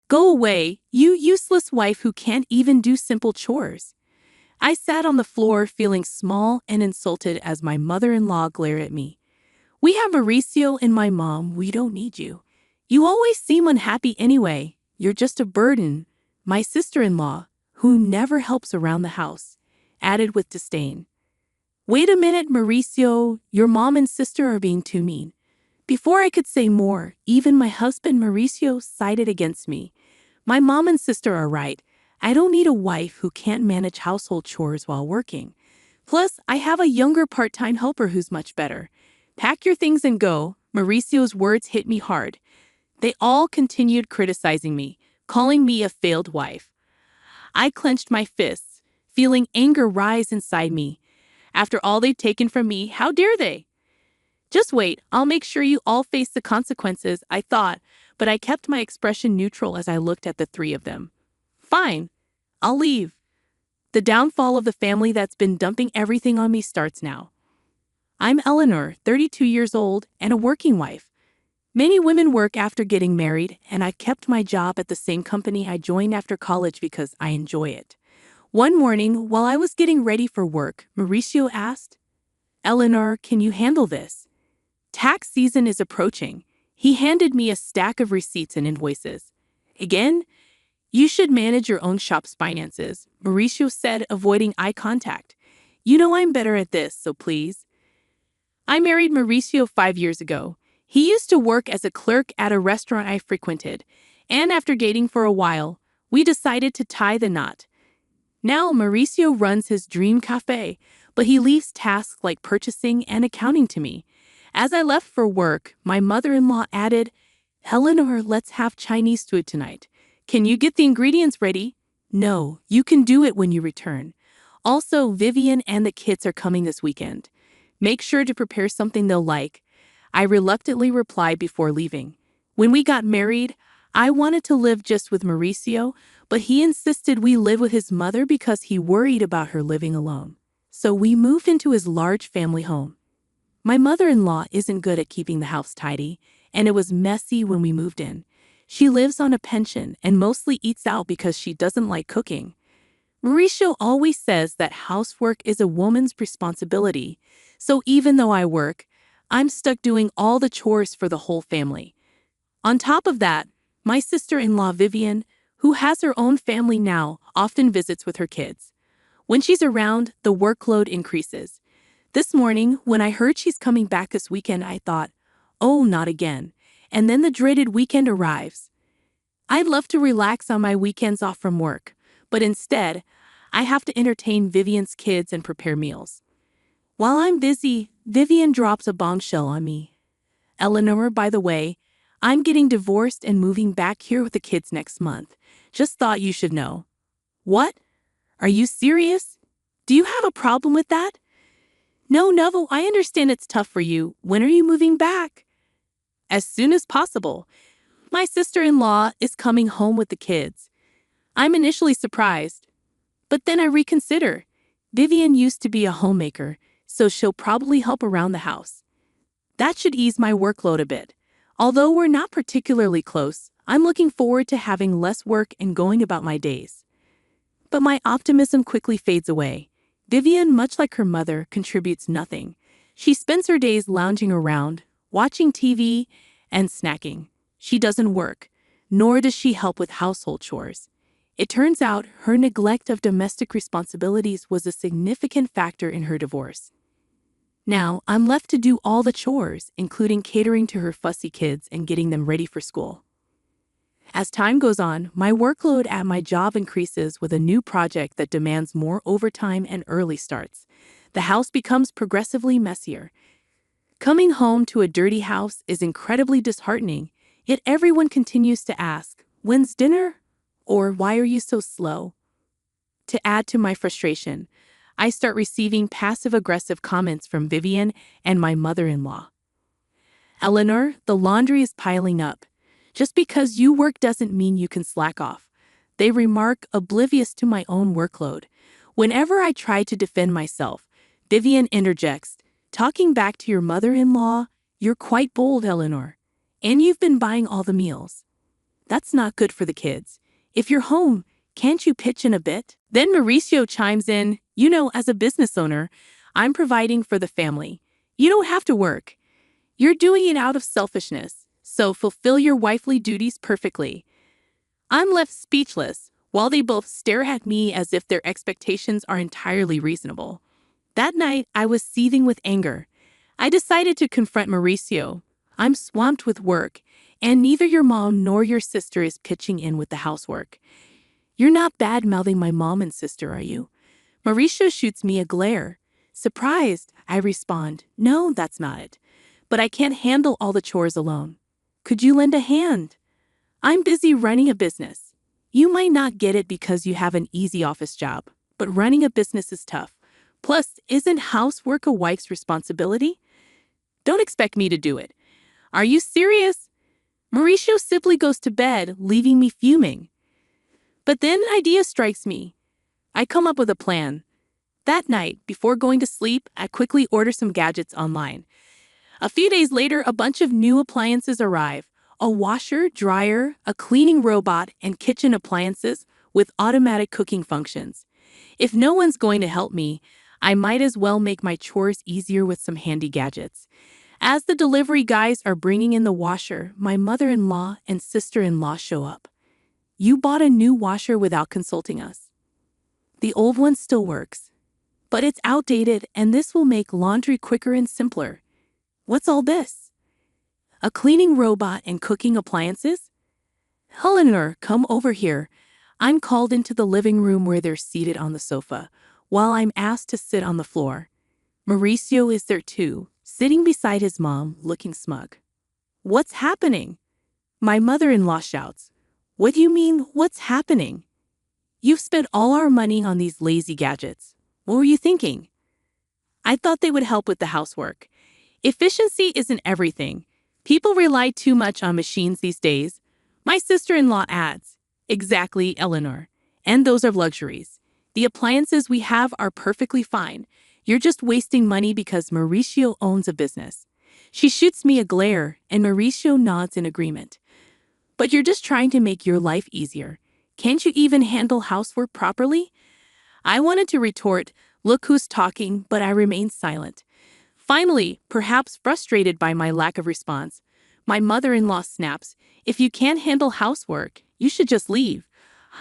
Go away, you useless wife who can't even do simple chores. I sat on the floor feeling small and insulted as my mother-in-law glared at me. We have Mauricio and my mom, we don't need you. You always seem unhappy anyway, you're just a burden. My sister-in-law, who never helps around the house, added with disdain. Wait a minute, Mauricio, your mom and sister are being too mean. Before I could say more, even my husband Mauricio sided against me. My mom and sister are right. I don't need a wife who can't manage household chores while working. Plus, I have a younger part-time helper who's much better. Pack your things and go. Mauricio's words hit me hard. They all continued criticizing me, calling me a failed wife. I clenched my fists, feeling anger rise inside me. After all they've taken from me, how dare they? Just wait, I'll make sure you all face the consequences, I thought, but I kept my expression neutral as I looked at the three of them. Fine, I'll leave. The downfall of the family that's been dumping everything on me starts now. I'm Eleanor, 32 years old, and a working wife. Many women work after getting married, and I kept my job at the same company I joined after college because I enjoy it. One morning, while I was getting ready for work, Mauricio asked, Eleanor, can you handle this? Tax season is approaching. He handed me a stack of receipts and invoices. Again, you should manage your own shop's finances, Mauricio said, avoiding eye contact. You know I'm better at this, so please. I married Mauricio 5 years ago. He used to work as a clerk at a restaurant I frequented, and after dating for a while, we decided to tie the knot. Now Mauricio runs his dream cafe, but he leaves tasks like purchasing and accounting to me. As I left for work, my mother-in-law added, Eleanor, let's have Chinese food tonight. Can you get the ingredients ready? No, you can do it when you return. Also, Vivian and the kids are coming this weekend. Make sure to prepare something they'll like. I reluctantly replied before leaving. When we got married, I wanted to live just with Mauricio, but he insisted we live with his mother because he worried about her living alone. So we moved into his large family home. My mother-in-law isn't good at keeping the house tidy, and it was messy when we moved in. She lives on a pension and mostly eats out because she doesn't like cooking. Mauricio always says that housework is a woman's responsibility, so even though I work, I'm stuck doing all the chores for the whole family. On top of that, my sister-in-law Vivian, who has her own family now, often visits with her kids. When she's around, the workload increases. This morning, when I heard she's coming back this weekend, I thought, oh, not again. And then the dreaded weekend arrives. I'd love to relax on my weekends off from work, but instead, I have to entertain Vivian's kids and prepare meals. While I'm busy, Vivian drops a bombshell on me. Eleanor, by the way, I'm getting divorced and moving back here with the kids next month. Just thought you should know. What? Are you serious? Do you have a problem with that? No, I understand it's tough for you. When are you moving back? As soon as possible. My sister-in-law is coming home with the kids. I'm initially surprised, but then I reconsider. Vivian used to be a homemaker, so she'll probably help around the house. That should ease my workload a bit. Although we're not particularly close, I'm looking forward to having less work and going about my days. But my optimism quickly fades away. Vivian, much like her mother, contributes nothing. She spends her days lounging around, watching TV, and snacking. She doesn't work, nor does she help with household chores. It turns out her neglect of domestic responsibilities was a significant factor in her divorce. Now, I'm left to do all the chores, including catering to her fussy kids and getting them ready for school. As time goes on, my workload at my job increases with a new project that demands more overtime and early starts. The house becomes progressively messier. Coming home to a dirty house is incredibly disheartening, yet everyone continues to ask, "When's dinner?" or "Why are you so slow?" To add to my frustration, I start receiving passive-aggressive comments from Vivian and my mother-in-law. Eleanor, the laundry is piling up. Just because you work doesn't mean you can slack off. They remark, oblivious to my own workload. Whenever I try to defend myself, Vivian interjects, "Talking back to your mother-in-law, you're quite bold, Eleanor. And you've been buying all the meals." That's not good for the kids. If you're home, can't you pitch in a bit? Then Mauricio chimes in, as a business owner, I'm providing for the family. You don't have to work. You're doing it out of selfishness, so fulfill your wifely duties perfectly. I'm left speechless, while they both stare at me as if their expectations are entirely reasonable. That night, I was seething with anger. I decided to confront Mauricio. I'm swamped with work, and neither your mom nor your sister is pitching in with the housework. You're not bad-mouthing my mom and sister, are you? Mauricio shoots me a glare. Surprised, I respond, no, that's not it. But I can't handle all the chores alone. Could you lend a hand? I'm busy running a business. You might not get it because you have an easy office job, but running a business is tough. Plus, isn't housework a wife's responsibility? Don't expect me to do it. Are you serious? Mauricio simply goes to bed, leaving me fuming. But then an idea strikes me. I come up with a plan. That night, before going to sleep, I quickly order some gadgets online. A few days later, a bunch of new appliances arrive. A washer, dryer, a cleaning robot, and kitchen appliances with automatic cooking functions. If no one's going to help me, I might as well make my chores easier with some handy gadgets. As the delivery guys are bringing in the washer, my mother-in-law and sister-in-law show up. You bought a new washer without consulting us. The old one still works, but it's outdated and this will make laundry quicker and simpler. What's all this? A cleaning robot and cooking appliances? Eleanor, come over here. I'm called into the living room where they're seated on the sofa, while I'm asked to sit on the floor. Mauricio is there too, sitting beside his mom, looking smug. What's happening? My mother-in-law shouts. What do you mean, what's happening? You've spent all our money on these lazy gadgets. What were you thinking? I thought they would help with the housework. Efficiency isn't everything. People rely too much on machines these days. My sister-in-law adds, exactly, Eleanor. And those are luxuries. The appliances we have are perfectly fine. You're just wasting money because Mauricio owns a business. She shoots me a glare, and Mauricio nods in agreement. But you're just trying to make your life easier. Can't you even handle housework properly? I wanted to retort, look who's talking, but I remained silent. Finally, perhaps frustrated by my lack of response, my mother-in-law snaps, if you can't handle housework, you should just leave.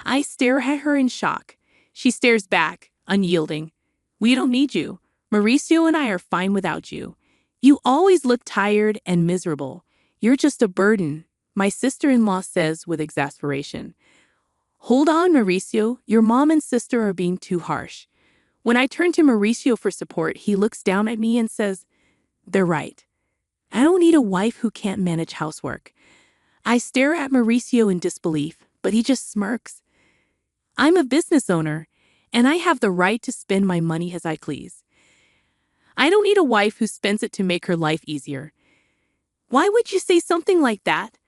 I stare at her in shock. She stares back, unyielding. We don't need you. Mauricio and I are fine without you. You always look tired and miserable. You're just a burden, my sister-in-law says with exasperation. Hold on, Mauricio. Your mom and sister are being too harsh. When I turn to Mauricio for support, he looks down at me and says, they're right. I don't need a wife who can't manage housework. I stare at Mauricio in disbelief, but he just smirks. I'm a business owner, and I have the right to spend my money as I please. I don't need a wife who spends it to make her life easier. Why would you say something like that?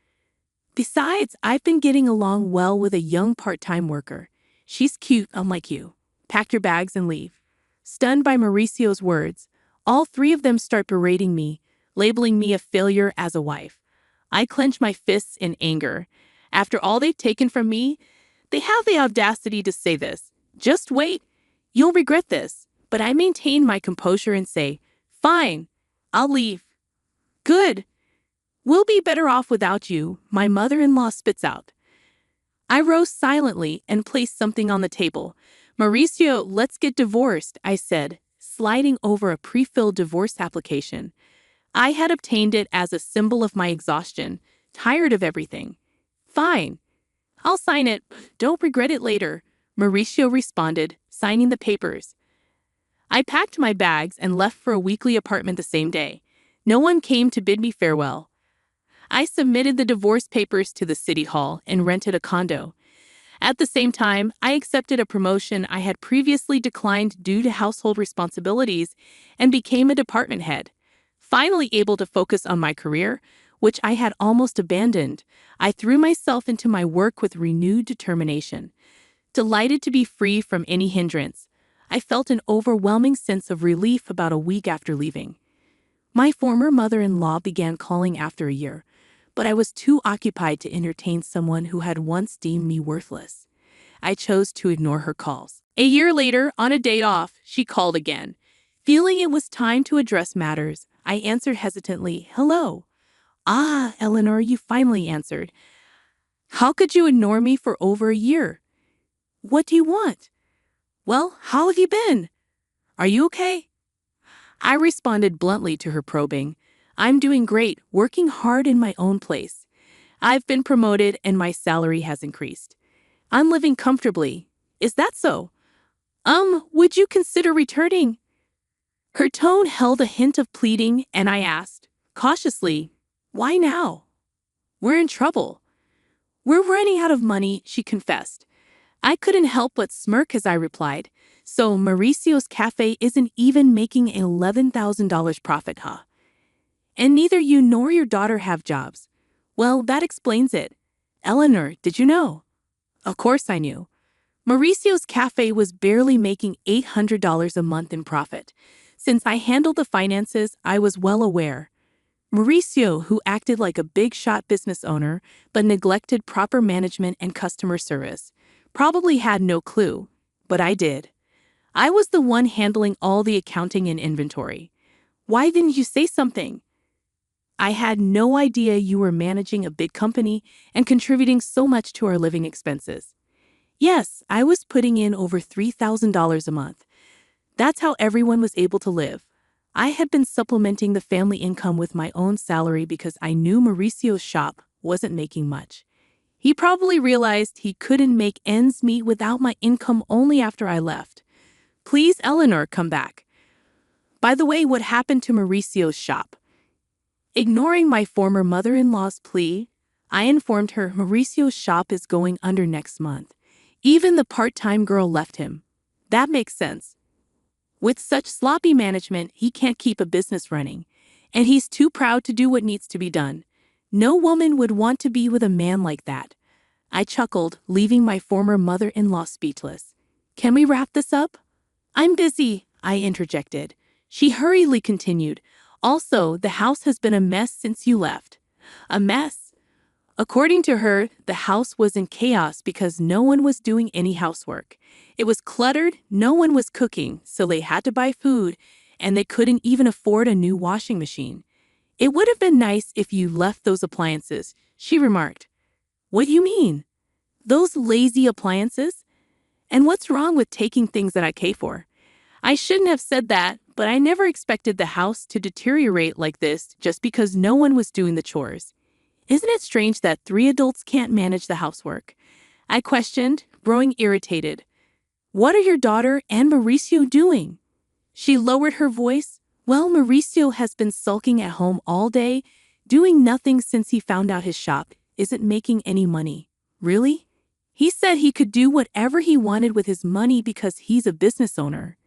Besides, I've been getting along well with a young part-time worker. She's cute, unlike you. Pack your bags and leave. Stunned by Mauricio's words, all three of them start berating me, labeling me a failure as a wife. I clench my fists in anger. After all they've taken from me, they have the audacity to say this. Just wait. You'll regret this. But I maintain my composure and say, fine, I'll leave. Good. We'll be better off without you, my mother-in-law spits out. I rose silently and placed something on the table. Mauricio, let's get divorced, I said, sliding over a pre-filled divorce application. I had obtained it as a symbol of my exhaustion, tired of everything. Fine. I'll sign it. Don't regret it later, Mauricio responded, signing the papers. I packed my bags and left for a weekly apartment the same day. No one came to bid me farewell. I submitted the divorce papers to the city hall and rented a condo. At the same time, I accepted a promotion I had previously declined due to household responsibilities and became a department head. Finally able to focus on my career, which I had almost abandoned, I threw myself into my work with renewed determination. Delighted to be free from any hindrance, I felt an overwhelming sense of relief about a week after leaving. My former mother-in-law began calling after a year, but I was too occupied to entertain someone who had once deemed me worthless. I chose to ignore her calls. A year later, on a date off, she called again. Feeling it was time to address matters, I answered hesitantly, "Hello." "Ah, Eleanor, you finally answered. How could you ignore me for over a year? What do you want?" "Well, how have you been? Are you okay?" I responded bluntly to her probing. "I'm doing great, working hard in my own place. I've been promoted and my salary has increased. I'm living comfortably. Is that so? Would you consider returning?" Her tone held a hint of pleading, and I asked, cautiously, "Why now?" "We're in trouble." "We're running out of money," she confessed. I couldn't help but smirk as I replied, "So Mauricio's cafe isn't even making $11,000 profit, huh? And neither you nor your daughter have jobs. Well, that explains it. Eleanor, did you know?" Of course I knew. Mauricio's cafe was barely making $800 a month in profit. Since I handled the finances, I was well aware. Mauricio, who acted like a big-shot business owner but neglected proper management and customer service, probably had no clue, but I did. I was the one handling all the accounting and inventory. "Why didn't you say something?" "I had no idea you were managing a big company and contributing so much to our living expenses." Yes, I was putting in over $3,000 a month. That's how everyone was able to live. I had been supplementing the family income with my own salary because I knew Mauricio's shop wasn't making much. He probably realized he couldn't make ends meet without my income only after I left. "Please, Eleanor, come back. By the way, what happened to Mauricio's shop?" Ignoring my former mother-in-law's plea, I informed her Mauricio's shop is going under next month. Even the part-time girl left him. That makes sense. With such sloppy management, he can't keep a business running, and he's too proud to do what needs to be done. No woman would want to be with a man like that. I chuckled, leaving my former mother-in-law speechless. "Can we wrap this up?" "I'm busy," I interjected. She hurriedly continued, "Also, the house has been a mess since you left." A mess? According to her, the house was in chaos because no one was doing any housework. It was cluttered, no one was cooking, so they had to buy food, and they couldn't even afford a new washing machine. "It would have been nice if you left those appliances," she remarked. "What do you mean? Those lazy appliances? And what's wrong with taking things that I pay for?" I shouldn't have said that, but I never expected the house to deteriorate like this just because no one was doing the chores. Isn't it strange that 3 adults can't manage the housework? I questioned, growing irritated. "What are your daughter and Mauricio doing?" She lowered her voice. "Well, Mauricio has been sulking at home all day, doing nothing since he found out his shop isn't making any money." "Really?" "He said he could do whatever he wanted with his money because he's a business owner.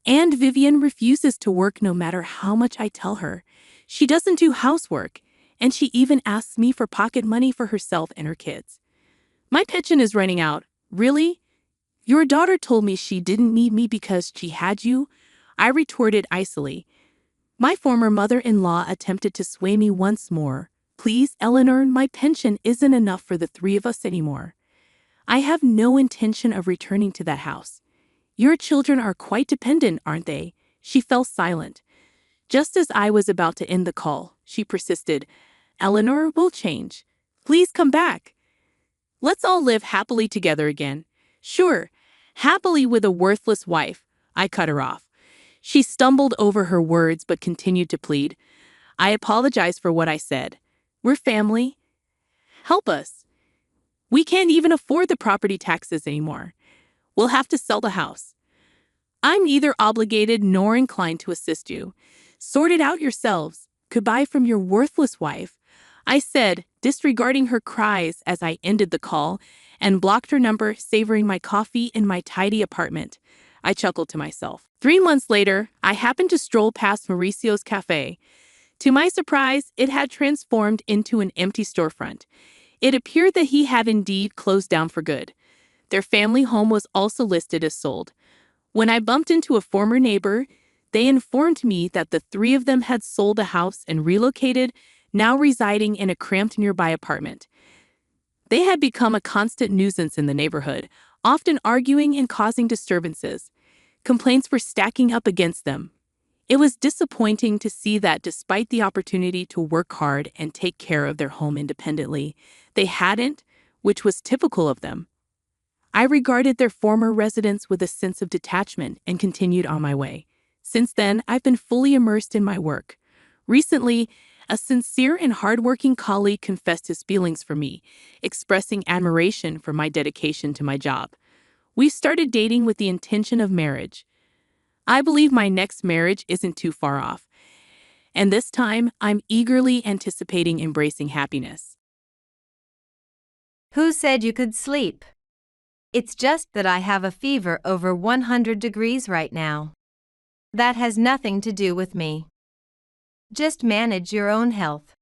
And Vivian refuses to work no matter how much I tell her. She doesn't do housework, and she even asks me for pocket money for herself and her kids." My pension is running out. "Really? Your daughter told me she didn't need me because she had you," I retorted icily. My former mother-in-law attempted to sway me once more. "Please, Eleanor, my pension isn't enough for the 3 of us anymore. I have no intention of returning to that house. Your children are quite dependent, aren't they?" She fell silent. Just as I was about to end the call, she persisted. "Eleanor, we'll change. Please come back. Let's all live happily together again." "Sure, happily with a worthless wife," I cut her off. She stumbled over her words but continued to plead. "I apologize for what I said. We're family. Help us. We can't even afford the property taxes anymore. We'll have to sell the house. I'm neither obligated nor inclined to assist you. Sort it out yourselves. Goodbye from your worthless wife," I said, disregarding her cries as I ended the call and blocked her number, savoring my coffee in my tidy apartment. I chuckled to myself. 3 months later, I happened to stroll past Mauricio's cafe. To my surprise, it had transformed into an empty storefront. It appeared that he had indeed closed down for good. Their family home was also listed as sold. When I bumped into a former neighbor, they informed me that the 3 of them had sold the house and relocated, now residing in a cramped nearby apartment. They had become a constant nuisance in the neighborhood, often arguing and causing disturbances. Complaints were stacking up against them. It was disappointing to see that despite the opportunity to work hard and take care of their home independently, they hadn't, which was typical of them. I regarded their former residence with a sense of detachment and continued on my way. Since then, I've been fully immersed in my work. Recently, a sincere and hardworking colleague confessed his feelings for me, expressing admiration for my dedication to my job. We started dating with the intention of marriage. I believe my next marriage isn't too far off, and this time I'm eagerly anticipating embracing happiness. Who said you could sleep? It's just that I have a fever over 100 degrees right now. That has nothing to do with me. Just manage your own health.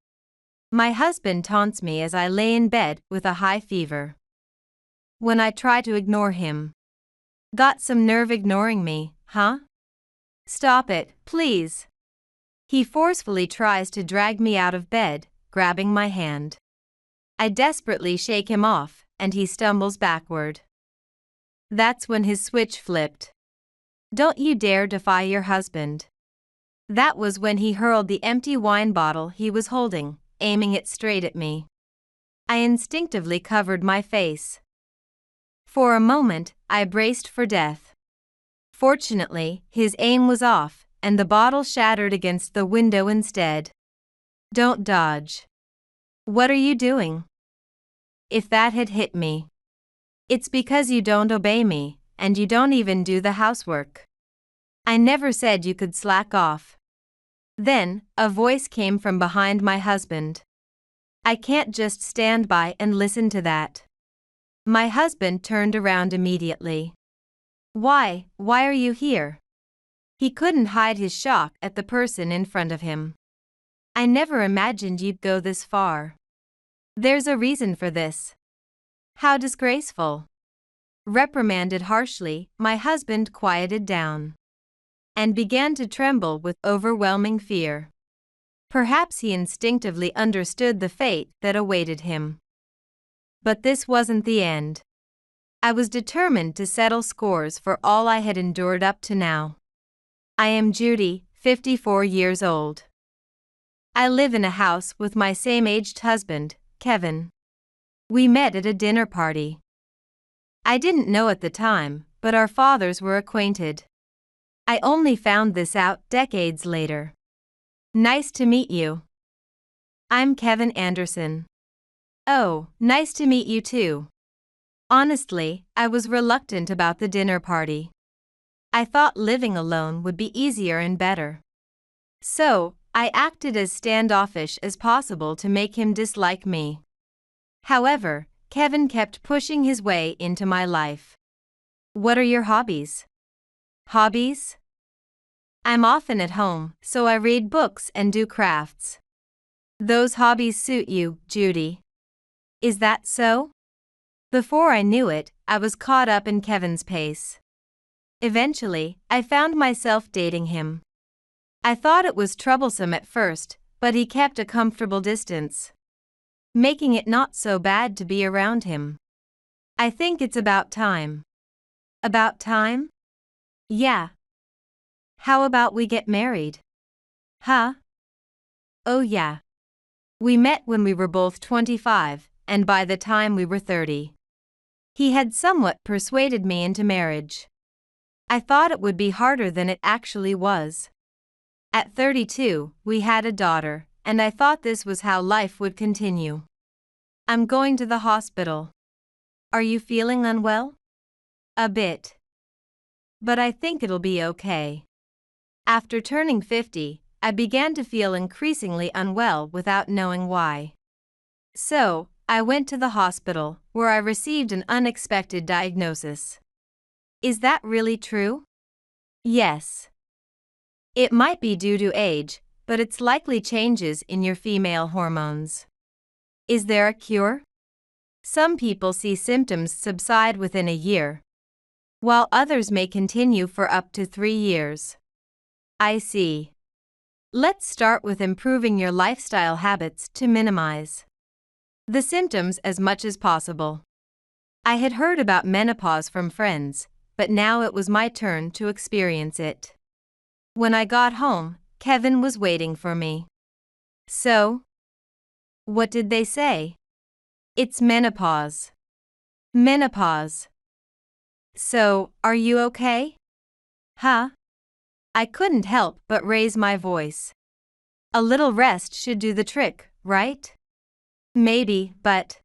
My husband taunts me as I lay in bed with a high fever. When I try to ignore him. Got some nerve ignoring me, huh? Stop it, please. He forcefully tries to drag me out of bed, grabbing my hand. I desperately shake him off, and he stumbles backward. That's when his switch flipped. Don't you dare defy your husband. That was when he hurled the empty wine bottle he was holding, aiming it straight at me. I instinctively covered my face. For a moment, I braced for death. Fortunately, his aim was off, and the bottle shattered against the window instead. Don't dodge. What are you doing? If that had hit me. It's because you don't obey me, and you don't even do the housework. I never said you could slack off. Then, a voice came from behind my husband. I can't just stand by and listen to that. My husband turned around immediately. Why are you here? He couldn't hide his shock at the person in front of him. I never imagined you'd go this far. There's a reason for this. How disgraceful. Reprimanded harshly, my husband quieted down and began to tremble with overwhelming fear. Perhaps he instinctively understood the fate that awaited him. But this wasn't the end. I was determined to settle scores for all I had endured up to now. I am Judy, 54 years old. I live in a house with my same-aged husband, Kevin. We met at a dinner party. I didn't know at the time, but our fathers were acquainted. I only found this out decades later. Nice to meet you. I'm Kevin Anderson. Oh, nice to meet you too. Honestly, I was reluctant about the dinner party. I thought living alone would be easier and better. So, I acted as standoffish as possible to make him dislike me. However, Kevin kept pushing his way into my life. What are your hobbies? Hobbies? I'm often at home, so I read books and do crafts. Those hobbies suit you, Judy. Is that so? Before I knew it, I was caught up in Kevin's pace. Eventually, I found myself dating him. I thought it was troublesome at first, but he kept a comfortable distance, making it not so bad to be around him. I think it's about time. About time? Yeah. How about we get married? Huh? Oh yeah. We met when we were both 25, and by the time we were 30. He had somewhat persuaded me into marriage. I thought it would be harder than it actually was. At 32, we had a daughter, and I thought this was how life would continue. I'm going to the hospital. Are you feeling unwell? A bit. But I think it'll be okay. After turning 50, I began to feel increasingly unwell without knowing why. So, I went to the hospital, where I received an unexpected diagnosis. Is that really true? Yes. It might be due to age, but it's likely changes in your female hormones. Is there a cure? Some people see symptoms subside within a year, while others may continue for up to 3 years. I see. Let's start with improving your lifestyle habits to minimize the symptoms as much as possible. I had heard about menopause from friends, but now it was my turn to experience it. When I got home, Kevin was waiting for me. So, what did they say? It's menopause. Menopause. So, are you okay? Huh? I couldn't help but raise my voice. A little rest should do the trick, right? Maybe, but...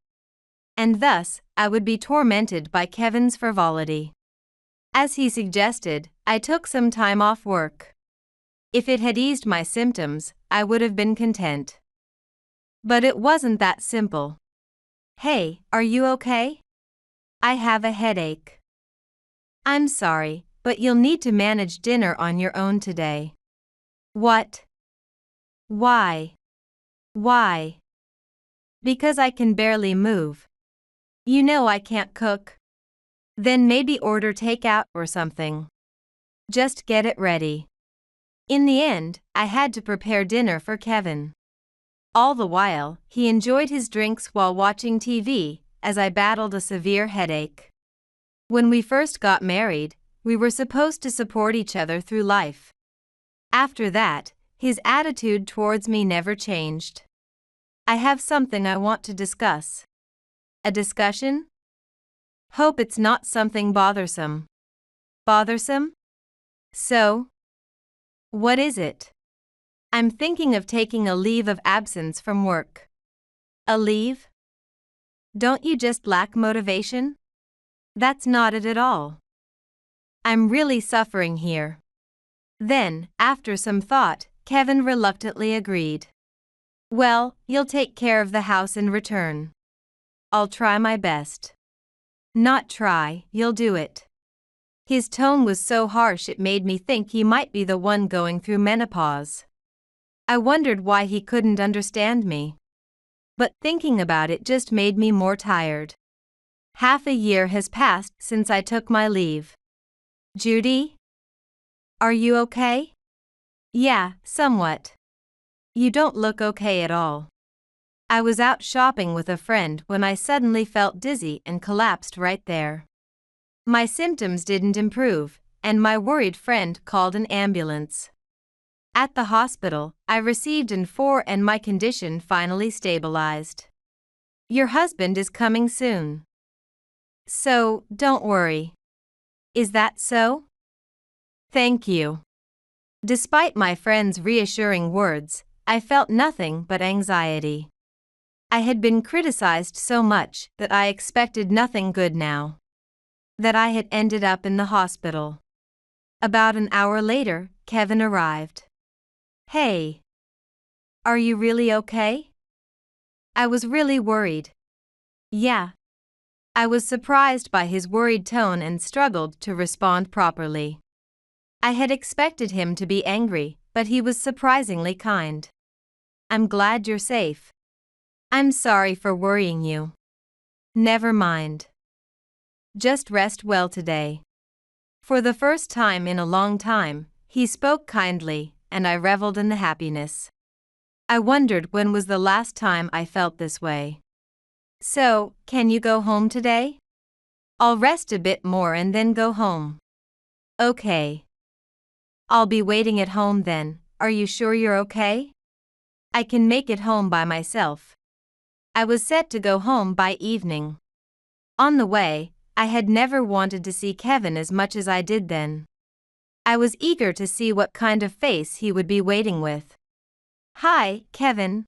And thus, I would be tormented by Kevin's frivolity. As he suggested, I took some time off work. If it had eased my symptoms, I would have been content. But it wasn't that simple. Hey, are you okay? I have a headache. I'm sorry, but you'll need to manage dinner on your own today. What? Why? Why? Because I can barely move. You know I can't cook. Then maybe order takeout or something. Just get it ready. In the end, I had to prepare dinner for Kevin. All the while, he enjoyed his drinks while watching TV, as I battled a severe headache. When we first got married, we were supposed to support each other through life. After that, his attitude towards me never changed. I have something I want to discuss. A discussion? Hope it's not something bothersome. Bothersome? So? What is it? I'm thinking of taking a leave of absence from work. A leave? Don't you just lack motivation? That's not it at all. I'm really suffering here. Then, after some thought, Kevin reluctantly agreed. Well, you'll take care of the house in return. I'll try my best. Not try, you'll do it. His tone was so harsh it made me think he might be the one going through menopause. I wondered why he couldn't understand me. But thinking about it just made me more tired. Half a year has passed since I took my leave. Judy? Are you okay? Yeah, somewhat. You don't look okay at all. I was out shopping with a friend when I suddenly felt dizzy and collapsed right there. My symptoms didn't improve, and my worried friend called an ambulance. At the hospital, I received an 4 and my condition finally stabilized. Your husband is coming soon. So, don't worry. Is that so? Thank you. Despite my friend's reassuring words, I felt nothing but anxiety. I had been criticized so much that I expected nothing good now. That I had ended up in the hospital. About an hour later, Kevin arrived. Hey. Are you really okay? I was really worried. Yeah. I was surprised by his worried tone and struggled to respond properly. I had expected him to be angry, but he was surprisingly kind. I'm glad you're safe. I'm sorry for worrying you. Never mind. Just rest well today. For the first time in a long time, he spoke kindly, and I reveled in the happiness. I wondered when was the last time I felt this way. So, can you go home today? I'll rest a bit more and then go home. Okay. I'll be waiting at home then. Are you sure you're okay? I can make it home by myself. I was set to go home by evening. On the way, I had never wanted to see Kevin as much as I did then. I was eager to see what kind of face he would be waiting with. Hi, Kevin.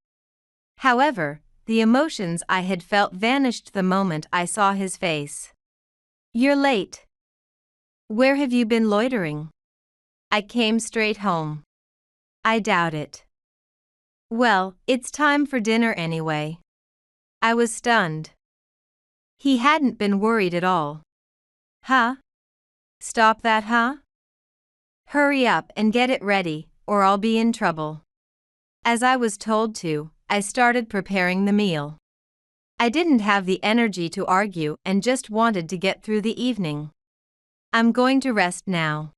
However, the emotions I had felt vanished the moment I saw his face. You're late. Where have you been loitering? I came straight home. I doubt it. Well, it's time for dinner anyway. I was stunned. He hadn't been worried at all. Huh? Stop that, huh? Hurry up and get it ready, or I'll be in trouble. As I was told to, I started preparing the meal. I didn't have the energy to argue and just wanted to get through the evening. I'm going to rest now.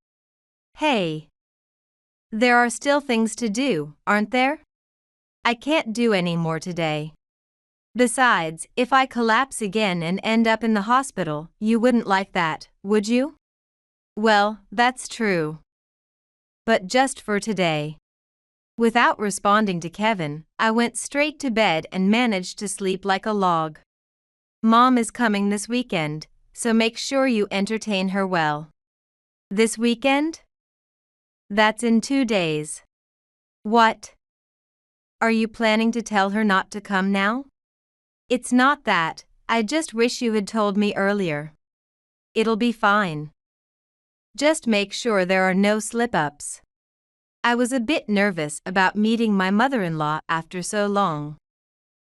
Hey. There are still things to do, aren't there? I can't do any more today. Besides, if I collapse again and end up in the hospital, you wouldn't like that, would you? Well, that's true. But just for today. Without responding to Kevin, I went straight to bed and managed to sleep like a log. Mom is coming this weekend, so make sure you entertain her well. This weekend? That's in 2 days. What? Are you planning to tell her not to come now? It's not that, I just wish you had told me earlier. It'll be fine. Just make sure there are no slip-ups. I was a bit nervous about meeting my mother-in-law after so long.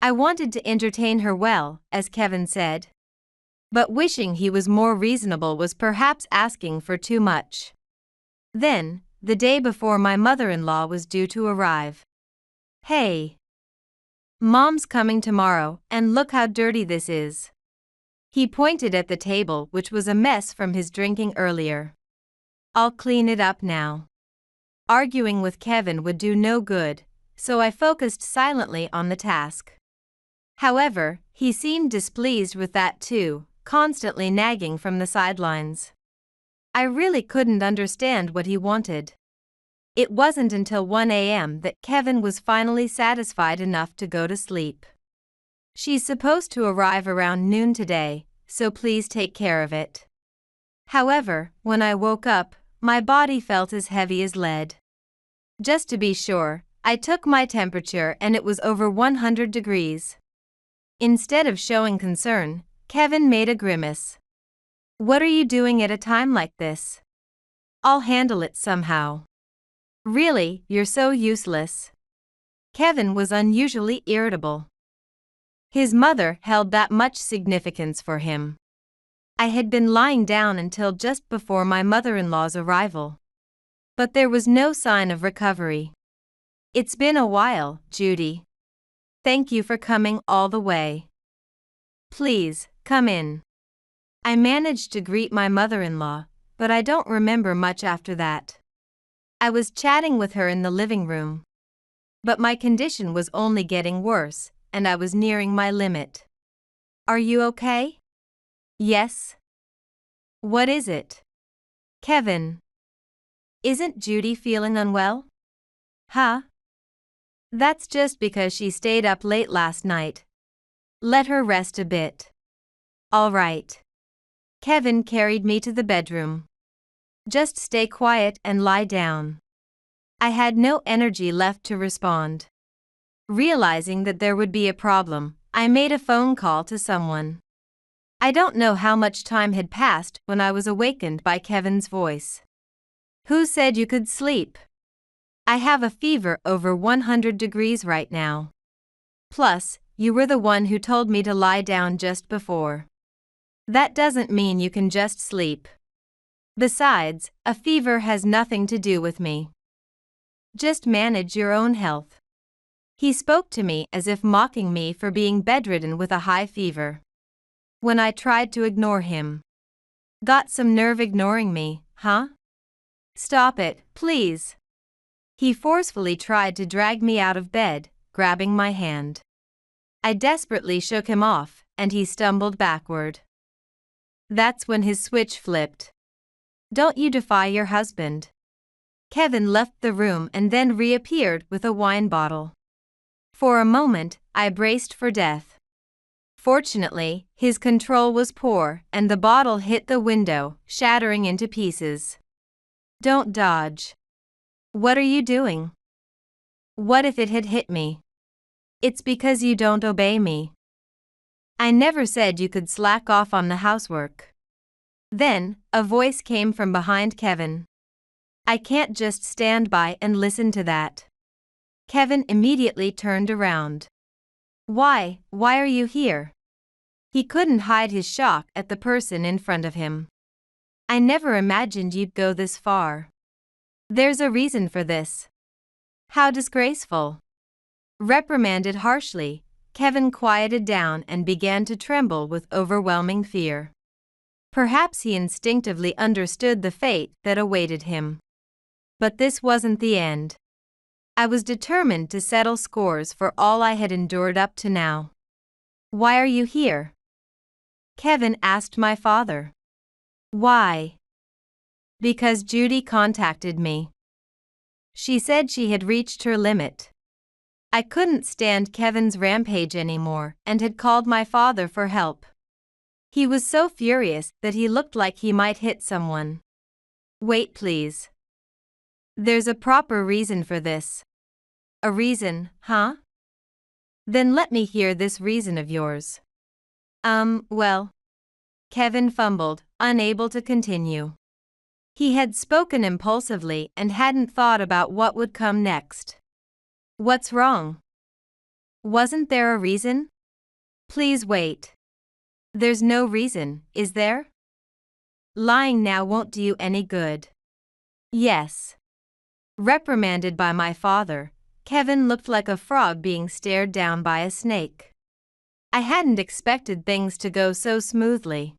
I wanted to entertain her well, as Kevin said. But wishing he was more reasonable was perhaps asking for too much. Then, the day before my mother-in-law was due to arrive. Hey! Mom's coming tomorrow, and look how dirty this is. He pointed at the table, which was a mess from his drinking earlier. I'll clean it up now. Arguing with Kevin would do no good, so I focused silently on the task. However, he seemed displeased with that too, constantly nagging from the sidelines. I really couldn't understand what he wanted. It wasn't until 1 a.m. that Kevin was finally satisfied enough to go to sleep. She's supposed to arrive around noon today, so please take care of it. However, when I woke up, my body felt as heavy as lead. Just to be sure, I took my temperature and it was over 100 degrees. Instead of showing concern, Kevin made a grimace. What are you doing at a time like this? I'll handle it somehow. Really, you're so useless. Kevin was unusually irritable. His mother held that much significance for him. I had been lying down until just before my mother-in-law's arrival. But there was no sign of recovery. It's been a while, Judy. Thank you for coming all the way. Please, come in. I managed to greet my mother-in-law, but I don't remember much after that. I was chatting with her in the living room. But my condition was only getting worse, and I was nearing my limit. Are you okay? Yes. What is it? Kevin. Isn't Judy feeling unwell? Huh? That's just because she stayed up late last night. Let her rest a bit. All right. Kevin carried me to the bedroom. Just stay quiet and lie down. I had no energy left to respond. Realizing that there would be a problem, I made a phone call to someone. I don't know how much time had passed when I was awakened by Kevin's voice. Who said you could sleep? I have a fever over 100 degrees right now. Plus, you were the one who told me to lie down just before. That doesn't mean you can just sleep. Besides, a fever has nothing to do with me. Just manage your own health. He spoke to me as if mocking me for being bedridden with a high fever. When I tried to ignore him. Got some nerve ignoring me, huh? Stop it, please. He forcefully tried to drag me out of bed, grabbing my hand. I desperately shook him off, and he stumbled backward. That's when his switch flipped. Don't you defy your husband. Kevin left the room and then reappeared with a wine bottle. For a moment, I braced for death. Fortunately, his control was poor and the bottle hit the window, shattering into pieces. Don't dodge. What are you doing? What if it had hit me? It's because you don't obey me. I never said you could slack off on the housework. Then, a voice came from behind Kevin. I can't just stand by and listen to that. Kevin immediately turned around. Why are you here? He couldn't hide his shock at the person in front of him. I never imagined you'd go this far. There's a reason for this. How disgraceful. Reprimanded harshly, Kevin quieted down and began to tremble with overwhelming fear. Perhaps he instinctively understood the fate that awaited him. But this wasn't the end. I was determined to settle scores for all I had endured up to now. "Why are you here?" Kevin asked my father. "Why?" "Because Judy contacted me. She said she had reached her limit." I couldn't stand Kevin's rampage anymore and had called my father for help. He was so furious that he looked like he might hit someone. "Wait, please. There's a proper reason for this." "A reason, huh? Then let me hear this reason of yours." Well. Kevin fumbled, unable to continue. He had spoken impulsively and hadn't thought about what would come next. "What's wrong? Wasn't there a reason?" "Please wait. There's no reason, is there? Lying now won't do you any good." "Yes." Reprimanded by my father, Kevin looked like a frog being stared down by a snake. I hadn't expected things to go so smoothly.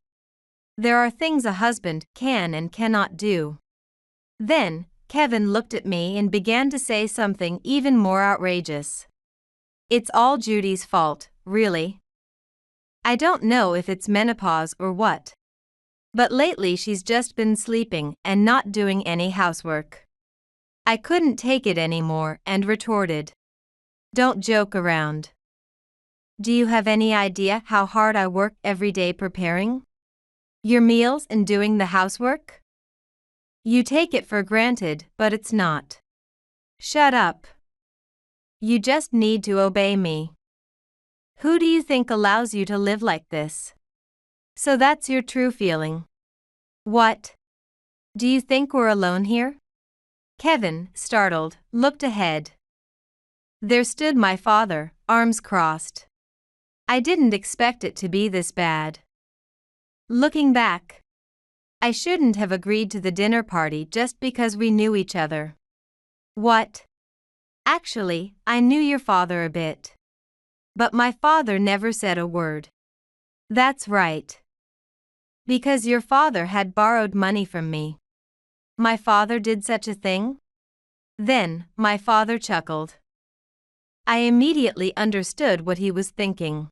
There are things a husband can and cannot do. Then, Kevin looked at me and began to say something even more outrageous. "It's all Judy's fault, really. I don't know if it's menopause or what. But lately she's just been sleeping and not doing any housework." I couldn't take it anymore and retorted, "Don't joke around. Do you have any idea how hard I work every day preparing your meals and doing the housework? You take it for granted, but it's not. Shut up. You just need to obey me. Who do you think allows you to live like this? So that's your true feeling. What? Do you think we're alone here?" Kevin, startled, looked ahead. There stood my father, arms crossed. I didn't expect it to be this bad. Looking back, I shouldn't have agreed to the dinner party just because we knew each other. "What? Actually, I knew your father a bit. But my father never said a word." "That's right. Because your father had borrowed money from me." "My father did such a thing?" Then, my father chuckled. I immediately understood what he was thinking.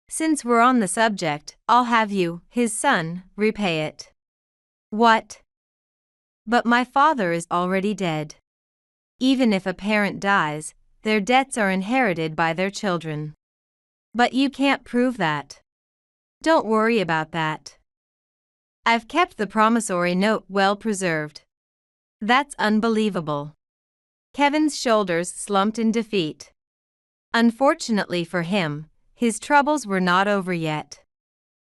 "Since we're on the subject, I'll have you, his son, repay it." "What?" "But my father is already dead. Even if a parent dies, their debts are inherited by their children." "But you can't prove that." "Don't worry about that. I've kept the promissory note well preserved." "That's unbelievable." Kevin's shoulders slumped in defeat. Unfortunately for him, his troubles were not over yet.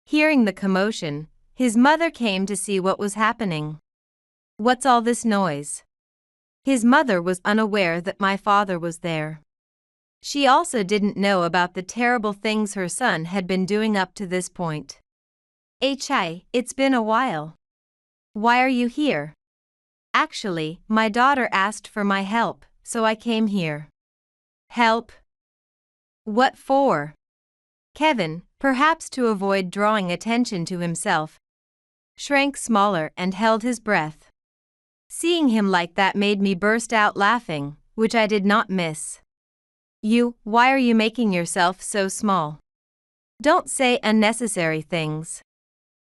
Hearing the commotion, his mother came to see what was happening. "What's all this noise?" His mother was unaware that my father was there. She also didn't know about the terrible things her son had been doing up to this point. It's been a while. Why are you here?" "Actually, my daughter asked for my help, so I came here." "Help? What for?" Kevin, perhaps to avoid drawing attention to himself, shrank smaller and held his breath. Seeing him like that made me burst out laughing, which I did not miss. Why are you making yourself so small? Don't say unnecessary things."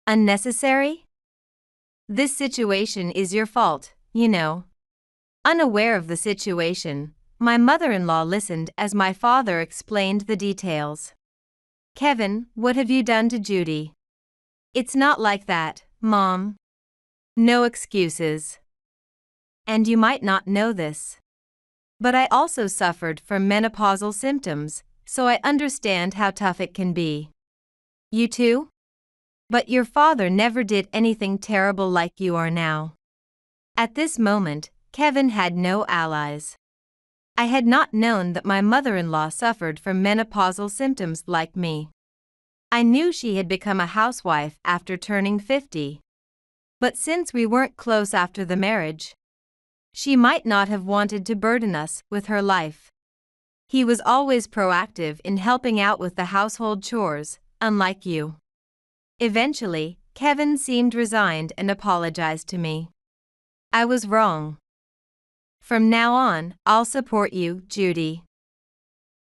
"Unnecessary? This situation is your fault, you know." Unaware of the situation, my mother-in-law listened as my father explained the details. "Kevin, what have you done to Judy?" "It's not like that, Mom. No excuses. And you might not know this, but I also suffered from menopausal symptoms, so I understand how tough it can be." "You too? But your father never did anything terrible like you are now." At this moment, Kevin had no allies. I had not known that my mother-in-law suffered from menopausal symptoms like me. I knew she had become a housewife after turning 50. But since we weren't close after the marriage, she might not have wanted to burden us with her life. He was always proactive in helping out with the household chores, unlike you. Eventually, Kevin seemed resigned and apologized to me. I was wrong. From now on, I'll support you, Judy.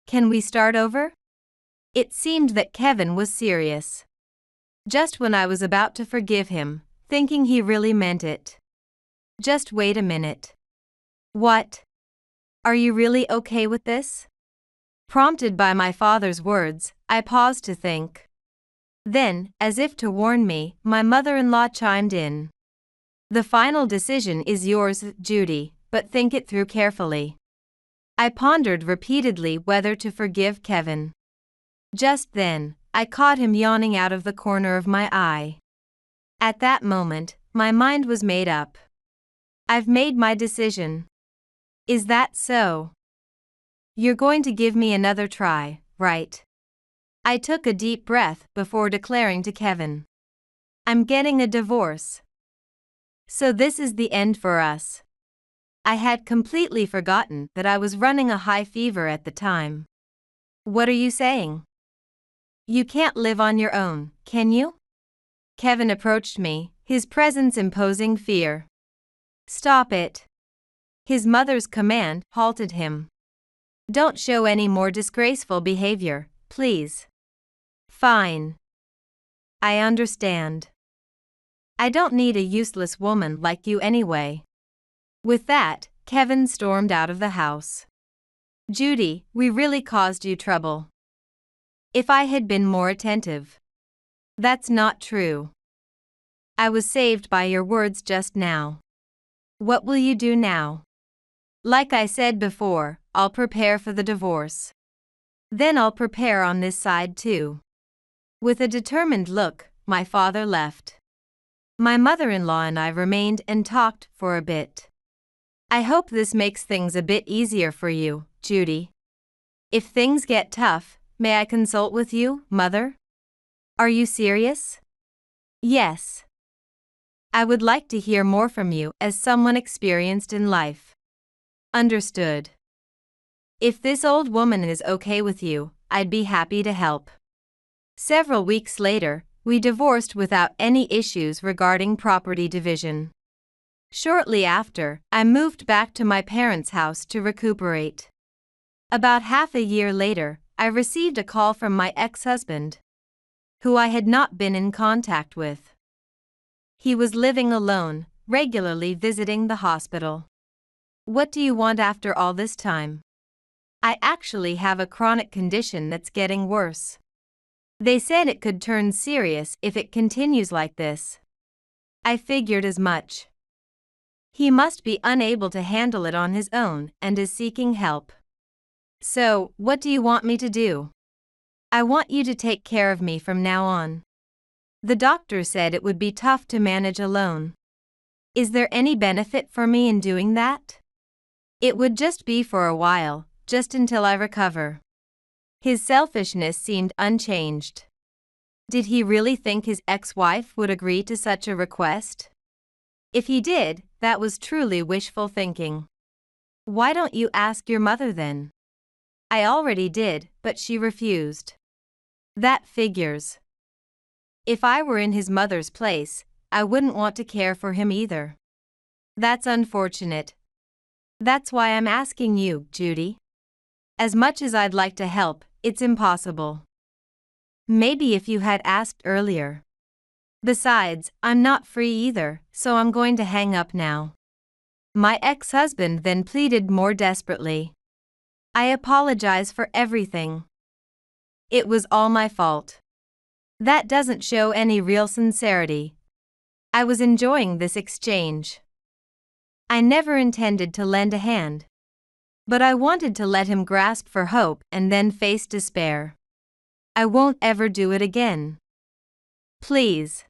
Can we start over? It seemed that Kevin was serious. Just when I was about to forgive him, thinking he really meant it. Just wait a minute. What? Are you really okay with this? Prompted by my father's words, I paused to think. Then, as if to warn me, my mother-in-law chimed in. The final decision is yours, Judy, but think it through carefully. I pondered repeatedly whether to forgive Kevin. Just then, I caught him yawning out of the corner of my eye. At that moment, my mind was made up. I've made my decision. Is that so? You're going to give me another try, right? I took a deep breath before declaring to Kevin. I'm getting a divorce. So this is the end for us. I had completely forgotten that I was running a high fever at the time. What are you saying? You can't live on your own, can you? Kevin approached me, his presence imposing fear. Stop it. His mother's command halted him. Don't show any more disgraceful behavior, please. Fine. I understand. I don't need a useless woman like you anyway. With that, Kevin stormed out of the house. Judy, we really caused you trouble. If I had been more attentive. That's not true. I was saved by your words just now. What will you do now? Like I said before, I'll prepare for the divorce. Then I'll prepare on this side too. With a determined look, my father left. My mother-in-law and I remained and talked for a bit. I hope this makes things a bit easier for you, Judy. If things get tough, may I consult with you, Mother? Are you serious? Yes. I would like to hear more from you as someone experienced in life. Understood. If this old woman is okay with you, I'd be happy to help. Several weeks later, we divorced without any issues regarding property division. Shortly after, I moved back to my parents' house to recuperate. About half a year later, I received a call from my ex-husband, who I had not been in contact with. He was living alone, regularly visiting the hospital. What do you want after all this time? I actually have a chronic condition that's getting worse. They said it could turn serious if it continues like this. I figured as much. He must be unable to handle it on his own and is seeking help. So, what do you want me to do? I want you to take care of me from now on. The doctor said it would be tough to manage alone. Is there any benefit for me in doing that? It would just be for a while, just until I recover. His selfishness seemed unchanged. Did he really think his ex-wife would agree to such a request? If he did, that was truly wishful thinking. Why don't you ask your mother then? I already did, but she refused. That figures. If I were in his mother's place, I wouldn't want to care for him either. That's unfortunate. That's why I'm asking you, Judy. As much as I'd like to help, it's impossible. Maybe if you had asked earlier. Besides, I'm not free either, so I'm going to hang up now. My ex-husband then pleaded more desperately. I apologize for everything. It was all my fault. That doesn't show any real sincerity. I was enjoying this exchange. I never intended to lend a hand. But I wanted to let him grasp for hope and then face despair. I won't ever do it again. Please.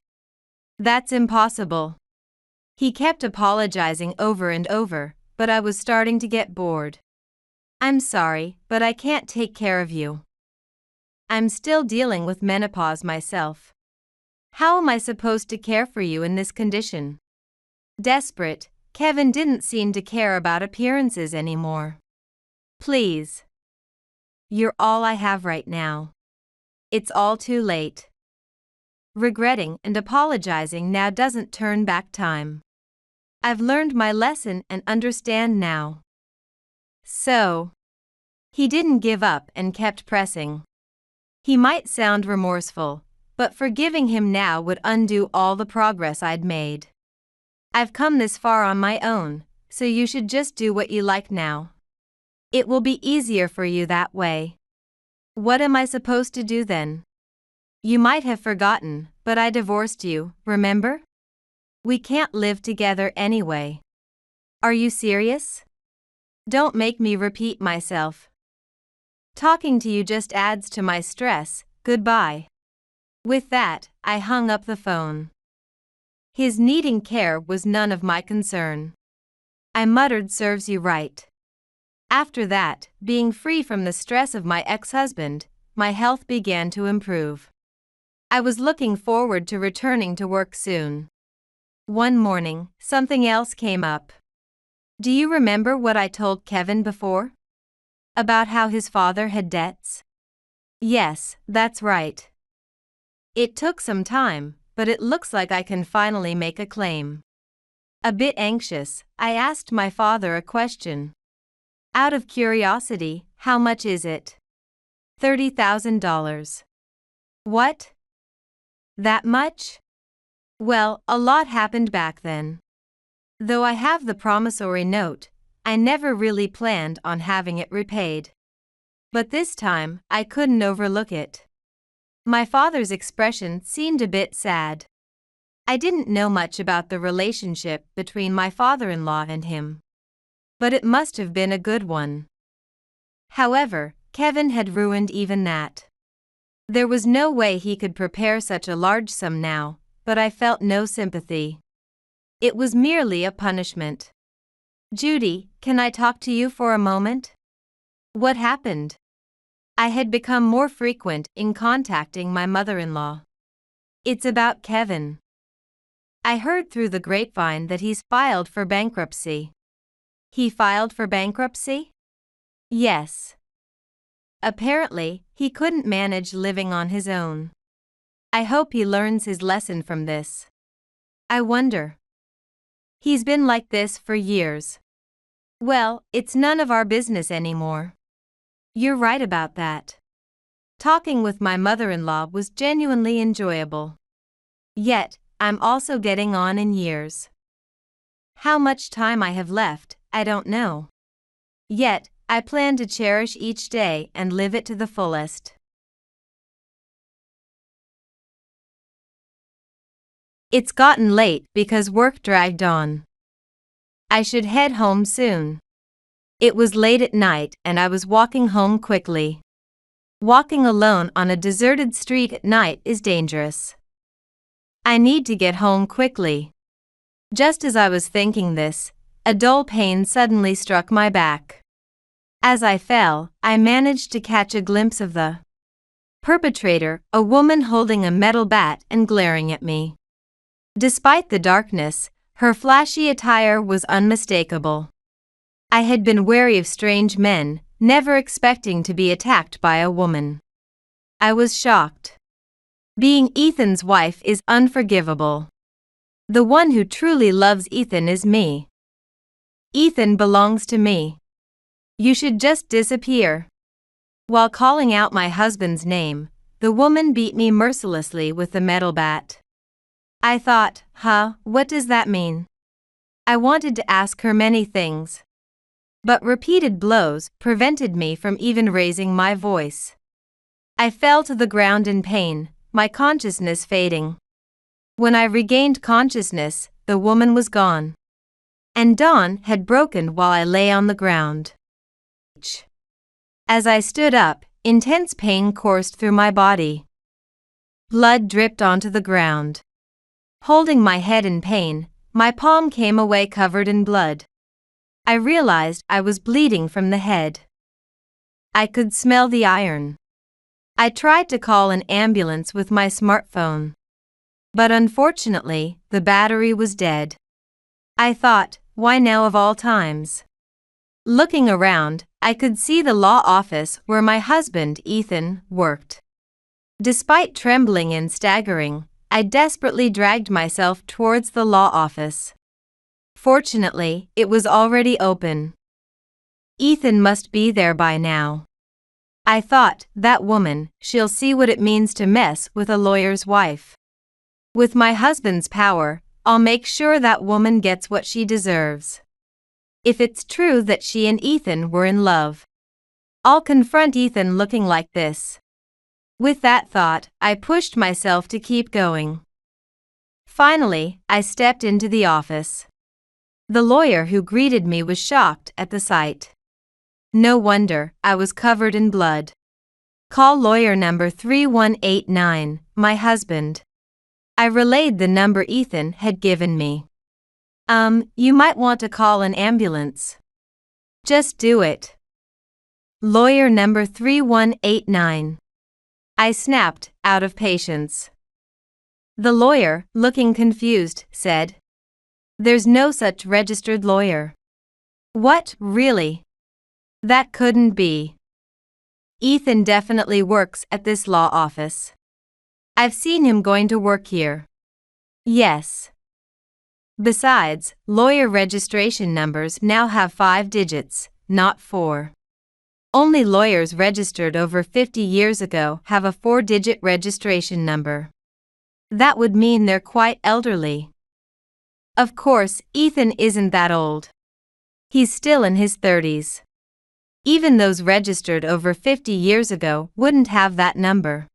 That's impossible. He kept apologizing over and over, but I was starting to get bored. I'm sorry, but I can't take care of you. I'm still dealing with menopause myself. How am I supposed to care for you in this condition? Desperate, Kevin didn't seem to care about appearances anymore. Please. You're all I have right now. It's all too late. Regretting and apologizing now doesn't turn back time. I've learned my lesson and understand now. So, he didn't give up and kept pressing. He might sound remorseful, but forgiving him now would undo all the progress I'd made. I've come this far on my own, so you should just do what you like now. It will be easier for you that way. What am I supposed to do then? You might have forgotten, but I divorced you, remember? We can't live together anyway. Are you serious? Don't make me repeat myself. Talking to you just adds to my stress. Goodbye. With that, I hung up the phone. His needing care was none of my concern. I muttered, serves you right. After that, being free from the stress of my ex-husband, my health began to improve. I was looking forward to returning to work soon. One morning, something else came up. Do you remember what I told Kevin before? About how his father had debts? Yes, that's right. It took some time, but it looks like I can finally make a claim. A bit anxious, I asked my father a question. Out of curiosity, how much is it? $30,000. What? That much? Well, a lot happened back then. Though I have the promissory note, I never really planned on having it repaid. But this time, I couldn't overlook it. My father's expression seemed a bit sad. I didn't know much about the relationship between my father-in-law and him. But it must have been a good one. However, Kevin had ruined even that. There was no way he could prepare such a large sum now, but I felt no sympathy. It was merely a punishment. Judy, can I talk to you for a moment? What happened? I had become more frequent in contacting my mother-in-law. It's about Kevin. I heard through the grapevine that he's filed for bankruptcy. He filed for bankruptcy? Yes. Apparently, he couldn't manage living on his own. I hope he learns his lesson from this. I wonder. He's been like this for years. Well, it's none of our business anymore. You're right about that. Talking with my mother-in-law was genuinely enjoyable. Yet, I'm also getting on in years. How much time I have left, I don't know. Yet, I plan to cherish each day and live it to the fullest. It's gotten late because work dragged on. I should head home soon. It was late at night and I was walking home quickly. Walking alone on a deserted street at night is dangerous. I need to get home quickly. Just as I was thinking this, a dull pain suddenly struck my back. As I fell, I managed to catch a glimpse of the perpetrator, a woman holding a metal bat and glaring at me. Despite the darkness, her flashy attire was unmistakable. I had been wary of strange men, never expecting to be attacked by a woman. I was shocked. Being Ethan's wife is unforgivable. The one who truly loves Ethan is me. Ethan belongs to me. You should just disappear. While calling out my husband's name, the woman beat me mercilessly with the metal bat. I thought, what does that mean? I wanted to ask her many things. But repeated blows prevented me from even raising my voice. I fell to the ground in pain, my consciousness fading. When I regained consciousness, the woman was gone. And dawn had broken while I lay on the ground. As I stood up, intense pain coursed through my body. Blood dripped onto the ground. Holding my head in pain, my palm came away covered in blood. I realized I was bleeding from the head. I could smell the iron. I tried to call an ambulance with my smartphone. But unfortunately, the battery was dead. I thought, why now of all times? Looking around, I could see the law office where my husband, Ethan, worked. Despite trembling and staggering, I desperately dragged myself towards the law office. Fortunately, it was already open. Ethan must be there by now. I thought, that woman, she'll see what it means to mess with a lawyer's wife. With my husband's power, I'll make sure that woman gets what she deserves. If it's true that she and Ethan were in love, I'll confront Ethan looking like this. With that thought, I pushed myself to keep going. Finally, I stepped into the office. The lawyer who greeted me was shocked at the sight. No wonder, I was covered in blood. Call lawyer number 3189, my husband. I relayed the number Ethan had given me. You might want to call an ambulance. Just do it. Lawyer number 3189. I snapped, out of patience. The lawyer, looking confused, said, "There's no such registered lawyer." What, really? That couldn't be. Ethan definitely works at this law office. I've seen him going to work here. Yes. Besides, lawyer registration numbers now have 5 digits, not 4. Only lawyers registered over 50 years ago have a 4-digit registration number. That would mean they're quite elderly. Of course, Ethan isn't that old. He's still in his 30s. Even those registered over 50 years ago wouldn't have that number.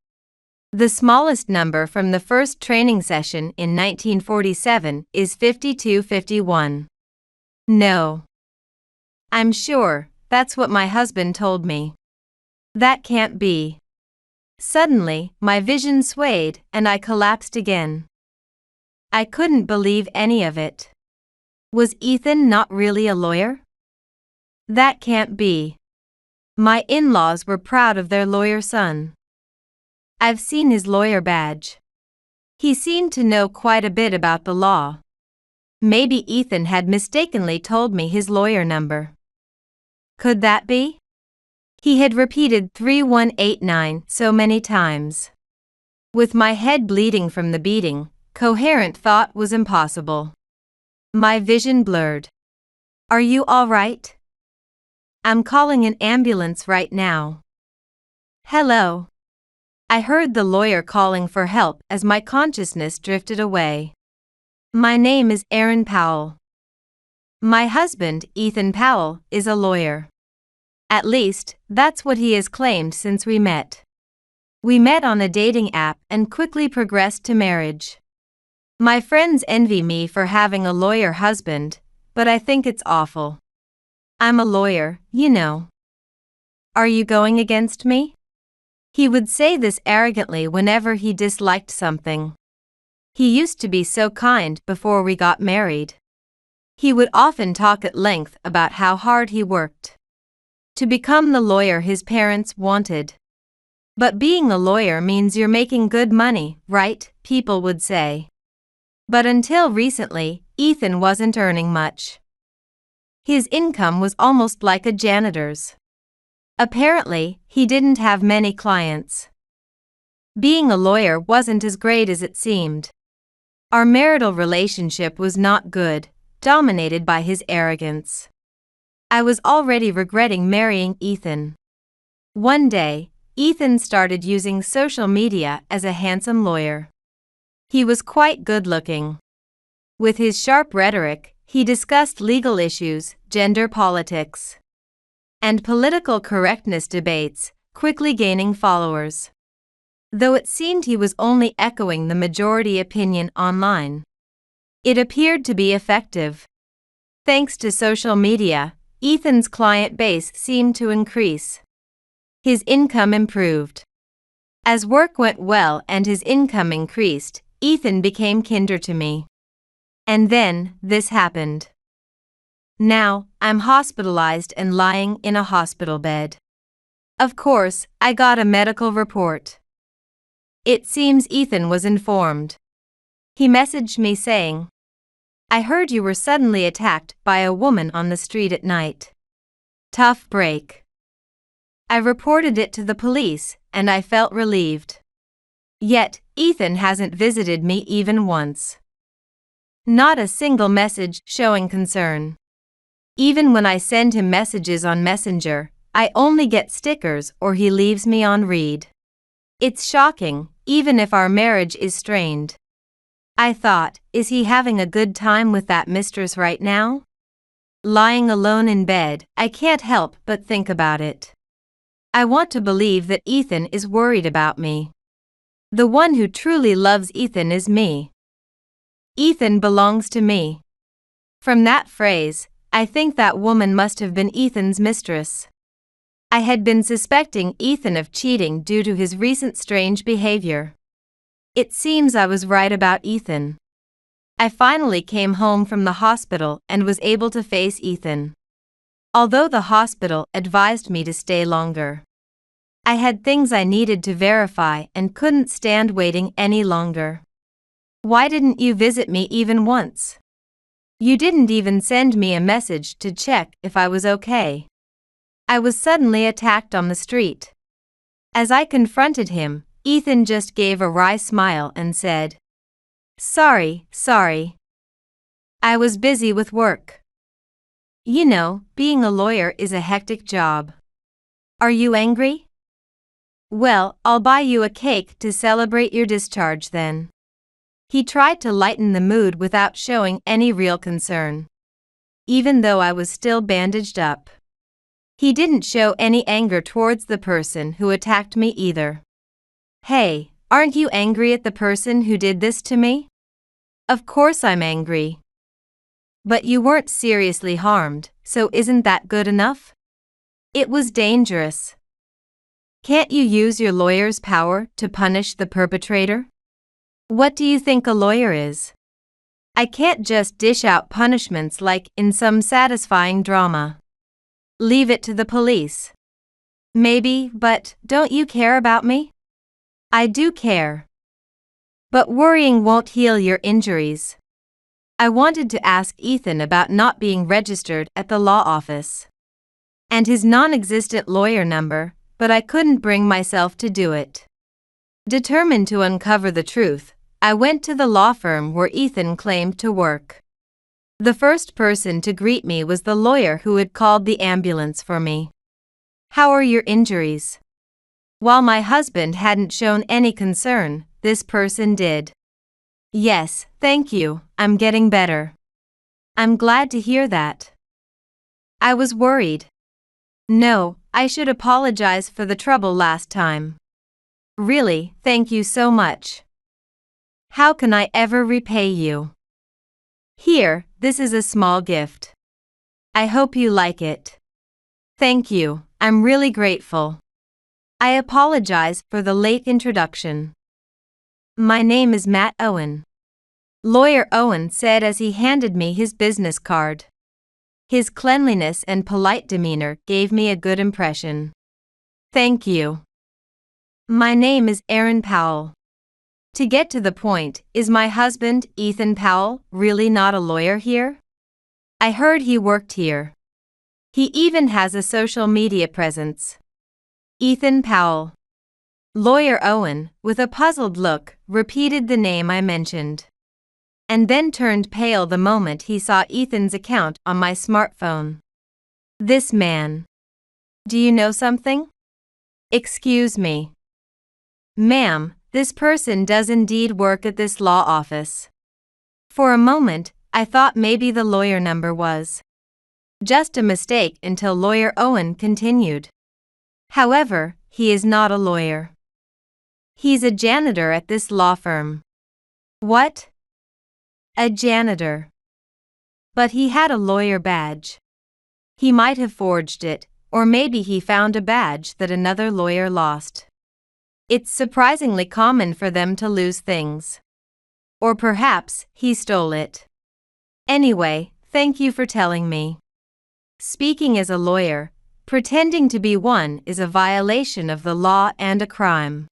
The smallest number from the first training session in 1947 is 5251. No. I'm sure, that's what my husband told me. That can't be. Suddenly, my vision swayed and I collapsed again. I couldn't believe any of it. Was Ethan not really a lawyer? That can't be. My in-laws were proud of their lawyer son. I've seen his lawyer badge. He seemed to know quite a bit about the law. Maybe Ethan had mistakenly told me his lawyer number. Could that be? He had repeated 3189 so many times. With my head bleeding from the beating, coherent thought was impossible. My vision blurred. Are you all right? I'm calling an ambulance right now. Hello. I heard the lawyer calling for help as my consciousness drifted away. My name is Aaron Powell. My husband, Ethan Powell, is a lawyer. At least, that's what he has claimed since we met. We met on a dating app and quickly progressed to marriage. My friends envy me for having a lawyer husband, but I think it's awful. I'm a lawyer, you know. Are you going against me? He would say this arrogantly whenever he disliked something. He used to be so kind before we got married. He would often talk at length about how hard he worked to become the lawyer his parents wanted. But being a lawyer means you're making good money, right? People would say. But until recently, Ethan wasn't earning much. His income was almost like a janitor's. Apparently, he didn't have many clients. Being a lawyer wasn't as great as it seemed. Our marital relationship was not good, dominated by his arrogance. I was already regretting marrying Ethan. One day, Ethan started using social media as a handsome lawyer. He was quite good-looking. With his sharp rhetoric, he discussed legal issues, gender politics, and political correctness debates, quickly gaining followers. Though it seemed he was only echoing the majority opinion online, it appeared to be effective. Thanks to social media, Ethan's client base seemed to increase. His income improved. As work went well and his income increased, Ethan became kinder to me. And then, this happened. Now, I'm hospitalized and lying in a hospital bed. Of course, I got a medical report. It seems Ethan was informed. He messaged me saying, "I heard you were suddenly attacked by a woman on the street at night. Tough break." I reported it to the police, and I felt relieved. Yet, Ethan hasn't visited me even once. Not a single message showing concern. Even when I send him messages on Messenger, I only get stickers or he leaves me on read. It's shocking, even if our marriage is strained. I thought, is he having a good time with that mistress right now? Lying alone in bed, I can't help but think about it. I want to believe that Ethan is worried about me. The one who truly loves Ethan is me. Ethan belongs to me. From that phrase, I think that woman must have been Ethan's mistress. I had been suspecting Ethan of cheating due to his recent strange behavior. It seems I was right about Ethan. I finally came home from the hospital and was able to face Ethan. Although the hospital advised me to stay longer, I had things I needed to verify and couldn't stand waiting any longer. Why didn't you visit me even once? You didn't even send me a message to check if I was okay. I was suddenly attacked on the street. As I confronted him, Ethan just gave a wry smile and said, Sorry. I was busy with work. You know, being a lawyer is a hectic job. Are you angry? Well, I'll buy you a cake to celebrate your discharge then. He tried to lighten the mood without showing any real concern. Even though I was still bandaged up. He didn't show any anger towards the person who attacked me either. Hey, aren't you angry at the person who did this to me? Of course I'm angry. But you weren't seriously harmed, so isn't that good enough? It was dangerous. Can't you use your lawyer's power to punish the perpetrator? What do you think a lawyer is? I can't just dish out punishments like in some satisfying drama. Leave it to the police. Maybe, but don't you care about me? I do care. But worrying won't heal your injuries. I wanted to ask Ethan about not being registered at the law office and his non-existent lawyer number, but I couldn't bring myself to do it. Determined to uncover the truth, I went to the law firm where Ethan claimed to work. The first person to greet me was the lawyer who had called the ambulance for me. How are your injuries? While my husband hadn't shown any concern, this person did. Yes, thank you, I'm getting better. I'm glad to hear that. I was worried. No, I should apologize for the trouble last time. Really, thank you so much. How can I ever repay you? Here, this is a small gift. I hope you like it. Thank you, I'm really grateful. I apologize for the late introduction. My name is Matt Owen. Lawyer Owen said as he handed me his business card. His cleanliness and polite demeanor gave me a good impression. Thank you. My name is Aaron Powell. To get to the point, is my husband, Ethan Powell, really not a lawyer here? I heard he worked here. He even has a social media presence. Ethan Powell. Lawyer Owen, with a puzzled look, repeated the name I mentioned. And then turned pale the moment he saw Ethan's account on my smartphone. This man. Do you know something? Excuse me. Ma'am, this person does indeed work at this law office. For a moment, I thought maybe the lawyer number was just a mistake until Lawyer Owen continued. However, he is not a lawyer. He's a janitor at this law firm. What? A janitor. But he had a lawyer badge. He might have forged it, or maybe he found a badge that another lawyer lost. It's surprisingly common for them to lose things. Or perhaps he stole it. Anyway, thank you for telling me. Speaking as a lawyer, pretending to be one is a violation of the law and a crime.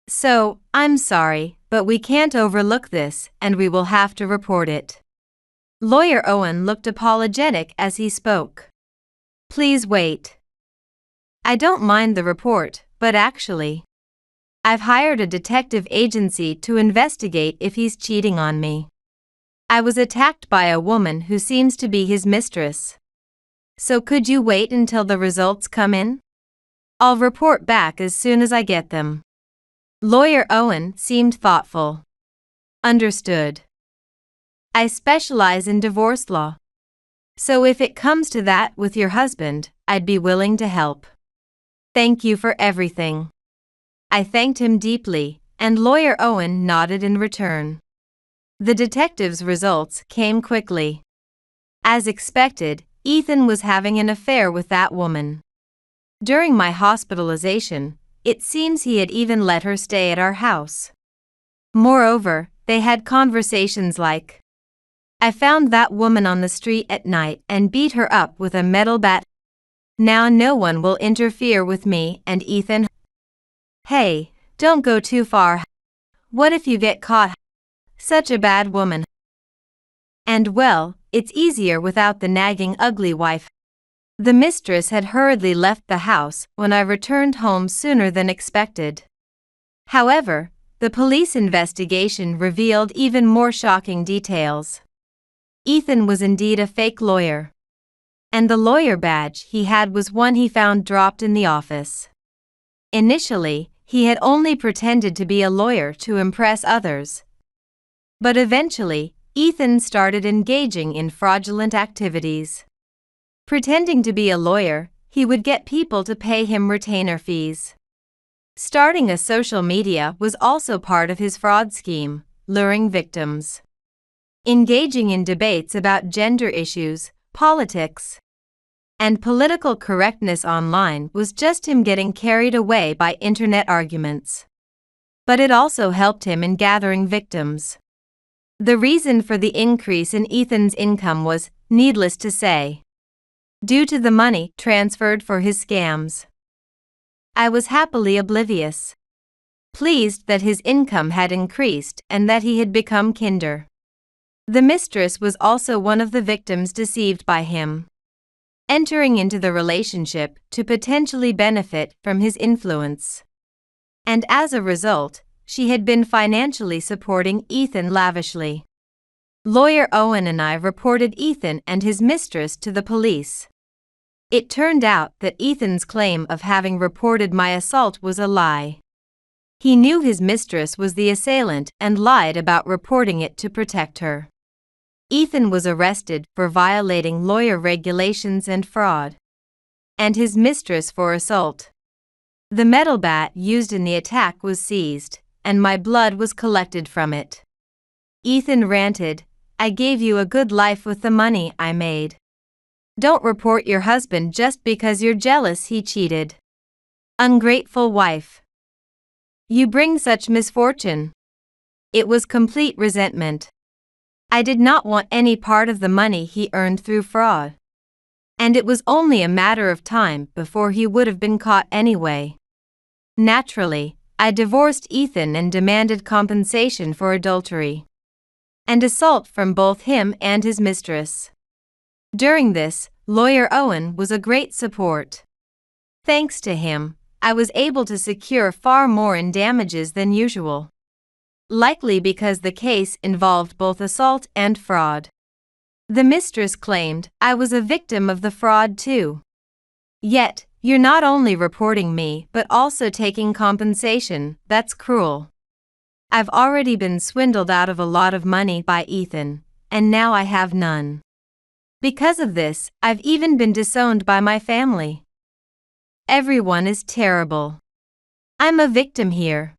So, I'm sorry, but we can't overlook this and we will have to report it. Lawyer Owen looked apologetic as he spoke. Please wait. I don't mind the report, but actually, I've hired a detective agency to investigate if he's cheating on me. I was attacked by a woman who seems to be his mistress. So could you wait until the results come in? I'll report back as soon as I get them. Lawyer Owen seemed thoughtful. Understood. I specialize in divorce law. So if it comes to that with your husband, I'd be willing to help. Thank you for everything. I thanked him deeply, and Lawyer Owen nodded in return. The detective's results came quickly. As expected, Ethan was having an affair with that woman. During my hospitalization, it seems he had even let her stay at our house. Moreover, they had conversations like, "I found that woman on the street at night and beat her up with a metal bat. Now no one will interfere with me and Ethan. Hey, don't go too far. What if you get caught? Such a bad woman. And well, it's easier without the nagging ugly wife." The mistress had hurriedly left the house when I returned home sooner than expected. However, the police investigation revealed even more shocking details. Ethan was indeed a fake lawyer. And the lawyer badge he had was one he found dropped in the office. Initially, he had only pretended to be a lawyer to impress others. But eventually, Ethan started engaging in fraudulent activities. Pretending to be a lawyer, he would get people to pay him retainer fees. Starting a social media was also part of his fraud scheme, luring victims. Engaging in debates about gender issues, politics, and political correctness online was just him getting carried away by internet arguments. But it also helped him in gathering victims. The reason for the increase in Ethan's income was, needless to say, due to the money transferred for his scams. I was happily oblivious, pleased that his income had increased and that he had become kinder. The mistress was also one of the victims deceived by him, entering into the relationship to potentially benefit from his influence. And as a result, she had been financially supporting Ethan lavishly. Lawyer Owen and I reported Ethan and his mistress to the police. It turned out that Ethan's claim of having reported my assault was a lie. He knew his mistress was the assailant and lied about reporting it to protect her. Ethan was arrested for violating lawyer regulations and fraud, and his mistress for assault. The metal bat used in the attack was seized, and my blood was collected from it. Ethan ranted, "I gave you a good life with the money I made. Don't report your husband just because you're jealous he cheated. Ungrateful wife. You bring such misfortune." It was complete resentment. I did not want any part of the money he earned through fraud. And it was only a matter of time before he would have been caught anyway. Naturally, I divorced Ethan and demanded compensation for adultery and assault from both him and his mistress. During this, Lawyer Owen was a great support. Thanks to him, I was able to secure far more in damages than usual. Likely because the case involved both assault and fraud. The mistress claimed I was a victim of the fraud too. Yet, you're not only reporting me but also taking compensation. That's cruel. I've already been swindled out of a lot of money by Ethan, and now I have none. Because of this, I've even been disowned by my family. Everyone is terrible. I'm a victim here.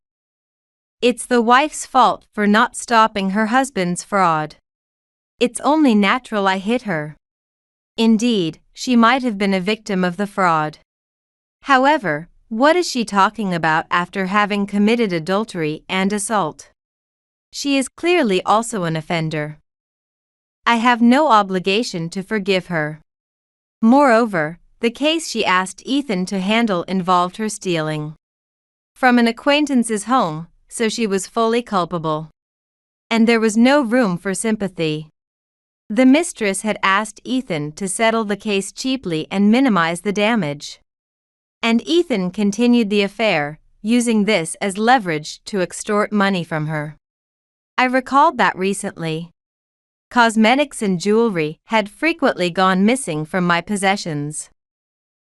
It's the wife's fault for not stopping her husband's fraud. It's only natural I hit her. Indeed, she might have been a victim of the fraud. However, what is she talking about after having committed adultery and assault? She is clearly also an offender. I have no obligation to forgive her. Moreover, the case she asked Ethan to handle involved her stealing from an acquaintance's home, so she was fully culpable. And there was no room for sympathy. The mistress had asked Ethan to settle the case cheaply and minimize the damage. And Ethan continued the affair, using this as leverage to extort money from her. I recalled that recently. Cosmetics and jewelry had frequently gone missing from my possessions.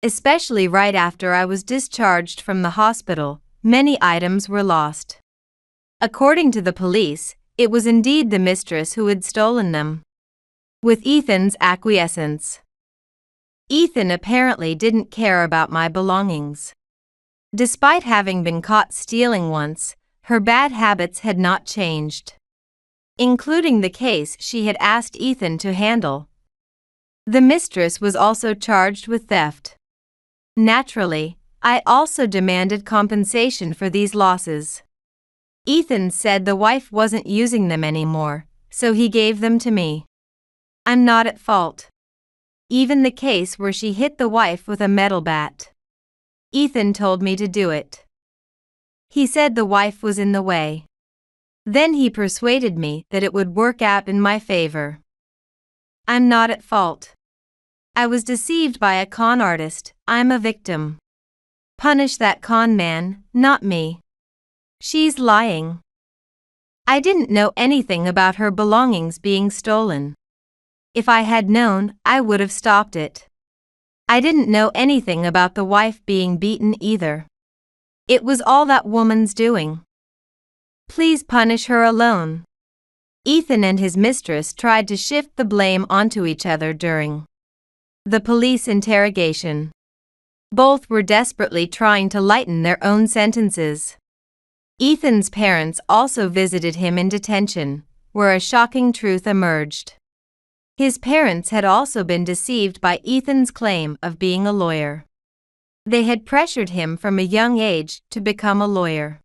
Especially right after I was discharged from the hospital, many items were lost. According to the police, it was indeed the mistress who had stolen them. With Ethan's acquiescence. Ethan apparently didn't care about my belongings. Despite having been caught stealing once, her bad habits had not changed, including the case she had asked Ethan to handle. The mistress was also charged with theft. Naturally, I also demanded compensation for these losses. Ethan said the wife wasn't using them anymore, so he gave them to me. I'm not at fault. Even the case where she hit the wife with a metal bat. Ethan told me to do it. He said the wife was in the way. Then he persuaded me that it would work out in my favor. I'm not at fault. I was deceived by a con artist. I'm a victim. Punish that con man, not me. She's lying. I didn't know anything about her belongings being stolen. If I had known, I would have stopped it. I didn't know anything about the wife being beaten either. It was all that woman's doing. Please punish her alone. Ethan and his mistress tried to shift the blame onto each other during the police interrogation. Both were desperately trying to lighten their own sentences. Ethan's parents also visited him in detention, where a shocking truth emerged. His parents had also been deceived by Ethan's claim of being a lawyer. They had pressured him from a young age to become a lawyer.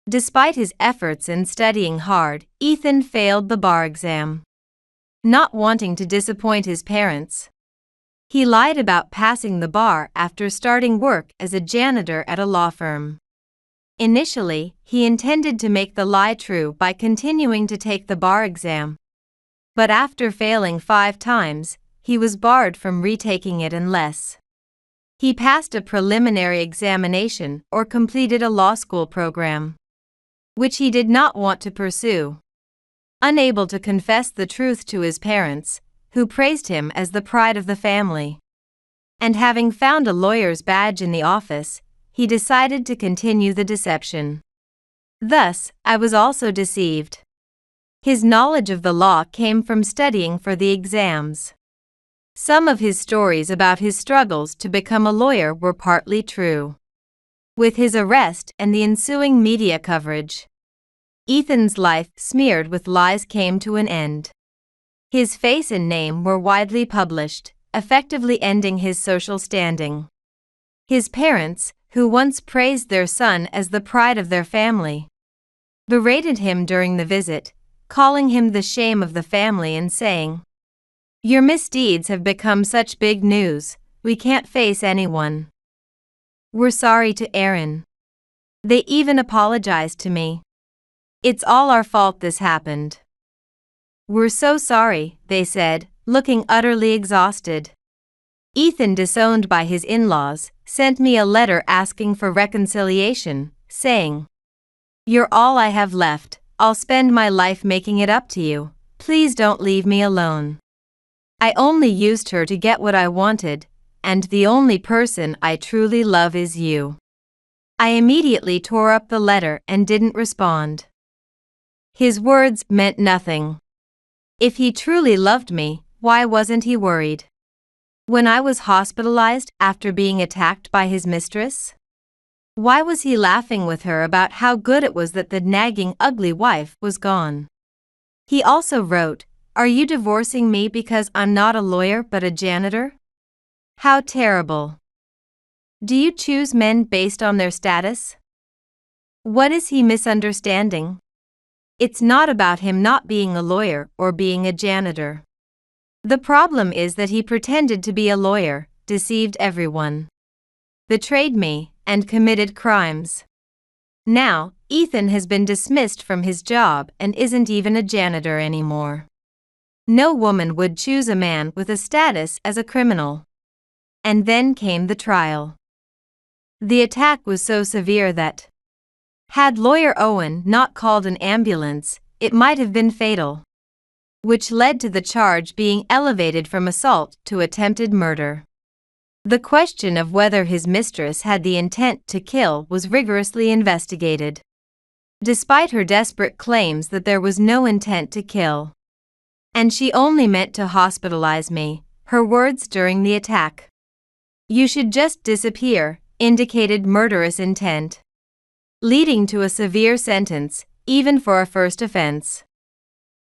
Despite his efforts and studying hard, Ethan failed the bar exam. Not wanting to disappoint his parents, he lied about passing the bar after starting work as a janitor at a law firm. Initially, he intended to make the lie true by continuing to take the bar exam. But after failing 5 times, he was barred from retaking it unless he passed a preliminary examination or completed a law school program, which he did not want to pursue. Unable to confess the truth to his parents, who praised him as the pride of the family, and having found a lawyer's badge in the office, he decided to continue the deception. Thus, I was also deceived. His knowledge of the law came from studying for the exams. Some of his stories about his struggles to become a lawyer were partly true. With his arrest and the ensuing media coverage, Ethan's life smeared with lies came to an end. His face and name were widely published, effectively ending his social standing. His parents, who once praised their son as the pride of their family, berated him during the visit, calling him the shame of the family and saying, "Your misdeeds have become such big news, we can't face anyone. We're sorry to Aaron." They even apologized to me. "It's all our fault this happened. We're so sorry," they said, looking utterly exhausted. Ethan, disowned by his in-laws, sent me a letter asking for reconciliation, saying, "You're all I have left. I'll spend my life making it up to you. Please don't leave me alone. I only used her to get what I wanted, and the only person I truly love is you." I immediately tore up the letter and didn't respond. His words meant nothing. If he truly loved me, why wasn't he worried when I was hospitalized after being attacked by his mistress? Why was he laughing with her about how good it was that the nagging, ugly wife was gone? He also wrote, "Are you divorcing me because I'm not a lawyer but a janitor? How terrible. Do you choose men based on their status? What is he misunderstanding? It's not about him not being a lawyer or being a janitor. The problem is that he pretended to be a lawyer, deceived everyone, betrayed me, and committed crimes. Now, Ethan has been dismissed from his job and isn't even a janitor anymore. No woman would choose a man with a status as a criminal." And then came the trial. The attack was so severe that, had lawyer Owen not called an ambulance, it might have been fatal. which led to the charge being elevated from assault to attempted murder. The question of whether his mistress had the intent to kill was rigorously investigated. Despite her desperate claims that there was no intent to kill, and she only meant to hospitalize me, her words during the attack, "You should just disappear," indicated murderous intent, leading to a severe sentence, even for a first offense.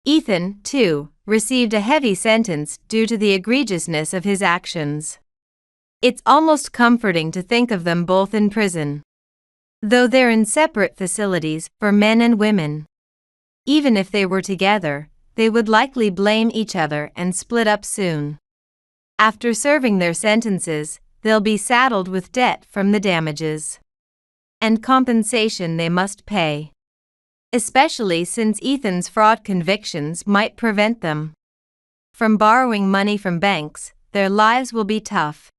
Ethan, too, received a heavy sentence due to the egregiousness of his actions. It's almost comforting to think of them both in prison, though they're in separate facilities for men and women. Even if they were together, they would likely blame each other and split up soon. After serving their sentences, they'll be saddled with debt from the damages and compensation they must pay, especially since Ethan's fraud convictions might prevent them from borrowing money from banks. Their lives will be tough.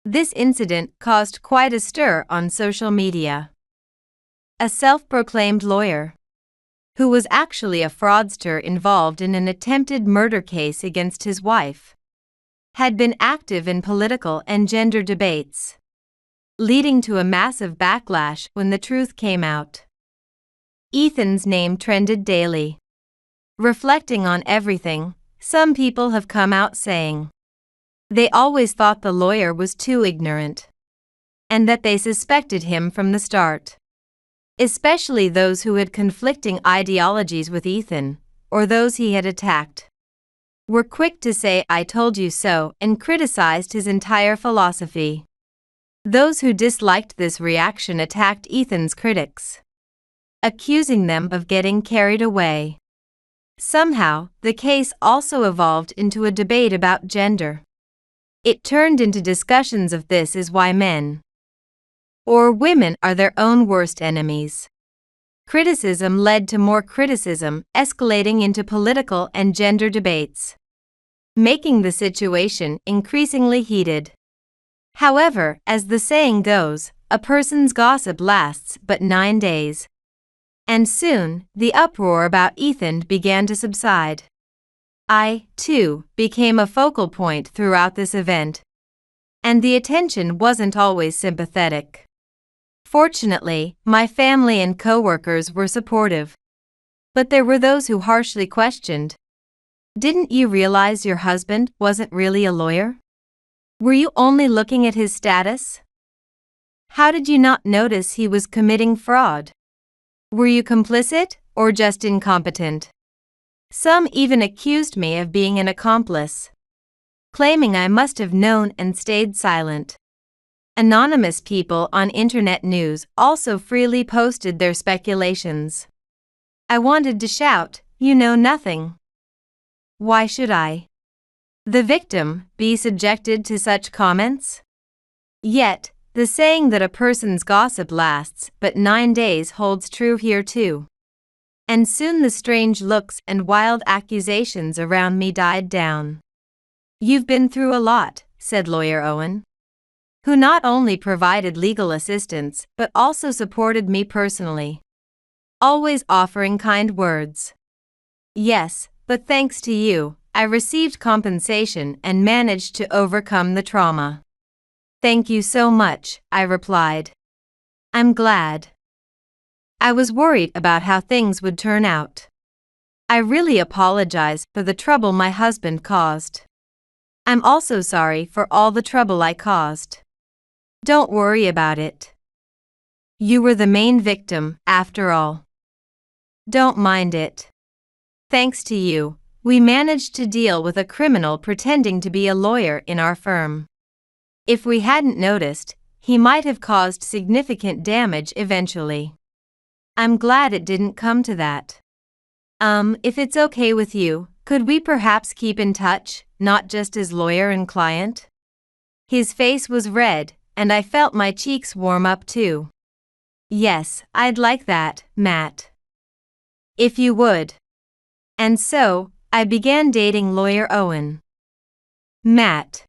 This incident caused quite a stir on social media. A self-proclaimed lawyer, who was actually a fraudster involved in an attempted murder case against his wife, had been active in political and gender debates, leading to a massive backlash when the truth came out. Ethan's name trended daily. Reflecting on everything, some people have come out saying they always thought the lawyer was too ignorant, and that they suspected him from the start. Especially those who had conflicting ideologies with Ethan, or those he had attacked, were quick to say "I told you so" and criticized his entire philosophy. Those who disliked this reaction attacked Ethan's critics, accusing them of getting carried away. Somehow, the case also evolved into a debate about gender. It turned into discussions of this is why men or women are their own worst enemies. Criticism led to more criticism, escalating into political and gender debates, making the situation increasingly heated. However, as the saying goes, a person's gossip lasts but 9 days. And soon, the uproar about Ethan began to subside. I, too, became a focal point throughout this event, and the attention wasn't always sympathetic. Fortunately, my family and coworkers were supportive, but there were those who harshly questioned, "Didn't you realize your husband wasn't really a lawyer? Were you only looking at his status? How did you not notice he was committing fraud? Were you complicit or just incompetent?" Some even accused me of being an accomplice, claiming I must have known and stayed silent. Anonymous people on internet news also freely posted their speculations. I wanted to shout, "You know nothing." Why should I, the victim, be subjected to such comments? Yet, the saying that a person's gossip lasts but 9 days holds true here too. And soon the strange looks and wild accusations around me died down. "You've been through a lot," said Lawyer Owen, who not only provided legal assistance but also supported me personally, always offering kind words. "Yes, but thanks to you, I received compensation and managed to overcome the trauma." "Thank you so much," I replied. "I'm glad." I was worried about how things would turn out. I really apologize for the trouble my husband caused. I'm also sorry for all the trouble I caused. Don't worry about it. You were the main victim, after all. Don't mind it. Thanks to you, we managed to deal with a criminal pretending to be a lawyer in our firm. If we hadn't noticed, he might have caused significant damage eventually. I'm glad it didn't come to that. If it's okay with you, could we perhaps keep in touch, not just as lawyer and client? His face was red, and I felt my cheeks warm up too. "Yes, I'd like that, Matt. If you would." And so, I began dating Lawyer Owen. Matt.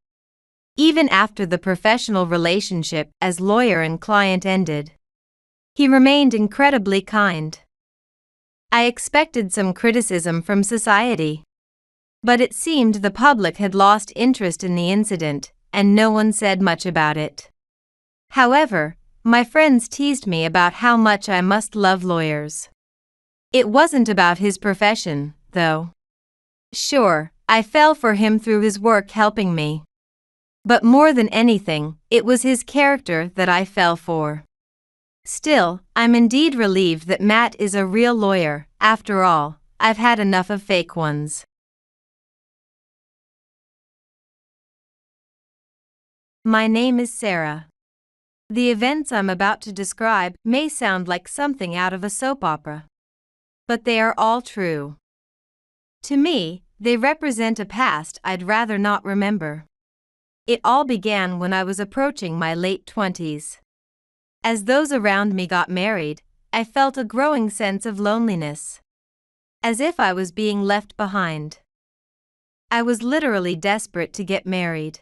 Even after the professional relationship as lawyer and client ended, he remained incredibly kind. I expected some criticism from society, But it seemed the public had lost interest in the incident, and no one said much about it. However, my friends teased me about how much I must love lawyers. It wasn't about his profession, though. Sure, I fell for him through his work helping me. But more than anything, it was his character that I fell for. Still, I'm indeed relieved that Matt is a real lawyer. After all, I've had enough of fake ones. My name is Sarah. The events I'm about to describe may sound like something out of a soap opera. But they are all true. To me, they represent a past I'd rather not remember. It all began when I was approaching my late 20s. As those around me got married, I felt a growing sense of loneliness. As if I was being left behind. I was literally desperate to get married.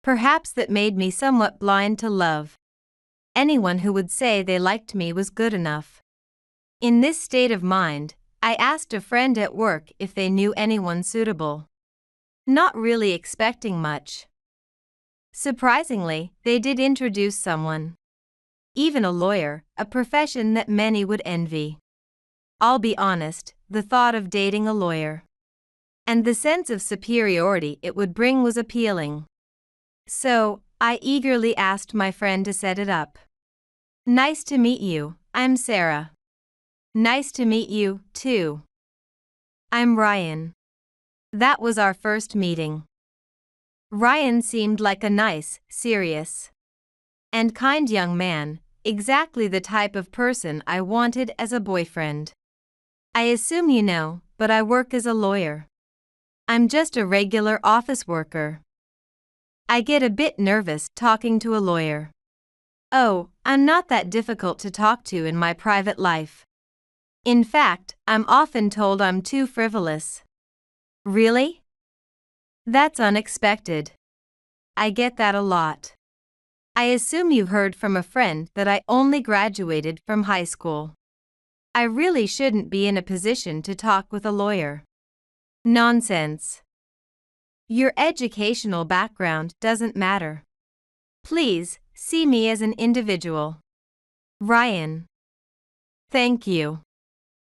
Perhaps that made me somewhat blind to love. Anyone who would say they liked me was good enough. In this state of mind, I asked a friend at work if they knew anyone suitable. Not really expecting much. Surprisingly, they did introduce someone. Even a lawyer, a profession that many would envy. I'll be honest, the thought of dating a lawyer and the sense of superiority it would bring was appealing. So, I eagerly asked my friend to set it up. Nice to meet you, I'm Sarah. Nice to meet you, too. I'm Ryan. That was our first meeting. Ryan seemed like a nice, serious, and kind young man, exactly the type of person I wanted as a boyfriend. I assume you know, but I work as a lawyer. I'm just a regular office worker. I get a bit nervous talking to a lawyer. Oh, I'm not that difficult to talk to in my private life. In fact, I'm often told I'm too frivolous. Really? That's unexpected. I get that a lot. I assume you heard from a friend that I only graduated from high school. I really shouldn't be in a position to talk with a lawyer. Nonsense. Your educational background doesn't matter. Please, see me as an individual. Ryan. Thank you.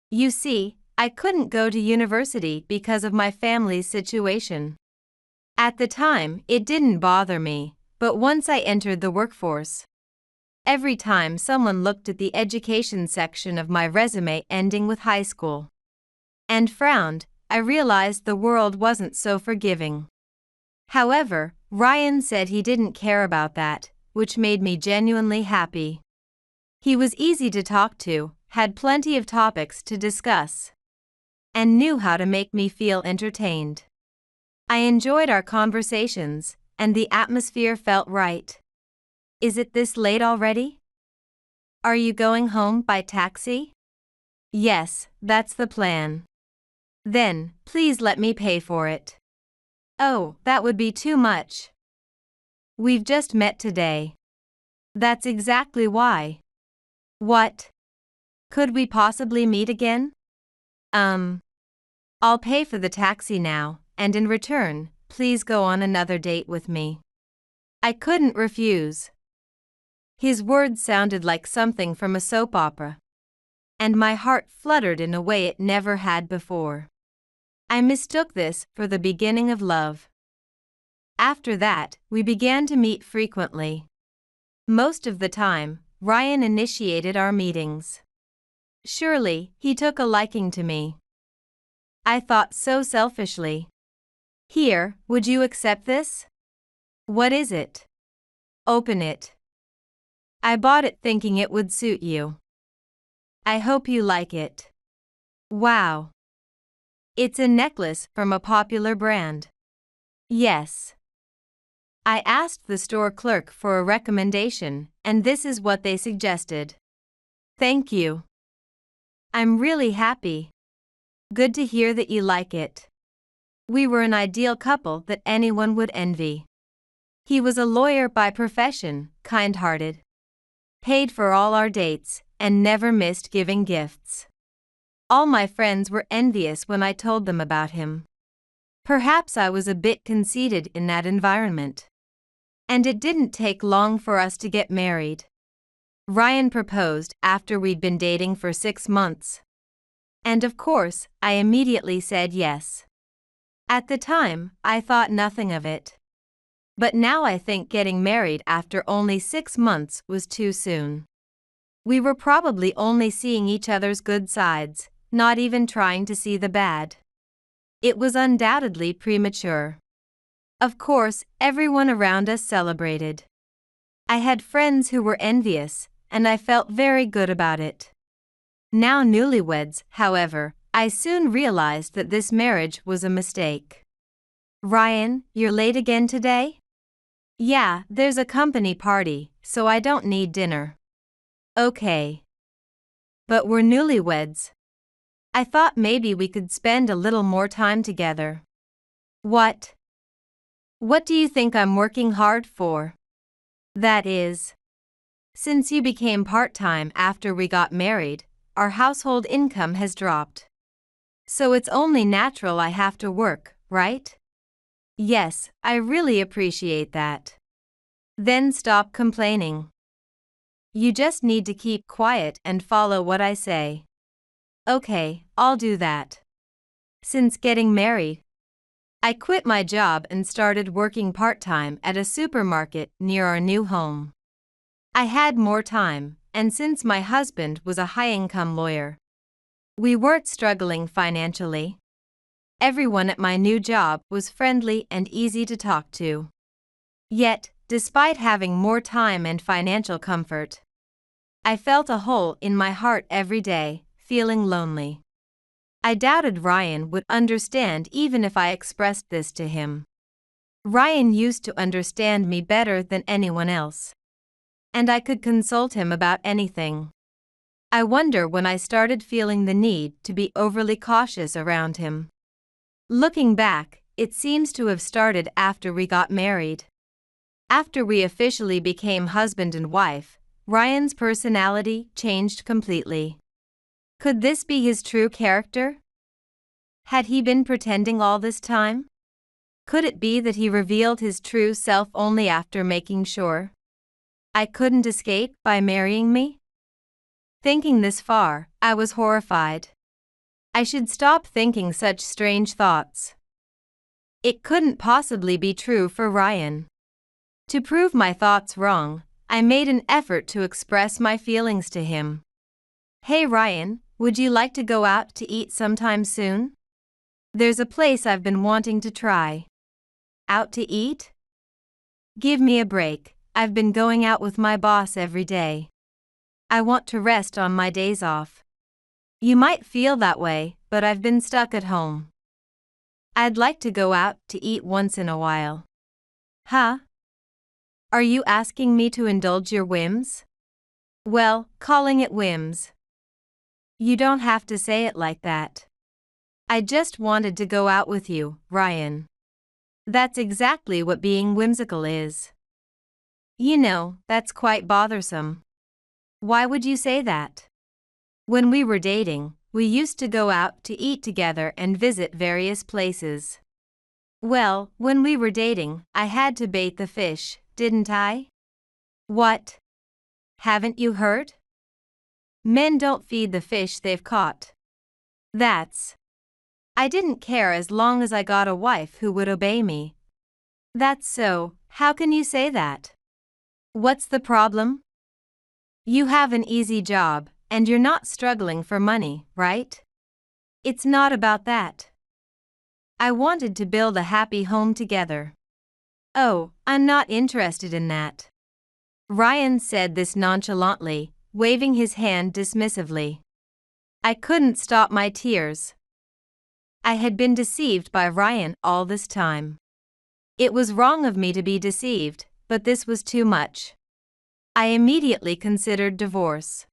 You see, I couldn't go to university because of my family's situation. At the time, it didn't bother me, but once I entered the workforce, every time someone looked at the education section of my resume ending with high school and frowned, I realized the world wasn't so forgiving. However, Ryan said he didn't care about that, which made me genuinely happy. He was easy to talk to, had plenty of topics to discuss, and knew how to make me feel entertained. I enjoyed our conversations, and the atmosphere felt right. Is it this late already? Are you going home by taxi? Yes, that's the plan. Then, please let me pay for it. Oh, that would be too much. We've just met today. That's exactly why. What? Could we possibly meet again? I'll pay for the taxi now, and in return, please go on another date with me. I couldn't refuse. His words sounded like something from a soap opera, and my heart fluttered in a way it never had before. I mistook this for the beginning of love. After that, we began to meet frequently. Most of the time, Ryan initiated our meetings. Surely, he took a liking to me. I thought so selfishly. Here, would you accept this? What is it? Open it. I bought it thinking it would suit you. I hope you like it. Wow. It's a necklace from a popular brand. Yes. I asked the store clerk for a recommendation, and this is what they suggested. Thank you. I'm really happy. Good to hear that you like it. We were an ideal couple that anyone would envy. He was a lawyer by profession, kind-hearted, paid for all our dates, and never missed giving gifts. All my friends were envious when I told them about him. Perhaps I was a bit conceited in that environment. And it didn't take long for us to get married. Ryan proposed after we'd been dating for 6 months. And of course, I immediately said yes. At the time, I thought nothing of it. But now I think getting married after only 6 months was too soon. We were probably only seeing each other's good sides, not even trying to see the bad. It was undoubtedly premature. Of course, everyone around us celebrated. I had friends who were envious, and I felt very good about it. Now newlyweds, however, I soon realized that this marriage was a mistake. Ryan, you're late again today? Yeah, there's a company party, so I don't need dinner. Okay. But we're newlyweds. I thought maybe we could spend a little more time together. What? What do you think I'm working hard for? That is, since you became part-time after we got married, our household income has dropped. So it's only natural I have to work, right? Yes, I really appreciate that. Then stop complaining. You just need to keep quiet and follow what I say. Okay, I'll do that. Since getting married, I quit my job and started working part-time at a supermarket near our new home. I had more time, and since my husband was a high-income lawyer, we weren't struggling financially. Everyone at my new job was friendly and easy to talk to. Yet, despite having more time and financial comfort, I felt a hole in my heart every day, feeling lonely. I doubted Ryan would understand even if I expressed this to him. Ryan used to understand me better than anyone else. And I could consult him about anything. I wonder when I started feeling the need to be overly cautious around him. Looking back, it seems to have started after we got married. After we officially became husband and wife, Ryan's personality changed completely. Could this be his true character? Had he been pretending all this time? Could it be that he revealed his true self only after making sure I couldn't escape by marrying me? Thinking this far, I was horrified. I should stop thinking such strange thoughts. It couldn't possibly be true for Ryan. To prove my thoughts wrong, I made an effort to express my feelings to him. Hey Ryan, would you like to go out to eat sometime soon? There's a place I've been wanting to try. Out to eat? Give me a break, I've been going out with my boss every day. I want to rest on my days off. You might feel that way, but I've been stuck at home. I'd like to go out to eat once in a while. Huh? Are you asking me to indulge your whims? Well, calling it whims. You don't have to say it like that. I just wanted to go out with you, Ryan. That's exactly what being whimsical is. You know, that's quite bothersome. Why would you say that? When we were dating, we used to go out to eat together and visit various places. Well, when we were dating, I had to bait the fish, didn't I? What? Haven't you heard? Men don't feed the fish they've caught. That's. I didn't care as long as I got a wife who would obey me. That's so, how can you say that? What's the problem? You have an easy job, and you're not struggling for money, right? It's not about that. I wanted to build a happy home together. Oh, I'm not interested in that. Ryan said this nonchalantly, waving his hand dismissively. I couldn't stop my tears. I had been deceived by Ryan all this time. It was wrong of me to be deceived, but this was too much. I immediately considered divorce.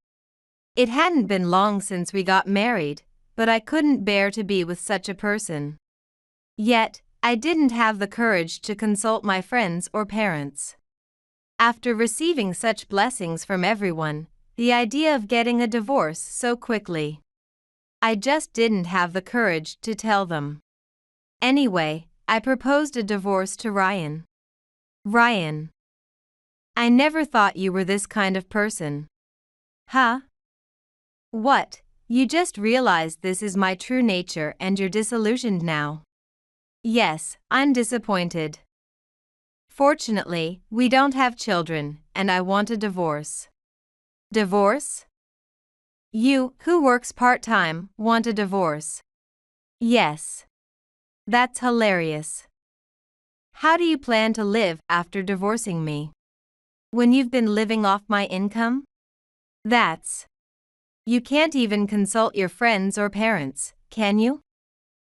It hadn't been long since we got married, but I couldn't bear to be with such a person. Yet, I didn't have the courage to consult my friends or parents. After receiving such blessings from everyone, the idea of getting a divorce so quickly, I just didn't have the courage to tell them. Anyway, I proposed a divorce to Ryan. Ryan. I never thought you were this kind of person. Huh? What? You just realized this is my true nature and you're disillusioned now. Yes, I'm disappointed. Fortunately, we don't have children, and I want a divorce. Divorce? You, who works part-time, want a divorce? Yes. That's hilarious. How do you plan to live after divorcing me? When you've been living off my income? You can't even consult your friends or parents, can you?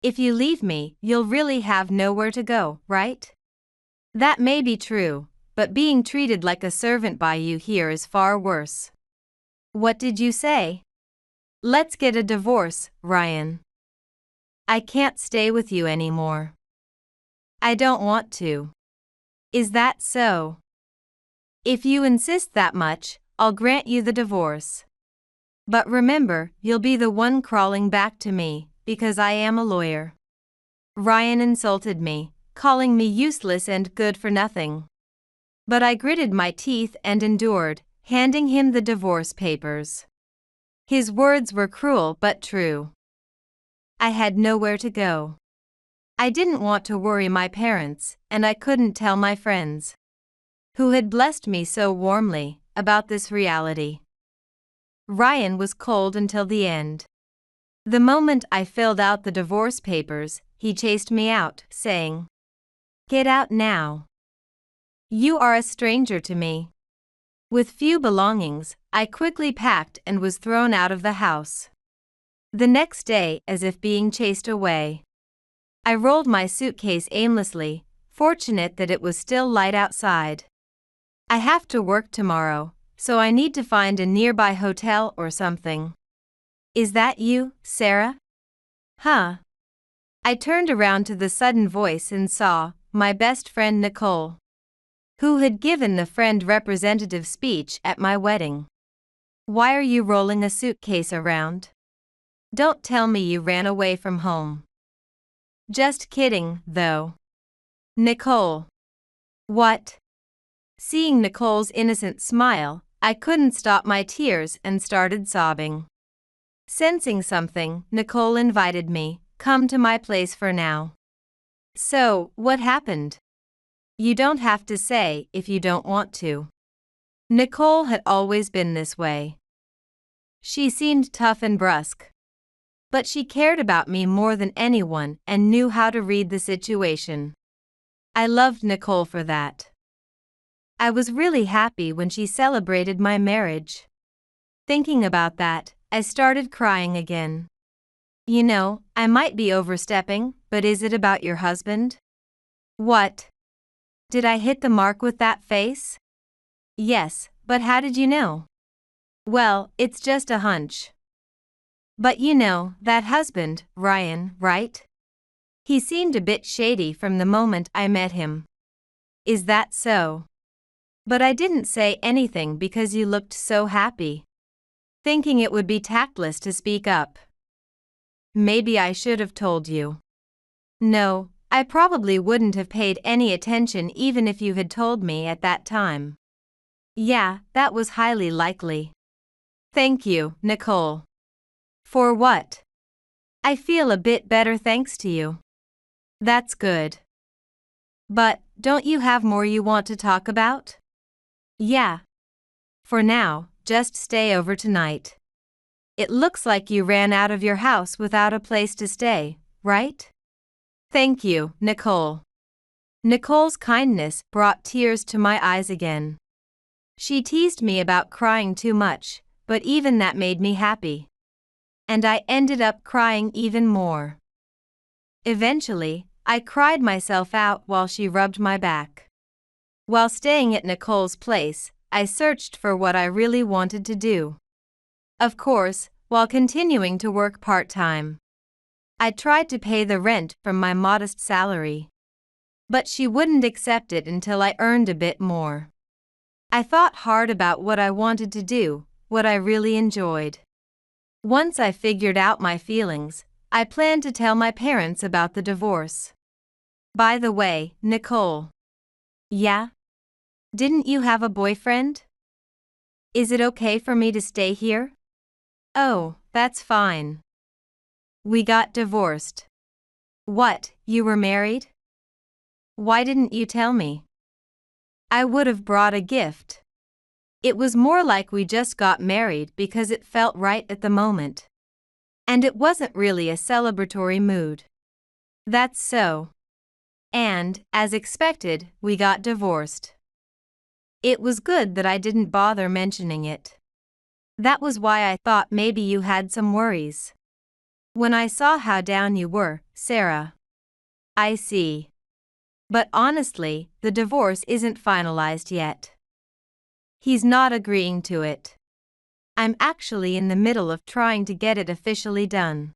If you leave me, you'll really have nowhere to go, right? That may be true, but being treated like a servant by you here is far worse. What did you say? Let's get a divorce, Ryan. I can't stay with you anymore. I don't want to. Is that so? If you insist that much, I'll grant you the divorce. But remember, you'll be the one crawling back to me, because I am a lawyer. Ryan insulted me, calling me useless and good for nothing. But I gritted my teeth and endured, handing him the divorce papers. His words were cruel but true. I had nowhere to go. I didn't want to worry my parents, and I couldn't tell my friends, who had blessed me so warmly, about this reality. Ryan was cold until the end. The moment I filled out the divorce papers, he chased me out, saying, "Get out now. You are a stranger to me." With few belongings, I quickly packed and was thrown out of the house. The next day, as if being chased away, I rolled my suitcase aimlessly, fortunate that it was still light outside. I have to work tomorrow, so I need to find a nearby hotel or something. Is that you, Sarah? Huh? I turned around to the sudden voice and saw my best friend Nicole, who had given the friend representative speech at my wedding. Why are you rolling a suitcase around? Don't tell me you ran away from home. Just kidding, though. Nicole. What? Seeing Nicole's innocent smile, I couldn't stop my tears and started sobbing. Sensing something, Nicole invited me, "Come to my place for now." So, what happened? You don't have to say if you don't want to. Nicole had always been this way. She seemed tough and brusque. But she cared about me more than anyone and knew how to read the situation. I loved Nicole for that. I was really happy when she celebrated my marriage. Thinking about that, I started crying again. You know, I might be overstepping, but is it about your husband? What? Did I hit the mark with that face? Yes, but how did you know? Well, it's just a hunch. But you know, that husband, Ryan, right? He seemed a bit shady from the moment I met him. Is that so? But I didn't say anything because you looked so happy. Thinking it would be tactless to speak up. Maybe I should have told you. No, I probably wouldn't have paid any attention even if you had told me at that time. Yeah, that was highly likely. Thank you, Nicole. For what? I feel a bit better thanks to you. That's good. But, don't you have more you want to talk about? Yeah. For now, just stay over tonight. It looks like you ran out of your house without a place to stay, right? Thank you, Nicole. Nicole's kindness brought tears to my eyes again. She teased me about crying too much, but even that made me happy. And I ended up crying even more. Eventually, I cried myself out while she rubbed my back. While staying at Nicole's place, I searched for what I really wanted to do. Of course, while continuing to work part-time. I tried to pay the rent from my modest salary. But she wouldn't accept it until I earned a bit more. I thought hard about what I wanted to do, what I really enjoyed. Once I figured out my feelings, I plan to tell my parents about the divorce. By the way, Nicole. Yeah? Didn't you have a boyfriend? Is it okay for me to stay here? Oh, that's fine. We got divorced. What, you were married? Why didn't you tell me? I would have brought a gift. It was more like we just got married because it felt right at the moment. And it wasn't really a celebratory mood. That's so. And, as expected, we got divorced. It was good that I didn't bother mentioning it. That was why I thought maybe you had some worries. When I saw how down you were, Sarah. I see. But honestly, the divorce isn't finalized yet. He's not agreeing to it. I'm actually in the middle of trying to get it officially done.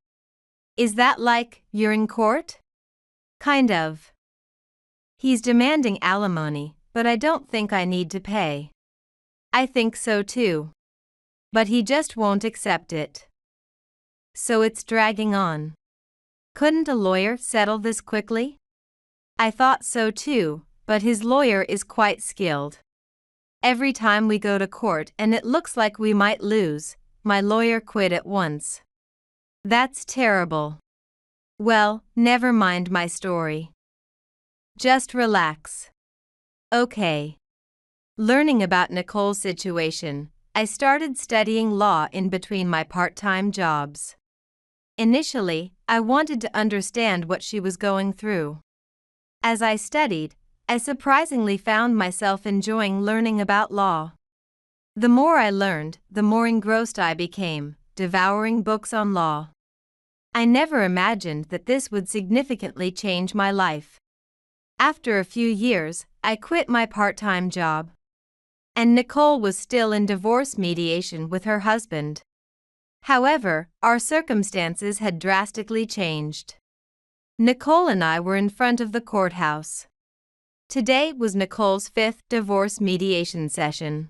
Is that like, you're in court? Kind of. He's demanding alimony, but I don't think I need to pay. I think so too. But he just won't accept it. So it's dragging on. Couldn't a lawyer settle this quickly? I thought so too, but his lawyer is quite skilled. Every time we go to court and it looks like we might lose, my lawyer quit at once. That's terrible. Well, never mind my story. Just relax. Okay. Learning about Nicole's situation, I started studying law in between my part-time jobs. Initially, I wanted to understand what she was going through. As I studied, I surprisingly found myself enjoying learning about law. The more I learned, the more engrossed I became, devouring books on law. I never imagined that this would significantly change my life. After a few years, I quit my part-time job. And Nicole was still in divorce mediation with her husband. However, our circumstances had drastically changed. Nicole and I were in front of the courthouse. Today was Nicole's 5th divorce mediation session.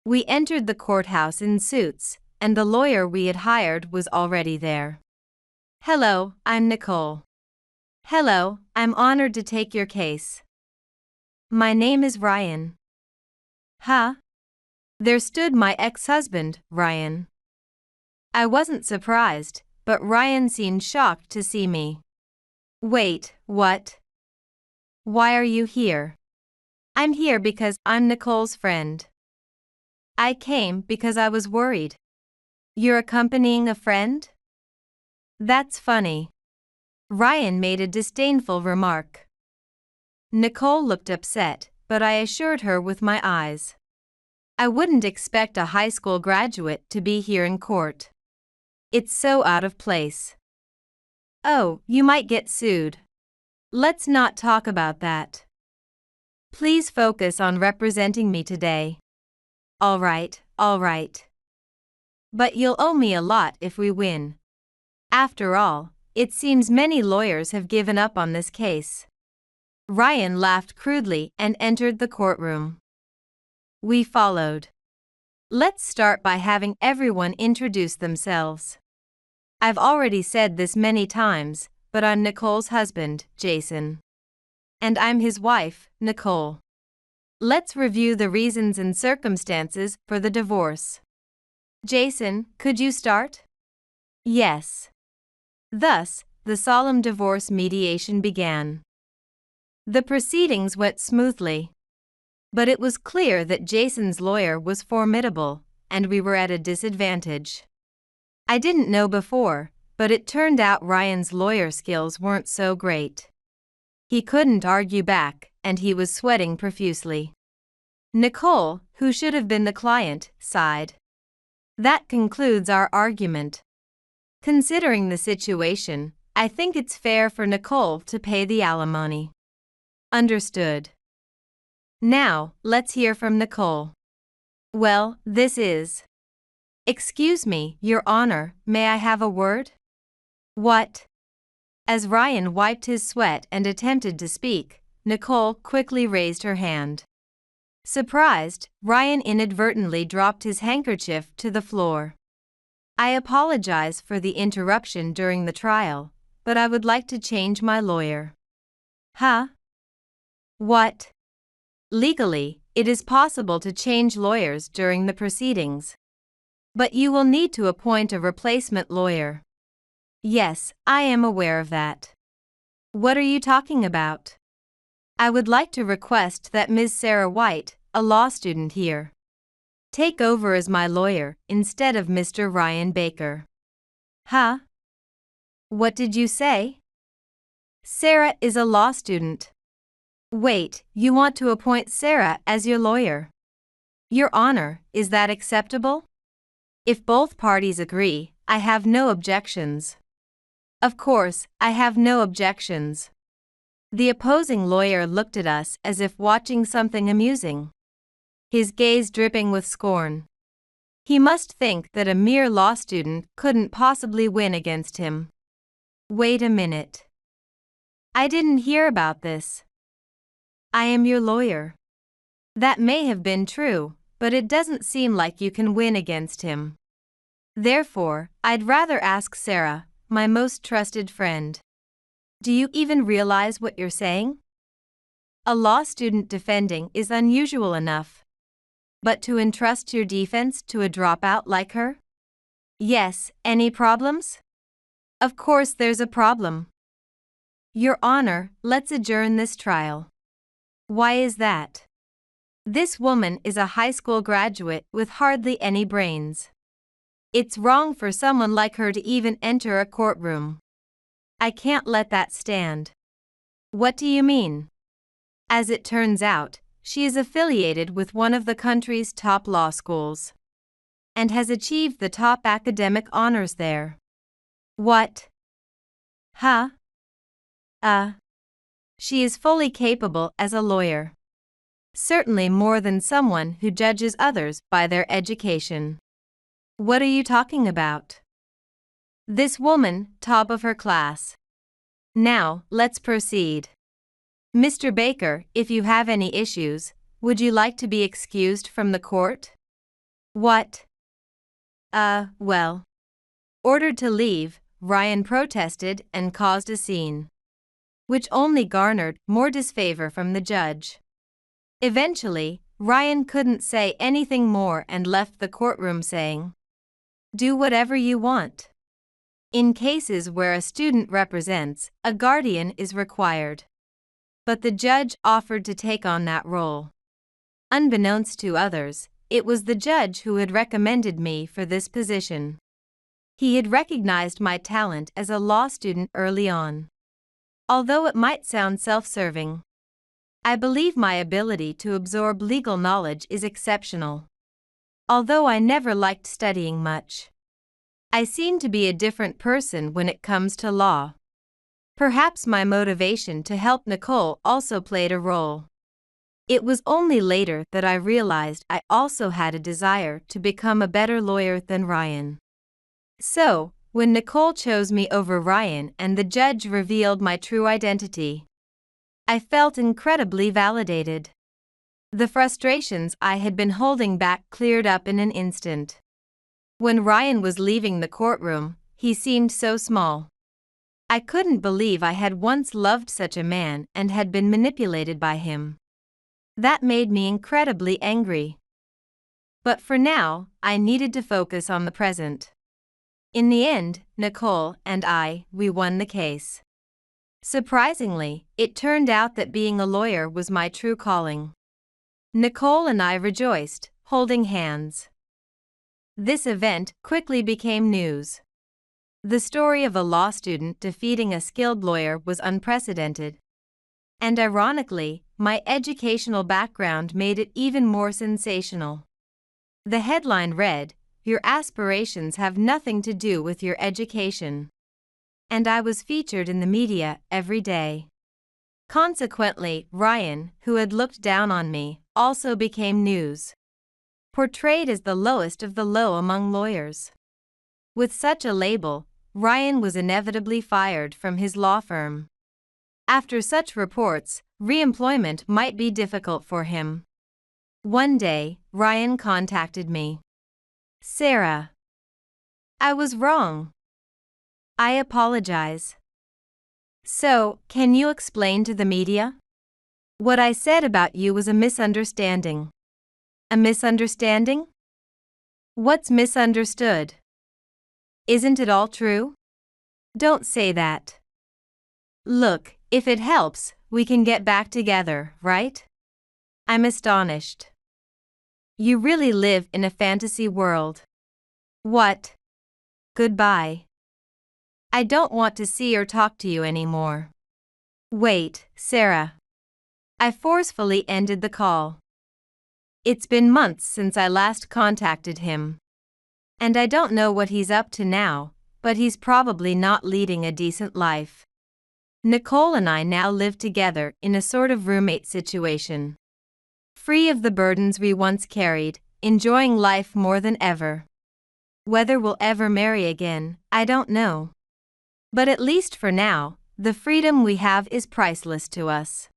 We entered the courthouse in suits, and the lawyer we had hired was already there. Hello, I'm Nicole. Hello, I'm honored to take your case. My name is Ryan. Huh? There stood my ex-husband, Ryan. I wasn't surprised, but Ryan seemed shocked to see me. Wait, what? Why are you here? I'm here because I'm Nicole's friend. I came because I was worried. You're accompanying a friend? That's funny. Ryan made a disdainful remark. Nicole looked upset, but I assured her with my eyes. I wouldn't expect a high school graduate to be here in court. It's so out of place. Oh, you might get sued. Let's not talk about that. Please focus on representing me today. All right. But you'll owe me a lot if we win. After all, it seems many lawyers have given up on this case. Ryan laughed crudely and entered the courtroom. We followed. Let's start by having everyone introduce themselves. I've already said this many times, but I'm Nicole's husband, Jason. And I'm his wife, Nicole. Let's review the reasons and circumstances for the divorce. Jason, could you start? Yes. Thus, the solemn divorce mediation began. The proceedings went smoothly. But it was clear that Jason's lawyer was formidable, and we were at a disadvantage. I didn't know before, but it turned out Ryan's lawyer skills weren't so great. He couldn't argue back, and he was sweating profusely. Nicole, who should have been the client, sighed. That concludes our argument. Considering the situation, I think it's fair for Nicole to pay the alimony. Understood. Now, let's hear from Nicole. Well, this is. Excuse me, Your Honor, may I have a word? What? As Ryan wiped his sweat and attempted to speak, Nicole quickly raised her hand. Surprised, Ryan inadvertently dropped his handkerchief to the floor. I apologize for the interruption during the trial, but I would like to change my lawyer. Huh? What? Legally, it is possible to change lawyers during the proceedings. But you will need to appoint a replacement lawyer. Yes, I am aware of that. What are you talking about? I would like to request that Ms. Sarah White, a law student here, take over as my lawyer instead of Mr. Ryan Baker. Huh? What did you say? Sarah is a law student. Wait, you want to appoint Sarah as your lawyer? Your Honor, is that acceptable? If both parties agree, I have no objections. Of course, I have no objections. The opposing lawyer looked at us as if watching something amusing, his gaze dripping with scorn. He must think that a mere law student couldn't possibly win against him. Wait a minute. I didn't hear about this. I am your lawyer. That may have been true, but it doesn't seem like you can win against him. Therefore, I'd rather ask Sarah, my most trusted friend. Do you even realize what you're saying? A law student defending is unusual enough. But to entrust your defense to a dropout like her? Yes, any problems? Of course there's a problem. Your Honor, let's adjourn this trial. Why is that? This woman is a high school graduate with hardly any brains. It's wrong for someone like her to even enter a courtroom. I can't let that stand. What do you mean? As it turns out, she is affiliated with one of the country's top law schools and has achieved the top academic honors there. What? Huh? She is fully capable as a lawyer. Certainly more than someone who judges others by their education. What are you talking about? This woman, top of her class. Now, let's proceed. Mr. Baker, if you have any issues, would you like to be excused from the court? What? Well. Ordered to leave, Ryan protested and caused a scene, which only garnered more disfavor from the judge. Eventually, Ryan couldn't say anything more and left the courtroom saying, "Do whatever you want." In cases where a student represents, a guardian is required. But the judge offered to take on that role. Unbeknownst to others, it was the judge who had recommended me for this position. He had recognized my talent as a law student early on. Although it might sound self-serving, I believe my ability to absorb legal knowledge is exceptional. Although I never liked studying much, I seem to be a different person when it comes to law. Perhaps my motivation to help Nicole also played a role. It was only later that I realized I also had a desire to become a better lawyer than Ryan. So, when Nicole chose me over Ryan and the judge revealed my true identity, I felt incredibly validated. The frustrations I had been holding back cleared up in an instant. When Ryan was leaving the courtroom, he seemed so small. I couldn't believe I had once loved such a man and had been manipulated by him. That made me incredibly angry. But for now, I needed to focus on the present. In the end, Nicole and we won the case. Surprisingly, it turned out that being a lawyer was my true calling. Nicole and I rejoiced, holding hands. This event quickly became news. The story of a law student defeating a skilled lawyer was unprecedented. And ironically, my educational background made it even more sensational. The headline read, "Your aspirations have nothing to do with your education." And I was featured in the media every day. Consequently, Ryan, who had looked down on me, also became news. Portrayed as the lowest of the low among lawyers. With such a label, Ryan was inevitably fired from his law firm. After such reports, re-employment might be difficult for him. One day, Ryan contacted me. "Sarah, I was wrong. I apologize. So, can you explain to the media? What I said about you was a misunderstanding. A misunderstanding? What's misunderstood? Isn't it all true? Don't say that. Look, if it helps, we can get back together, right? I'm astonished. You really live in a fantasy world. What? Goodbye. I don't want to see or talk to you anymore. Wait, Sarah. I forcefully ended the call. It's been months since I last contacted him. And I don't know what he's up to now, but he's probably not leading a decent life. Nicole and I now live together in a sort of roommate situation. Free of the burdens we once carried, enjoying life more than ever. Whether we'll ever marry again, I don't know. But at least for now, the freedom we have is priceless to us.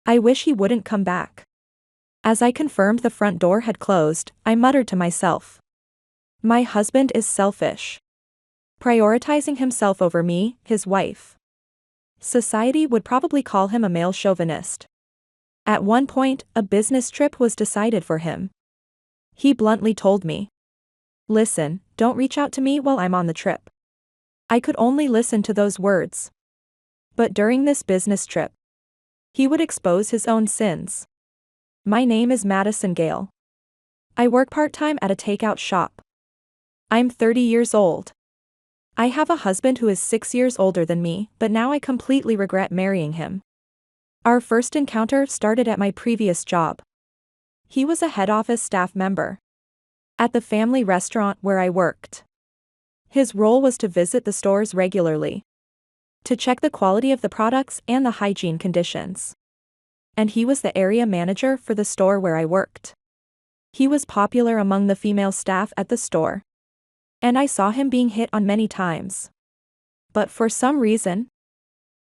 I wish he wouldn't come back. As I confirmed the front door had closed, I muttered to myself. My husband is selfish. Prioritizing himself over me, his wife. Society would probably call him a male chauvinist. At one point, a business trip was decided for him. He bluntly told me, "Listen, don't reach out to me while I'm on the trip." I could only listen to those words. But during this business trip, he would expose his own sins. My name is Madison Gale. I work part-time at a takeout shop. I'm 30 years old. I have a husband who is 6 years older than me, but now I completely regret marrying him. Our first encounter started at my previous job. He was a head office staff member at the family restaurant where I worked. His role was to visit the stores regularly, to check the quality of the products and the hygiene conditions. And he was the area manager for the store where I worked. He was popular among the female staff at the store. And I saw him being hit on many times. But for some reason,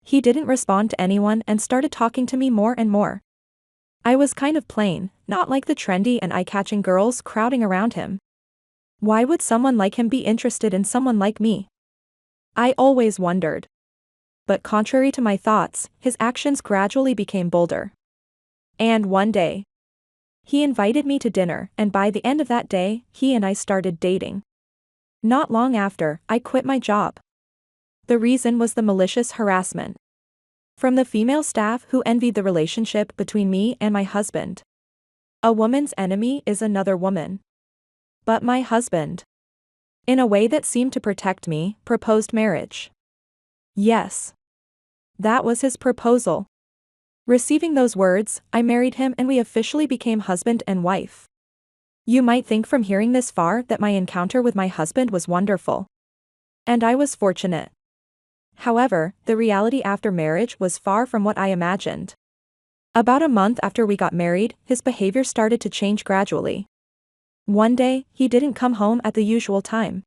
he didn't respond to anyone and started talking to me more and more. I was kind of plain, not like the trendy and eye-catching girls crowding around him. Why would someone like him be interested in someone like me? I always wondered. But contrary to my thoughts, his actions gradually became bolder. And one day, he invited me to dinner, and by the end of that day, he and I started dating. Not long after, I quit my job. The reason was the malicious harassment from the female staff who envied the relationship between me and my husband. A woman's enemy is another woman. But my husband, in a way that seemed to protect me, proposed marriage. Yes. That was his proposal. Receiving those words, I married him and we officially became husband and wife. You might think from hearing this far that my encounter with my husband was wonderful. And I was fortunate. However, the reality after marriage was far from what I imagined. About a month after we got married, his behavior started to change gradually. One day, he didn't come home at the usual time.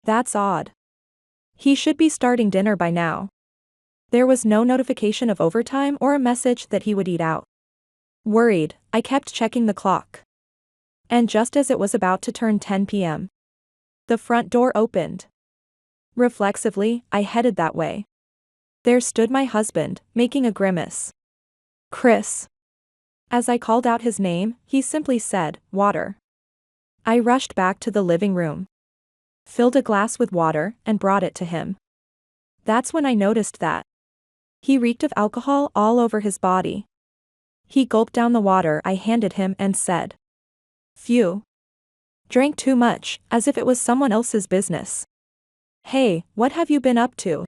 That's odd. He should be starting dinner by now. There was no notification of overtime or a message that he would eat out. Worried, I kept checking the clock. And just as it was about to turn 10 p.m., the front door opened. Reflexively, I headed that way. There stood my husband, making a grimace. "Chris." As I called out his name, he simply said, "Water." I rushed back to the living room, filled a glass with water, and brought it to him. That's when I noticed that he reeked of alcohol all over his body. He gulped down the water I handed him and said, "Phew. Drank too much, as if it was someone else's business. Hey, what have you been up to?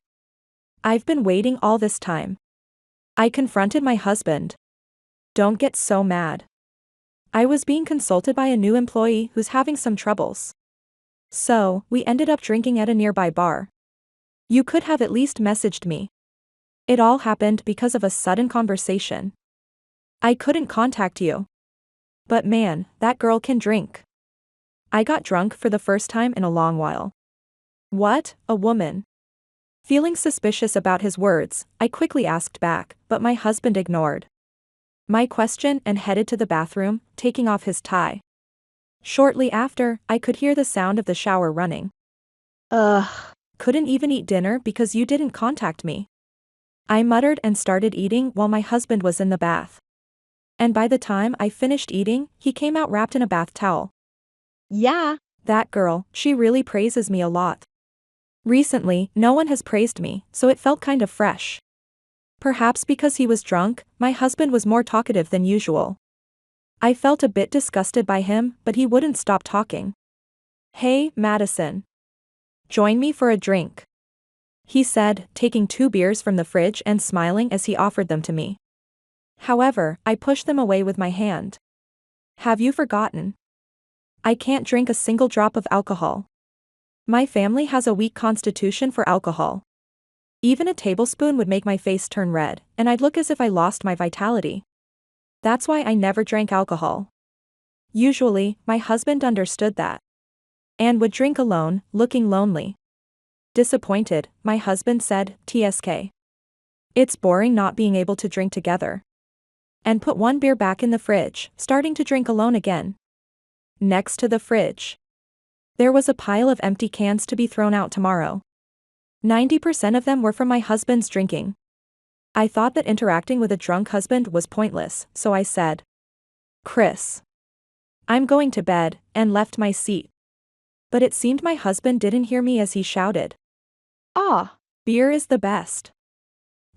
I've been waiting all this time." I confronted my husband. "Don't get so mad. I was being consulted by a new employee who's having some troubles. So, we ended up drinking at a nearby bar. You could have at least messaged me. It all happened because of a sudden conversation. I couldn't contact you. But man, that girl can drink." I got drunk for the first time in a long while. "What, a woman?" Feeling suspicious about his words, I quickly asked back, but my husband ignored. my question, and headed to the bathroom, taking off his tie. Shortly after, I could hear the sound of the shower running. Ugh. Couldn't even eat dinner because you didn't contact me. I muttered and started eating while my husband was in the bath. And by the time I finished eating, he came out wrapped in a bath towel. Yeah, that girl, she really praises me a lot. Recently, no one has praised me, so it felt kind of fresh. Perhaps because he was drunk, my husband was more talkative than usual. I felt a bit disgusted by him, but he wouldn't stop talking. Hey, Madison. Join me for a drink. He said, taking 2 beers from the fridge and smiling as he offered them to me. However, I pushed them away with my hand. Have you forgotten? I can't drink a single drop of alcohol. My family has a weak constitution for alcohol. Even a tablespoon would make my face turn red, and I'd look as if I lost my vitality. That's why I never drank alcohol. Usually, my husband understood that. And would drink alone, looking lonely. Disappointed, my husband said, "TSK. It's boring not being able to drink together." And put 1 beer back in the fridge, starting to drink alone again. Next to the fridge, there was a pile of empty cans to be thrown out tomorrow. 90% of them were from my husband's drinking. I thought that interacting with a drunk husband was pointless, so I said, "Chris, I'm going to bed," and left my seat. But it seemed my husband didn't hear me as he shouted, "Ah, beer is the best."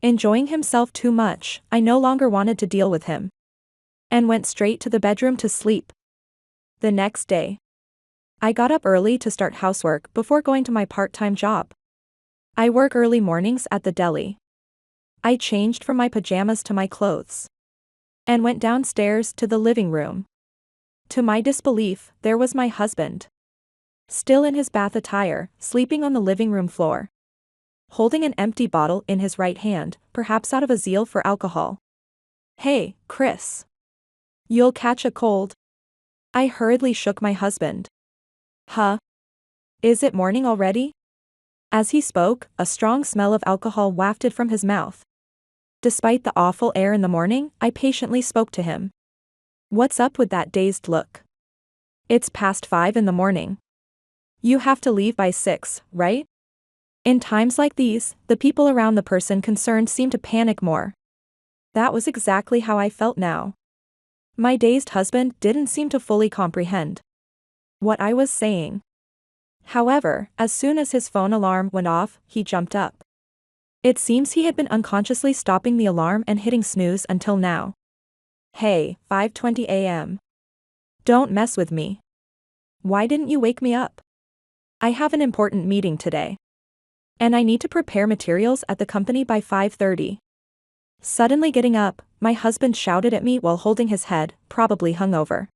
Enjoying himself too much, I no longer wanted to deal with him. And went straight to the bedroom to sleep. The next day, I got up early to start housework before going to my part-time job. I work early mornings at the deli. I changed from my pajamas to my clothes. And went downstairs to the living room. To my disbelief, there was my husband. Still in his bath attire, sleeping on the living room floor. Holding an empty bottle in his right hand, perhaps out of a zeal for alcohol. "Hey, Chris. You'll catch a cold." I hurriedly shook my husband. "Huh? Is it morning already?" As he spoke, a strong smell of alcohol wafted from his mouth. Despite the awful air in the morning, I patiently spoke to him. "What's up with that dazed look? It's past 5 in the morning. You have to leave by 6, right?" In times like these, the people around the person concerned seem to panic more. That was exactly how I felt now. My dazed husband didn't seem to fully comprehend what I was saying. However, as soon as his phone alarm went off, he jumped up. It seems he had been unconsciously stopping the alarm and hitting snooze until now. "Hey, 5:20 a.m. Don't mess with me. Why didn't you wake me up? I have an important meeting today. And I need to prepare materials at the company by 5:30. Suddenly getting up, my husband shouted at me while holding his head, probably hungover.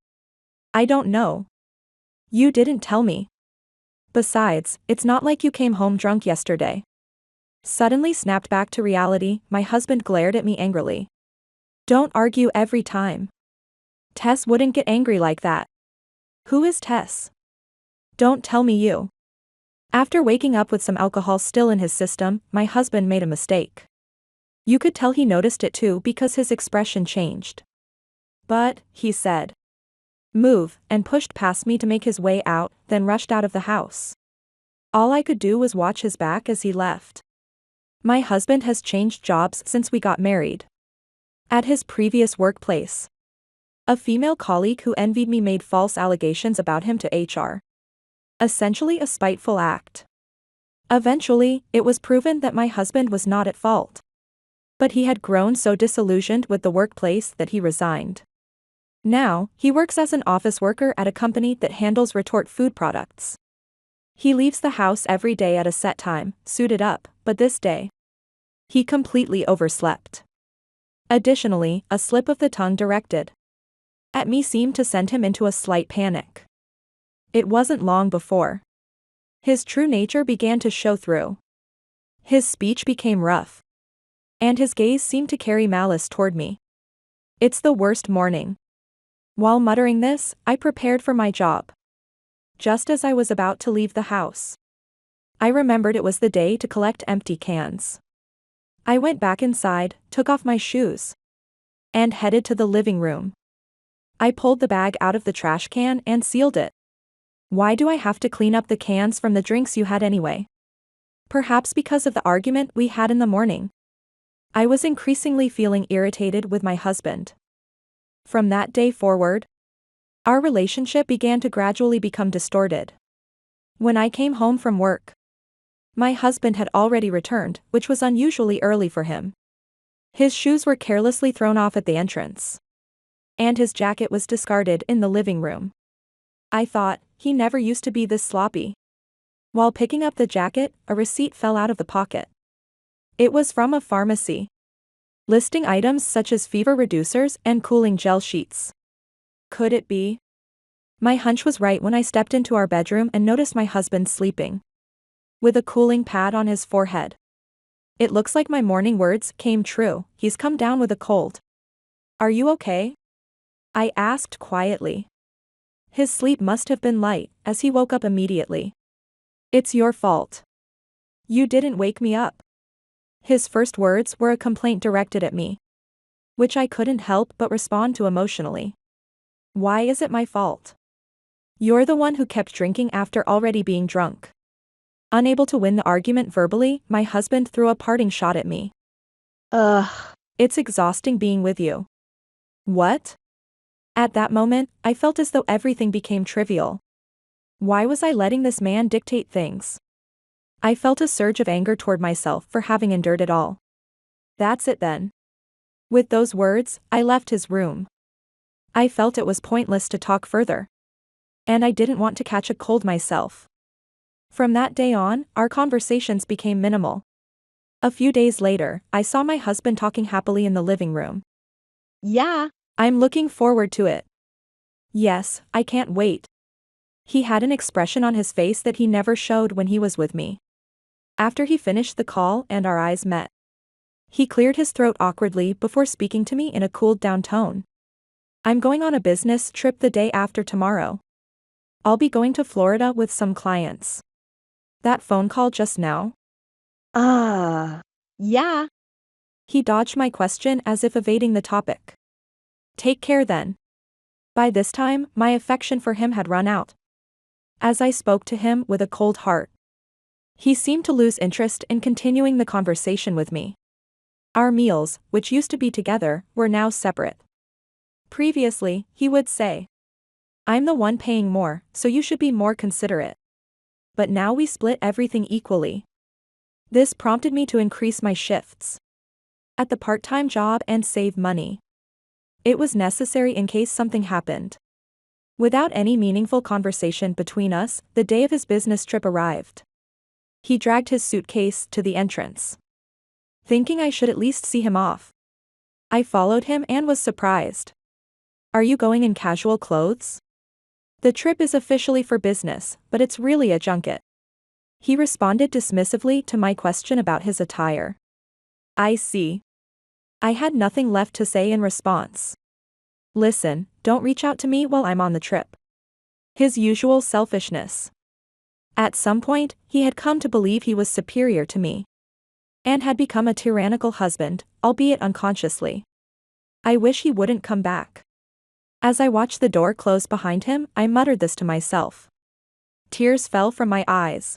"I don't know. You didn't tell me. Besides, it's not like you came home drunk yesterday." Suddenly snapped back to reality, my husband glared at me angrily. "Don't argue every time. Tess wouldn't get angry like that." "Who is Tess?" "Don't tell me you." After waking up with some alcohol still in his system, my husband made a mistake. You could tell he noticed it too because his expression changed. "But," he said. "Move," and pushed past me to make his way out, then rushed out of the house. All I could do was watch his back as he left. My husband has changed jobs since we got married. At his previous workplace, a female colleague who envied me made false allegations about him to HR. Essentially a spiteful act. Eventually, it was proven that my husband was not at fault. But he had grown so disillusioned with the workplace that he resigned. Now, he works as an office worker at a company that handles retort food products. He leaves the house every day at a set time, suited up, but this day, he completely overslept. Additionally, a slip of the tongue directed at me seemed to send him into a slight panic. It wasn't long before his true nature began to show through. His speech became rough. And his gaze seemed to carry malice toward me. "It's the worst morning." While muttering this, I prepared for my job. Just as I was about to leave the house, I remembered it was the day to collect empty cans. I went back inside, took off my shoes, and headed to the living room. I pulled the bag out of the trash can and sealed it. Why do I have to clean up the cans from the drinks you had anyway? Perhaps because of the argument we had in the morning. I was increasingly feeling irritated with my husband. From that day forward, our relationship began to gradually become distorted. When I came home from work, my husband had already returned, which was unusually early for him. His shoes were carelessly thrown off at the entrance, and his jacket was discarded in the living room. I thought, he never used to be this sloppy. While picking up the jacket, a receipt fell out of the pocket. It was from a pharmacy, listing items such as fever reducers and cooling gel sheets. Could it be? My hunch was right when I stepped into our bedroom and noticed my husband sleeping, with a cooling pad on his forehead. It looks like my morning words came true. He's come down with a cold. Are you okay? I asked quietly. His sleep must have been light, as he woke up immediately. It's your fault. You didn't wake me up. His first words were a complaint directed at me, which I couldn't help but respond to emotionally. Why is it my fault? You're the one who kept drinking after already being drunk. Unable to win the argument verbally, my husband threw a parting shot at me. Ugh. It's exhausting being with you. What? At that moment, I felt as though everything became trivial. Why was I letting this man dictate things? I felt a surge of anger toward myself for having endured it all. That's it then. With those words, I left his room. I felt it was pointless to talk further, and I didn't want to catch a cold myself. From that day on, our conversations became minimal. A few days later, I saw my husband talking happily in the living room. Yeah, I'm looking forward to it. Yes, I can't wait. He had an expression on his face that he never showed when he was with me. After he finished the call and our eyes met, he cleared his throat awkwardly before speaking to me in a cooled-down tone. I'm going on a business trip the day after tomorrow. I'll be going to Florida with some clients. That phone call just now? Yeah. He dodged my question as if evading the topic. Take care then. By this time, my affection for him had run out. As I spoke to him with a cold heart, he seemed to lose interest in continuing the conversation with me. Our meals, which used to be together, were now separate. Previously, he would say, I'm the one paying more, so you should be more considerate. But now we split everything equally. This prompted me to increase my shifts at the part-time job and save money. It was necessary in case something happened. Without any meaningful conversation between us, the day of his business trip arrived. He dragged his suitcase to the entrance, thinking I should at least see him off. I followed him and was surprised. Are you going in casual clothes? The trip is officially for business, but it's really a junket. He responded dismissively to my question about his attire. I see. I had nothing left to say in response. Listen, don't reach out to me while I'm on the trip. His usual selfishness. At some point, he had come to believe he was superior to me, and had become a tyrannical husband, albeit unconsciously. I wish he wouldn't come back. As I watched the door close behind him, I muttered this to myself. Tears fell from my eyes,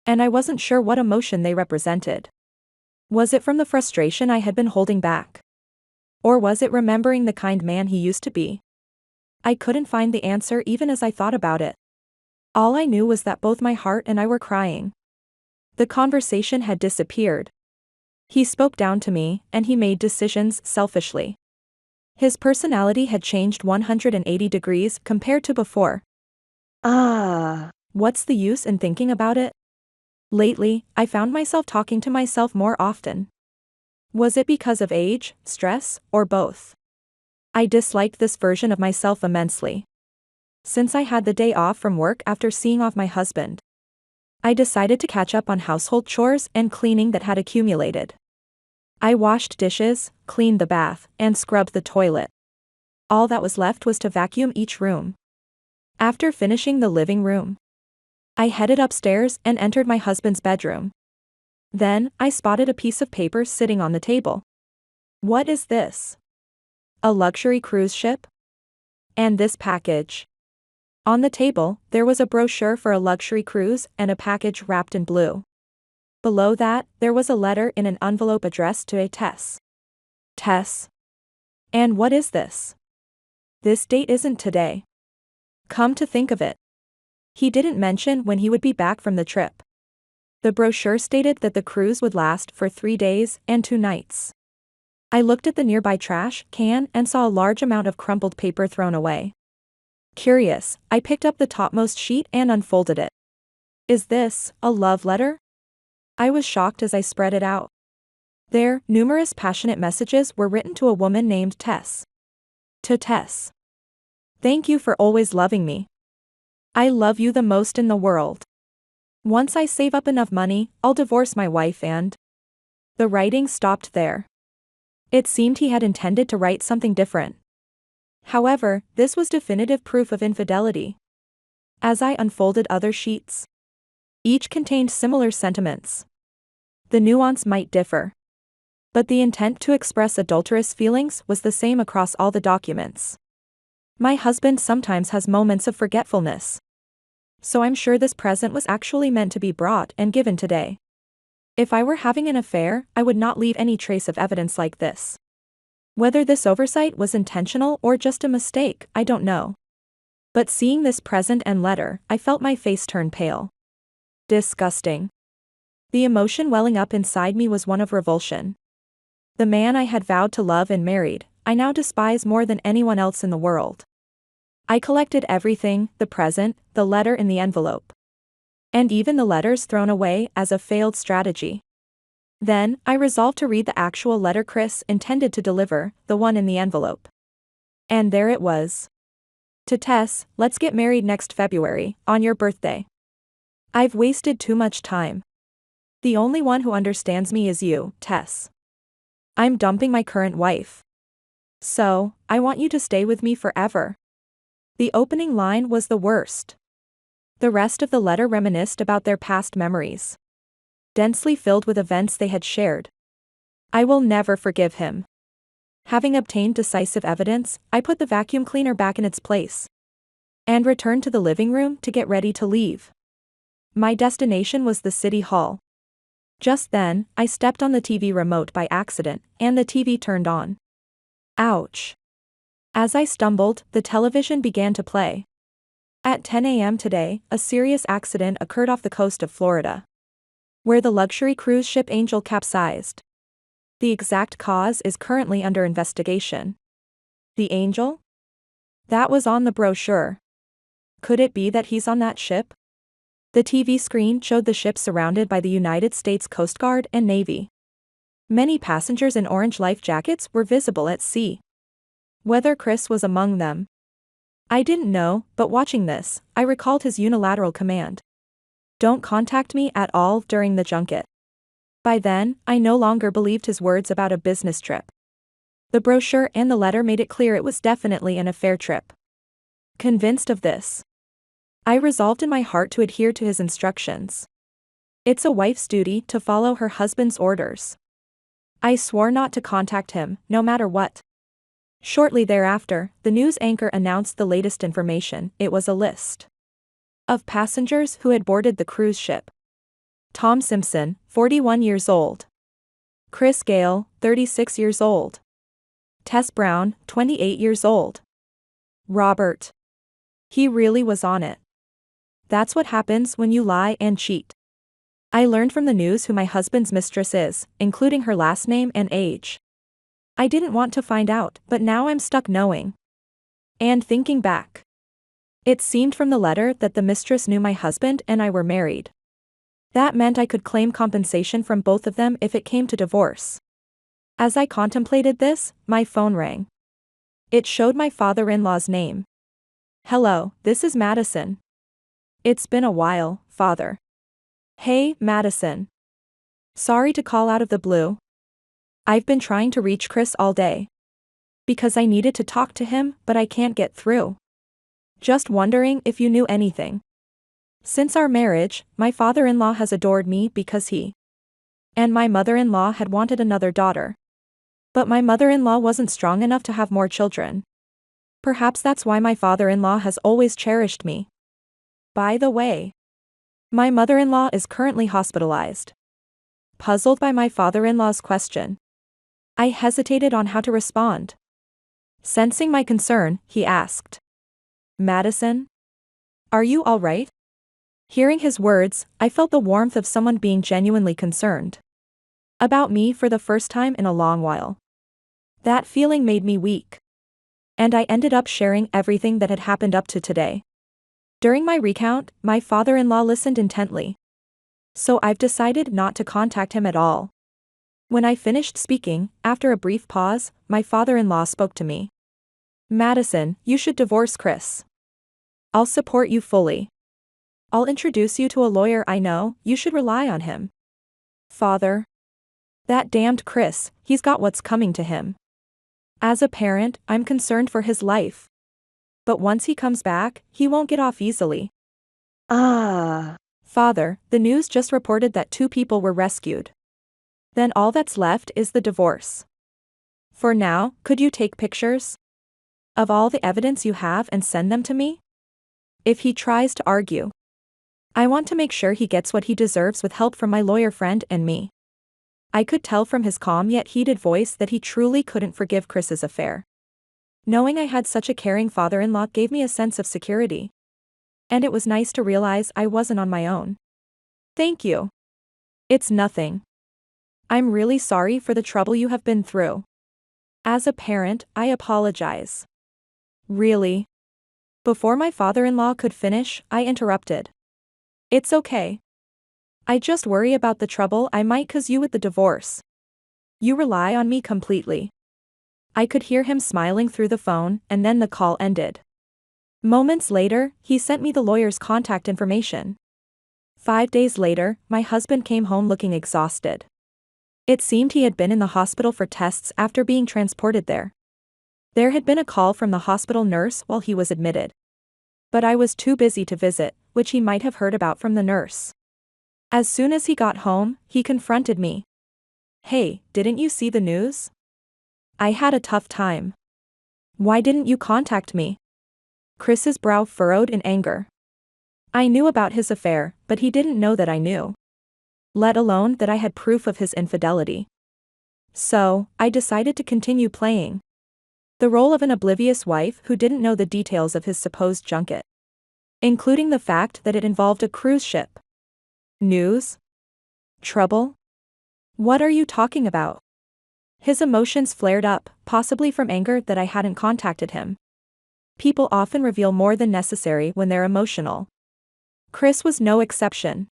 and I wasn't sure what emotion they represented. Was it from the frustration I had been holding back? Or was it remembering the kind man he used to be? I couldn't find the answer even as I thought about it. All I knew was that both my heart and I were crying. The conversation had disappeared. He spoke down to me, and he made decisions selfishly. His personality had changed 180 degrees compared to before. What's the use in thinking about it? Lately, I found myself talking to myself more often. Was it because of age, stress, or both? I disliked this version of myself immensely. Since I had the day off from work after seeing off my husband, I decided to catch up on household chores and cleaning that had accumulated. I washed dishes, cleaned the bath, and scrubbed the toilet. All that was left was to vacuum each room. After finishing the living room, I headed upstairs and entered my husband's bedroom. Then, I spotted a piece of paper sitting on the table. What is this? A luxury cruise ship? And this package. On the table, there was a brochure for a luxury cruise and a package wrapped in blue. Below that, there was a letter in an envelope addressed to a Tess. Tess. And what is this? This date isn't today. Come to think of it. He didn't mention when he would be back from the trip. The brochure stated that the cruise would last for 3 days and 2 nights. I looked at the nearby trash can and saw a large amount of crumpled paper thrown away. Curious, I picked up the topmost sheet and unfolded it. Is this a love letter? I was shocked as I spread it out. There, numerous passionate messages were written to a woman named Tess. To Tess. Thank you for always loving me. I love you the most in the world. Once I save up enough money, I'll divorce my wife and... The writing stopped there. It seemed he had intended to write something different. However, this was definitive proof of infidelity. As I unfolded other sheets, each contained similar sentiments. The nuance might differ, but the intent to express adulterous feelings was the same across all the documents. My husband sometimes has moments of forgetfulness, so I'm sure this present was actually meant to be brought and given today. If I were having an affair, I would not leave any trace of evidence like this. Whether this oversight was intentional or just a mistake, I don't know. But seeing this present and letter, I felt my face turn pale. Disgusting. The emotion welling up inside me was one of revulsion. The man I had vowed to love and married, I now despise more than anyone else in the world. I collected everything, the present, the letter in the envelope, and even the letters thrown away as a failed strategy. Then, I resolved to read the actual letter Chris intended to deliver, the one in the envelope. And there it was. To Tess, let's get married next February, on your birthday. I've wasted too much time. The only one who understands me is you, Tess. I'm dumping my current wife. So, I want you to stay with me forever. The opening line was the worst. The rest of the letter reminisced about their past memories, densely filled with events they had shared. I will never forgive him. Having obtained decisive evidence, I put the vacuum cleaner back in its place and returned to the living room to get ready to leave. My destination was the city hall. Just then, I stepped on the TV remote by accident, and the TV turned on. Ouch. As I stumbled, the television began to play. At 10 a.m. today, a serious accident occurred off the coast of Florida, where the luxury cruise ship Angel capsized. The exact cause is currently under investigation. The Angel? That was on the brochure. Could it be that he's on that ship? The TV screen showed the ship surrounded by the United States Coast Guard and Navy. Many passengers in orange life jackets were visible at sea. Whether Chris was among them, I didn't know, but watching this, I recalled his unilateral command. Don't contact me at all during the junket. By then, I no longer believed his words about a business trip. The brochure and the letter made it clear it was definitely an affair trip. Convinced of this, I resolved in my heart to adhere to his instructions. It's a wife's duty to follow her husband's orders. I swore not to contact him, no matter what. Shortly thereafter, the news anchor announced the latest information. It was a list of passengers who had boarded the cruise ship. Tom Simpson, 41 years old. Chris Gale, 36 years old. Tess Brown, 28 years old. Robert. He really was on it. That's what happens when you lie and cheat. I learned from the news who my husband's mistress is, including her last name and age. I didn't want to find out, but now I'm stuck knowing. And thinking back, it seemed from the letter that the mistress knew my husband and I were married. That meant I could claim compensation from both of them if it came to divorce. As I contemplated this, my phone rang. It showed my father-in-law's name. Hello, this is Madison. It's been a while, Father. Hey, Madison. Sorry to call out of the blue. I've been trying to reach Chris all day, because I needed to talk to him, but I can't get through. Just wondering if you knew anything. Since our marriage, my father-in-law has adored me because he and my mother-in-law had wanted another daughter. But my mother-in-law wasn't strong enough to have more children. Perhaps that's why my father-in-law has always cherished me. By the way, my mother-in-law is currently hospitalized. Puzzled by my father-in-law's question, I hesitated on how to respond. Sensing my concern, he asked, Madison? Are you all right? Hearing his words, I felt the warmth of someone being genuinely concerned about me for the first time in a long while. That feeling made me weak. And I ended up sharing everything that had happened up to today. During my recount, my father-in-law listened intently. So I've decided not to contact him at all. When I finished speaking, after a brief pause, my father-in-law spoke to me. Madison, you should divorce Chris. I'll support you fully. I'll introduce you to a lawyer I know, you should rely on him. Father. That damned Chris, he's got what's coming to him. As a parent, I'm concerned for his life. But once he comes back, he won't get off easily. Father, the news just reported that 2 people were rescued. Then all that's left is the divorce. For now, could you take pictures of all the evidence you have and send them to me? If he tries to argue, I want to make sure he gets what he deserves with help from my lawyer friend and me. I could tell from his calm yet heated voice that he truly couldn't forgive Chris's affair. Knowing I had such a caring father-in-law gave me a sense of security. And it was nice to realize I wasn't on my own. Thank you. It's nothing. I'm really sorry for the trouble you have been through. As a parent, I apologize. Really? Before my father-in-law could finish, I interrupted. It's okay. I just worry about the trouble I might cause you with the divorce. You rely on me completely. I could hear him smiling through the phone, and then the call ended. Moments later, he sent me the lawyer's contact information. 5 days later, my husband came home looking exhausted. It seemed he had been in the hospital for tests after being transported there. There had been a call from the hospital nurse while he was admitted. But I was too busy to visit, which he might have heard about from the nurse. As soon as he got home, he confronted me. Hey, didn't you see the news? I had a tough time. Why didn't you contact me? Chris's brow furrowed in anger. I knew about his affair, but he didn't know that I knew. Let alone that I had proof of his infidelity. So, I decided to continue playing the role of an oblivious wife who didn't know the details of his supposed junket, including the fact that it involved a cruise ship. News? Trouble? What are you talking about? His emotions flared up, possibly from anger that I hadn't contacted him. People often reveal more than necessary when they're emotional. Chris was no exception.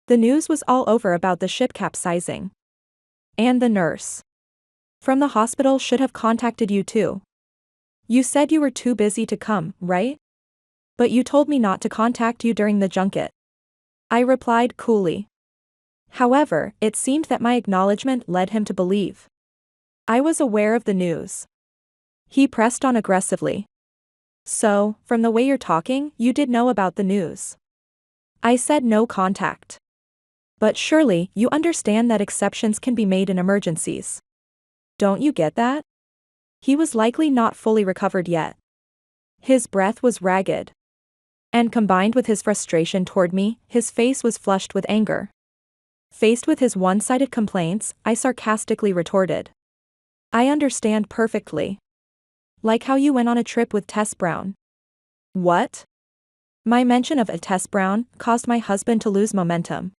The news was all over about the ship capsizing. And the nurse from the hospital should have contacted you too. You said you were too busy to come, right? But you told me not to contact you during the junket. I replied coolly. However, it seemed that my acknowledgement led him to believe I was aware of the news. He pressed on aggressively. So, from the way you're talking, you did know about the news. I said no contact. But surely, you understand that exceptions can be made in emergencies. Don't you get that? He was likely not fully recovered yet. His breath was ragged. And combined with his frustration toward me, his face was flushed with anger. Faced with his one-sided complaints, I sarcastically retorted. I understand perfectly. Like how you went on a trip with Tess Brown. What? My mention of a Tess Brown caused my husband to lose momentum.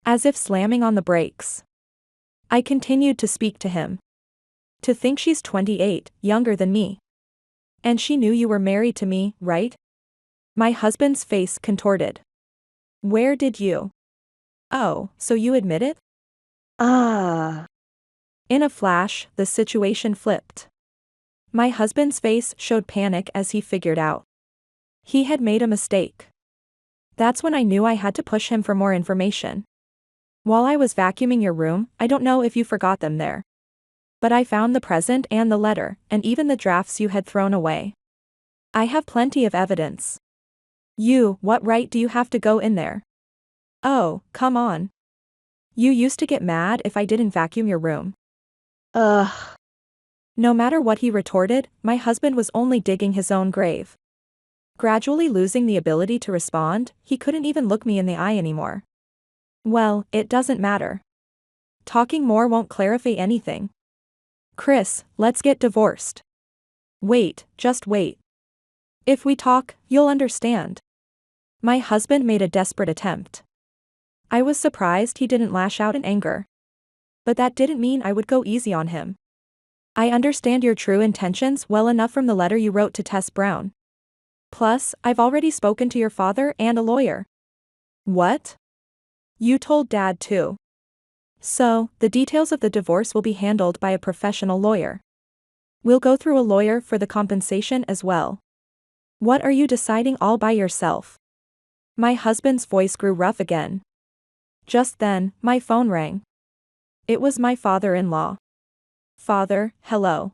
As if slamming on the brakes. I continued to speak to him. To think she's 28, younger than me. And she knew you were married to me, right? My husband's face contorted. Where did you? Oh, so you admit it? In a flash, the situation flipped. My husband's face showed panic as he figured out he had made a mistake. That's when I knew I had to push him for more information. While I was vacuuming your room, I don't know if you forgot them there. But I found the present and the letter, and even the drafts you had thrown away. I have plenty of evidence. What right do you have to go in there? Oh, come on. You used to get mad if I didn't vacuum your room. Ugh. No matter what he retorted, my husband was only digging his own grave. Gradually losing the ability to respond, he couldn't even look me in the eye anymore. Well, it doesn't matter. Talking more won't clarify anything. Chris, let's get divorced. Wait, just wait. If we talk, you'll understand. My husband made a desperate attempt. I was surprised he didn't lash out in anger. But that didn't mean I would go easy on him. I understand your true intentions well enough from the letter you wrote to Tess Brown. Plus, I've already spoken to your father and a lawyer. What? You told Dad too. So, the details of the divorce will be handled by a professional lawyer. We'll go through a lawyer for the compensation as well. What are you deciding all by yourself? My husband's voice grew rough again. Just then, my phone rang. It was my father-in-law. Father, hello.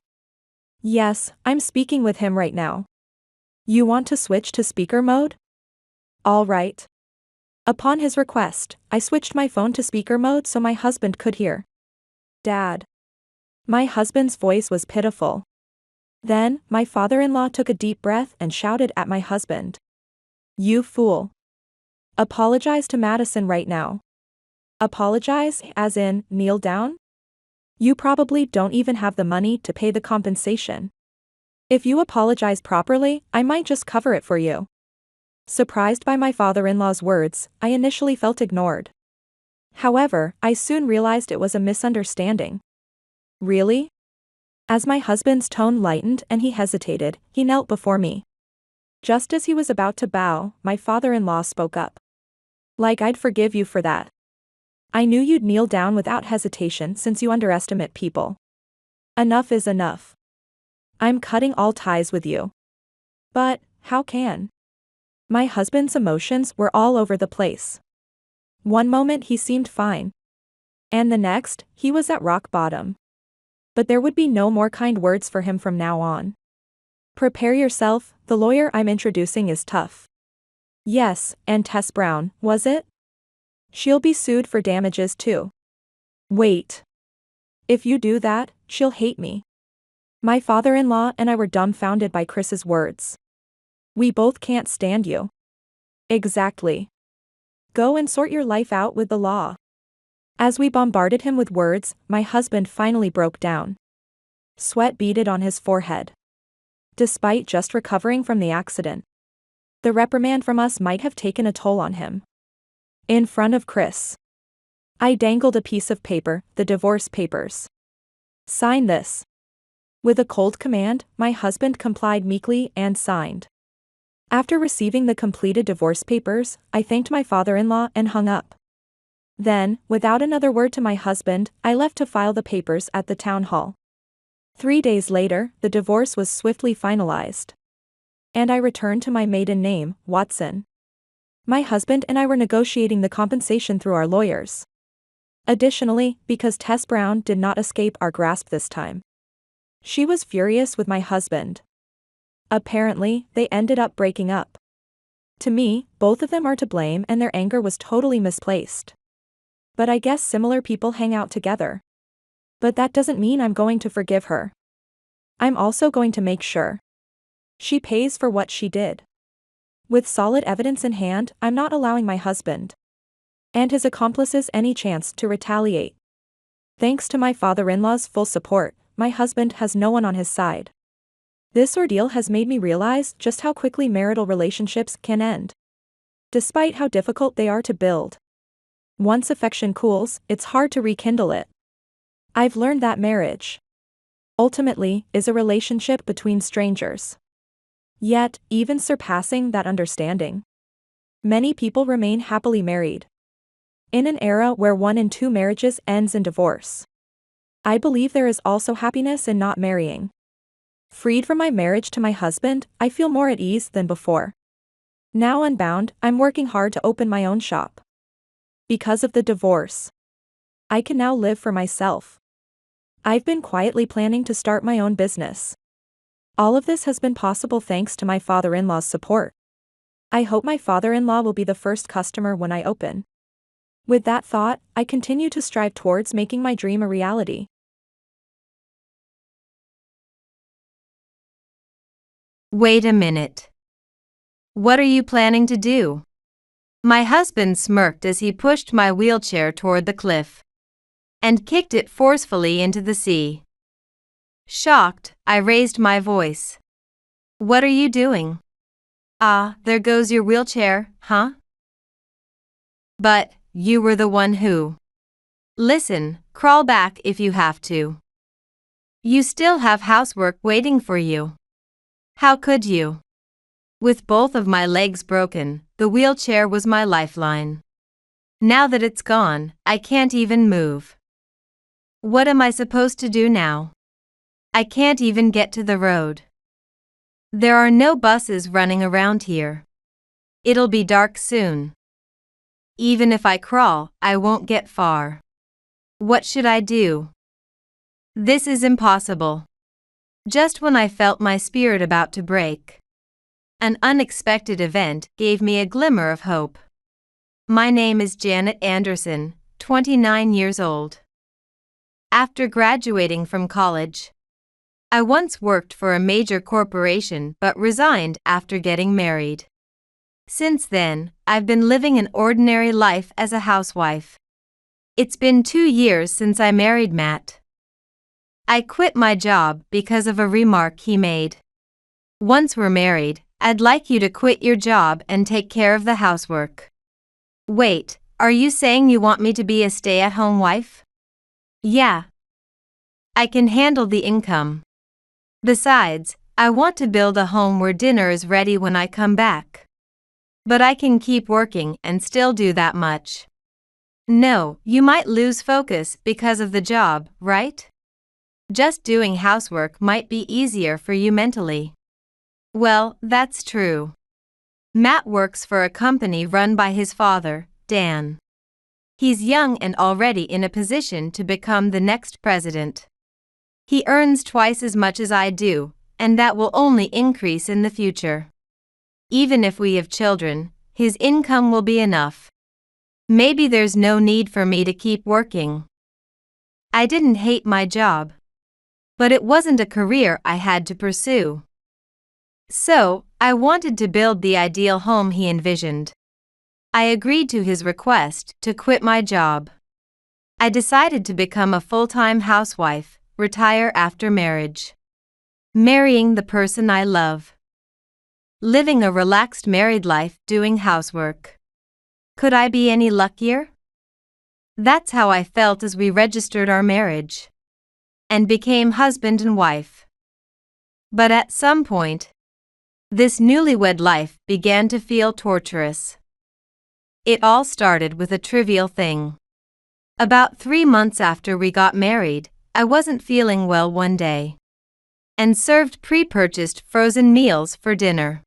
Yes, I'm speaking with him right now. You want to switch to speaker mode? All right. Upon his request, I switched my phone to speaker mode so my husband could hear. Dad. My husband's voice was pitiful. Then, my father-in-law took a deep breath and shouted at my husband. You fool. Apologize to Madison right now. Apologize, as in, kneel down? You probably don't even have the money to pay the compensation. If you apologize properly, I might just cover it for you. Surprised by my father-in-law's words, I initially felt ignored. However, I soon realized it was a misunderstanding. Really? As my husband's tone lightened and he hesitated, he knelt before me. Just as he was about to bow, my father-in-law spoke up. Like I'd forgive you for that. I knew you'd kneel down without hesitation since you underestimate people. Enough is enough. I'm cutting all ties with you. But, how can? My husband's emotions were all over the place. One moment he seemed fine. And the next, he was at rock bottom. But there would be no more kind words for him from now on. Prepare yourself, the lawyer I'm introducing is tough. Yes, and Tess Brown, was it? She'll be sued for damages too. Wait. If you do that, she'll hate me. My father-in-law and I were dumbfounded by Chris's words. We both can't stand you. Exactly. Go and sort your life out with the law. As we bombarded him with words, my husband finally broke down. Sweat beaded on his forehead. Despite just recovering from the accident, the reprimand from us might have taken a toll on him. In front of Chris, I dangled a piece of paper, the divorce papers. Sign this. With a cold command, my husband complied meekly and signed. After receiving the completed divorce papers, I thanked my father-in-law and hung up. Then, without another word to my husband, I left to file the papers at the town hall. 3 days later, the divorce was swiftly finalized. And I returned to my maiden name, Watson. My husband and I were negotiating the compensation through our lawyers. Additionally, because Tess Brown did not escape our grasp this time, she was furious with my husband. Apparently, they ended up breaking up. To me, both of them are to blame and their anger was totally misplaced. But I guess similar people hang out together. But that doesn't mean I'm going to forgive her. I'm also going to make sure she pays for what she did. With solid evidence in hand, I'm not allowing my husband and his accomplices any chance to retaliate. Thanks to my father-in-law's full support, my husband has no one on his side. This ordeal has made me realize just how quickly marital relationships can end, despite how difficult they are to build. Once affection cools, it's hard to rekindle it. I've learned that marriage, ultimately, is a relationship between strangers. Yet, even surpassing that understanding, many people remain happily married. In an era where 1 in 2 marriages ends in divorce, I believe there is also happiness in not marrying. Freed from my marriage to my husband, I feel more at ease than before. Now unbound, I'm working hard to open my own shop. Because of the divorce, I can now live for myself. I've been quietly planning to start my own business. All of this has been possible thanks to my father-in-law's support. I hope my father-in-law will be the first customer when I open. With that thought, I continue to strive towards making my dream a reality. Wait a minute. What are you planning to do? My husband smirked as he pushed my wheelchair toward the cliff and kicked it forcefully into the sea. Shocked, I raised my voice. What are you doing? Ah, there goes your wheelchair, huh? But, you were the one who. Listen, crawl back if you have to. You still have housework waiting for you. How could you? With both of my legs broken, the wheelchair was my lifeline. Now that it's gone, I can't even move. What am I supposed to do now? I can't even get to the road. There are no buses running around here. It'll be dark soon. Even if I crawl, I won't get far. What should I do? This is impossible. Just when I felt my spirit about to break, an unexpected event gave me a glimmer of hope. My name is Janet Anderson, 29 years old. After graduating from college, I once worked for a major corporation but resigned after getting married. Since then, I've been living an ordinary life as a housewife. It's been 2 years since I married Matt. I quit my job because of a remark he made. Once we're married, I'd like you to quit your job and take care of the housework. Wait, are you saying you want me to be a stay-at-home wife? Yeah. I can handle the income. Besides, I want to build a home where dinner is ready when I come back. But I can keep working and still do that much. No, you might lose focus because of the job, right? Just doing housework might be easier for you mentally. Well, that's true. Matt works for a company run by his father, Dan. He's young and already in a position to become the next president. He earns twice as much as I do, and that will only increase in the future. Even if we have children, his income will be enough. Maybe there's no need for me to keep working. I didn't hate my job, but it wasn't a career I had to pursue. So, I wanted to build the ideal home he envisioned. I agreed to his request to quit my job. I decided to become a full-time housewife, retire after marriage. Marrying the person I love. Living a relaxed married life doing housework. Could I be any luckier? That's how I felt as we registered our marriage and became husband and wife. But at some point, this newlywed life began to feel torturous. It all started with a trivial thing. About 3 months after we got married, I wasn't feeling well one day and served pre-purchased frozen meals for dinner.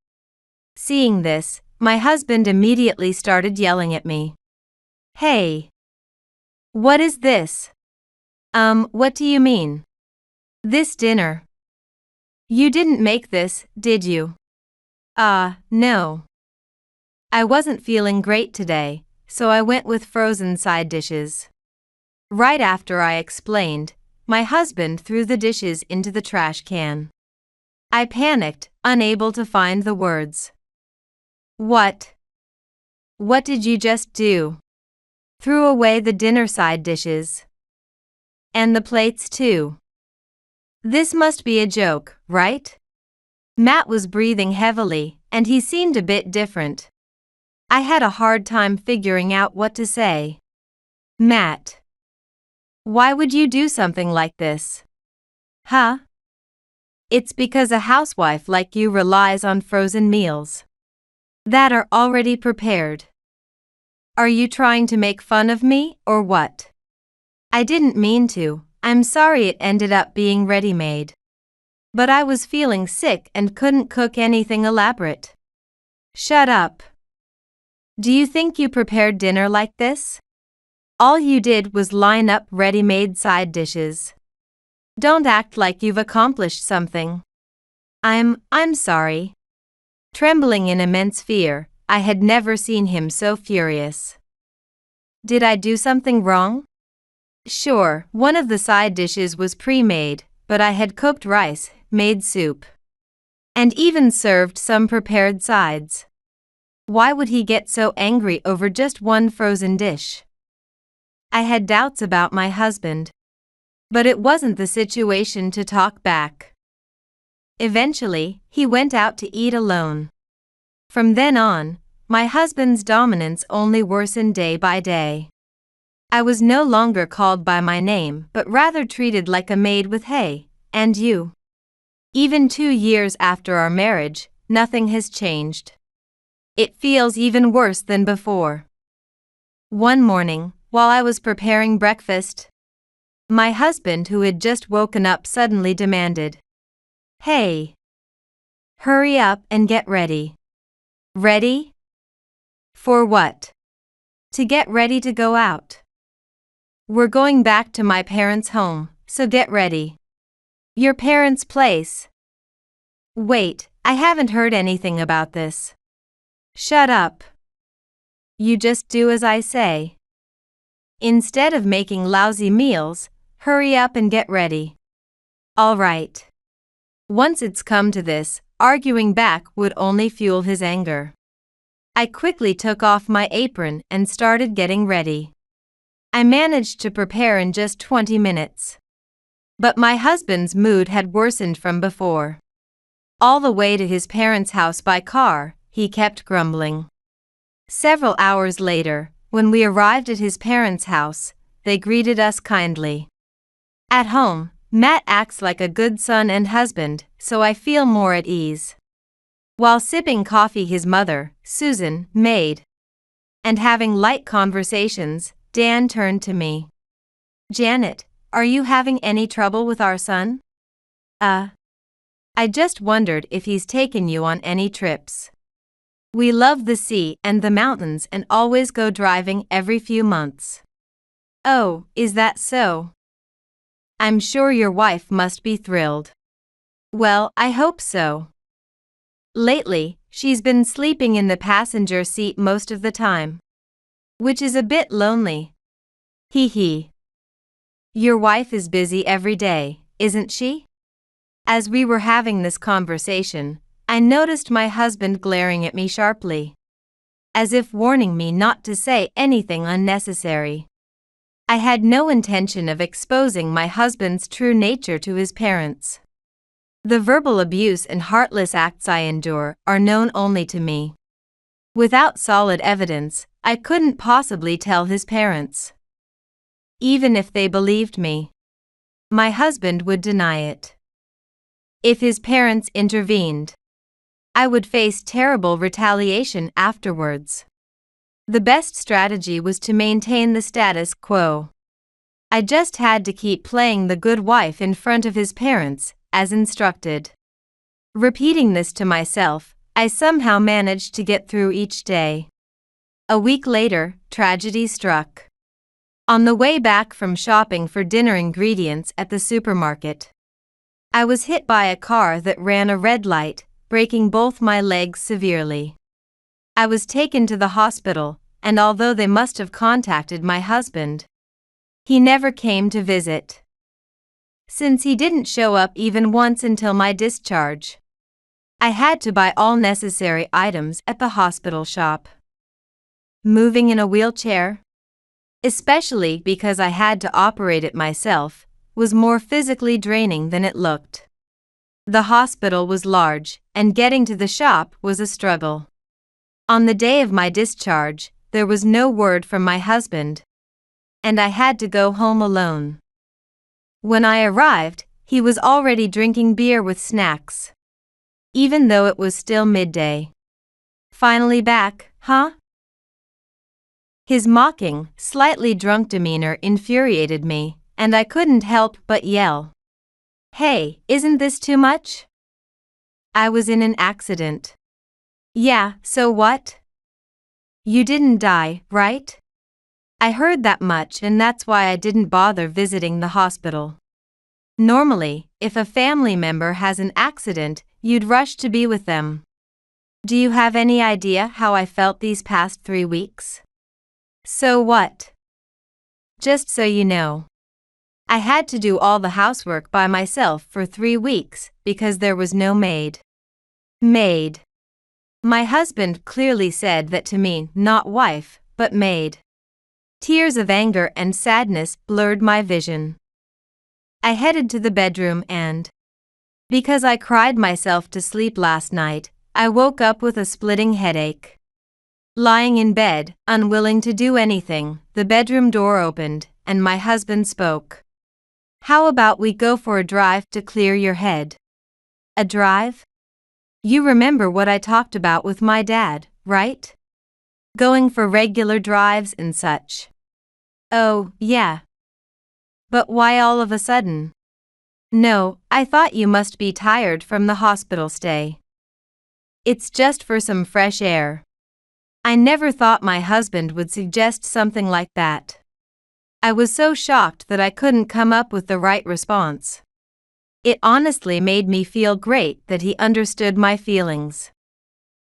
Seeing this, my husband immediately started yelling at me. Hey! What is this? What do you mean? This dinner. You didn't make this, did you? No. I wasn't feeling great today, so I went with frozen side dishes. Right after I explained, my husband threw the dishes into the trash can. I panicked, unable to find the words. What? What did you just do? Threw away the dinner side dishes. And the plates too. This must be a joke, right? Matt was breathing heavily, and he seemed a bit different. I had a hard time figuring out what to say. Matt. Why would you do something like this? Huh? It's because a housewife like you relies on frozen meals that are already prepared. Are you trying to make fun of me, or what? I didn't mean to. I'm sorry it ended up being ready-made. But I was feeling sick and couldn't cook anything elaborate. Shut up. Do you think you prepared dinner like this? All you did was line up ready-made side dishes. Don't act like you've accomplished something. I'm sorry. Trembling in immense fear, I had never seen him so furious. Did I do something wrong? Sure, one of the side dishes was pre-made, but I had cooked rice, made soup, and even served some prepared sides. Why would he get so angry over just one frozen dish? I had doubts about my husband. But it wasn't the situation to talk back. Eventually, he went out to eat alone. From then on, my husband's dominance only worsened day by day. I was no longer called by my name but rather treated like a maid with "hey, and you." Even 2 years after our marriage, nothing has changed. It feels even worse than before. One morning, while I was preparing breakfast, my husband, who had just woken up, suddenly demanded, "Hey, hurry up and get ready." Ready? For what? To get ready to go out. We're going back to my parents' home, so get ready. Your parents' place. Wait, I haven't heard anything about this. Shut up. You just do as I say. Instead of making lousy meals, hurry up and get ready. All right. Once it's come to this, arguing back would only fuel his anger. I quickly took off my apron and started getting ready. I managed to prepare in just 20 minutes. But my husband's mood had worsened from before. All the way to his parents' house by car, he kept grumbling. Several hours later, when we arrived at his parents' house, they greeted us kindly. At home, Matt acts like a good son and husband, so I feel more at ease. While sipping coffee, his mother, Susan, made, and having light conversations, Dan turned to me. "Janet, are you having any trouble with our son?" I just wondered if he's taken you on any trips. We love the sea and the mountains and always go driving every few months." "Oh, is that so? I'm sure your wife must be thrilled." "Well, I hope so. Lately, she's been sleeping in the passenger seat most of the time. Which is a bit lonely. Hee hee. Your wife is busy every day, isn't she?" As we were having this conversation, I noticed my husband glaring at me sharply, as if warning me not to say anything unnecessary. I had no intention of exposing my husband's true nature to his parents. The verbal abuse and heartless acts I endure are known only to me. Without solid evidence, I couldn't possibly tell his parents. Even if they believed me, my husband would deny it. If his parents intervened, I would face terrible retaliation afterwards. The best strategy was to maintain the status quo. I just had to keep playing the good wife in front of his parents, as instructed. Repeating this to myself, I somehow managed to get through each day. A week later, tragedy struck. On the way back from shopping for dinner ingredients at the supermarket, I was hit by a car that ran a red light, breaking both my legs severely. I was taken to the hospital, and although they must have contacted my husband, he never came to visit. Since he didn't show up even once until my discharge, I had to buy all necessary items at the hospital shop. Moving in a wheelchair, especially because I had to operate it myself, was more physically draining than it looked. The hospital was large, and getting to the shop was a struggle. On the day of my discharge, there was no word from my husband, and I had to go home alone. When I arrived, he was already drinking beer with snacks, even though it was still midday. "Finally back, huh?" His mocking, slightly drunk demeanor infuriated me, and I couldn't help but yell, "Hey, isn't this too much? I was in an accident." "Yeah, so what? You didn't die, right? I heard that much, and that's why I didn't bother visiting the hospital. Normally, if a family member has an accident, you'd rush to be with them. Do you have any idea how I felt these past 3 weeks? So what? Just so you know, I had to do all the housework by myself for 3 weeks because there was no maid. Maid. My husband clearly said that to me, not wife, but maid. Tears of anger and sadness blurred my vision. I headed to the bedroom and, because I cried myself to sleep last night, I woke up with a splitting headache. Lying in bed, unwilling to do anything, the bedroom door opened, and my husband spoke. "How about we go for a drive to clear your head?" A drive? You remember what I talked about with my dad, right? Going for regular drives and such. Oh, yeah. But why all of a sudden? No, I thought you must be tired from the hospital stay. It's just for some fresh air. I never thought my husband would suggest something like that. I was so shocked that I couldn't come up with the right response. It honestly made me feel great that he understood my feelings.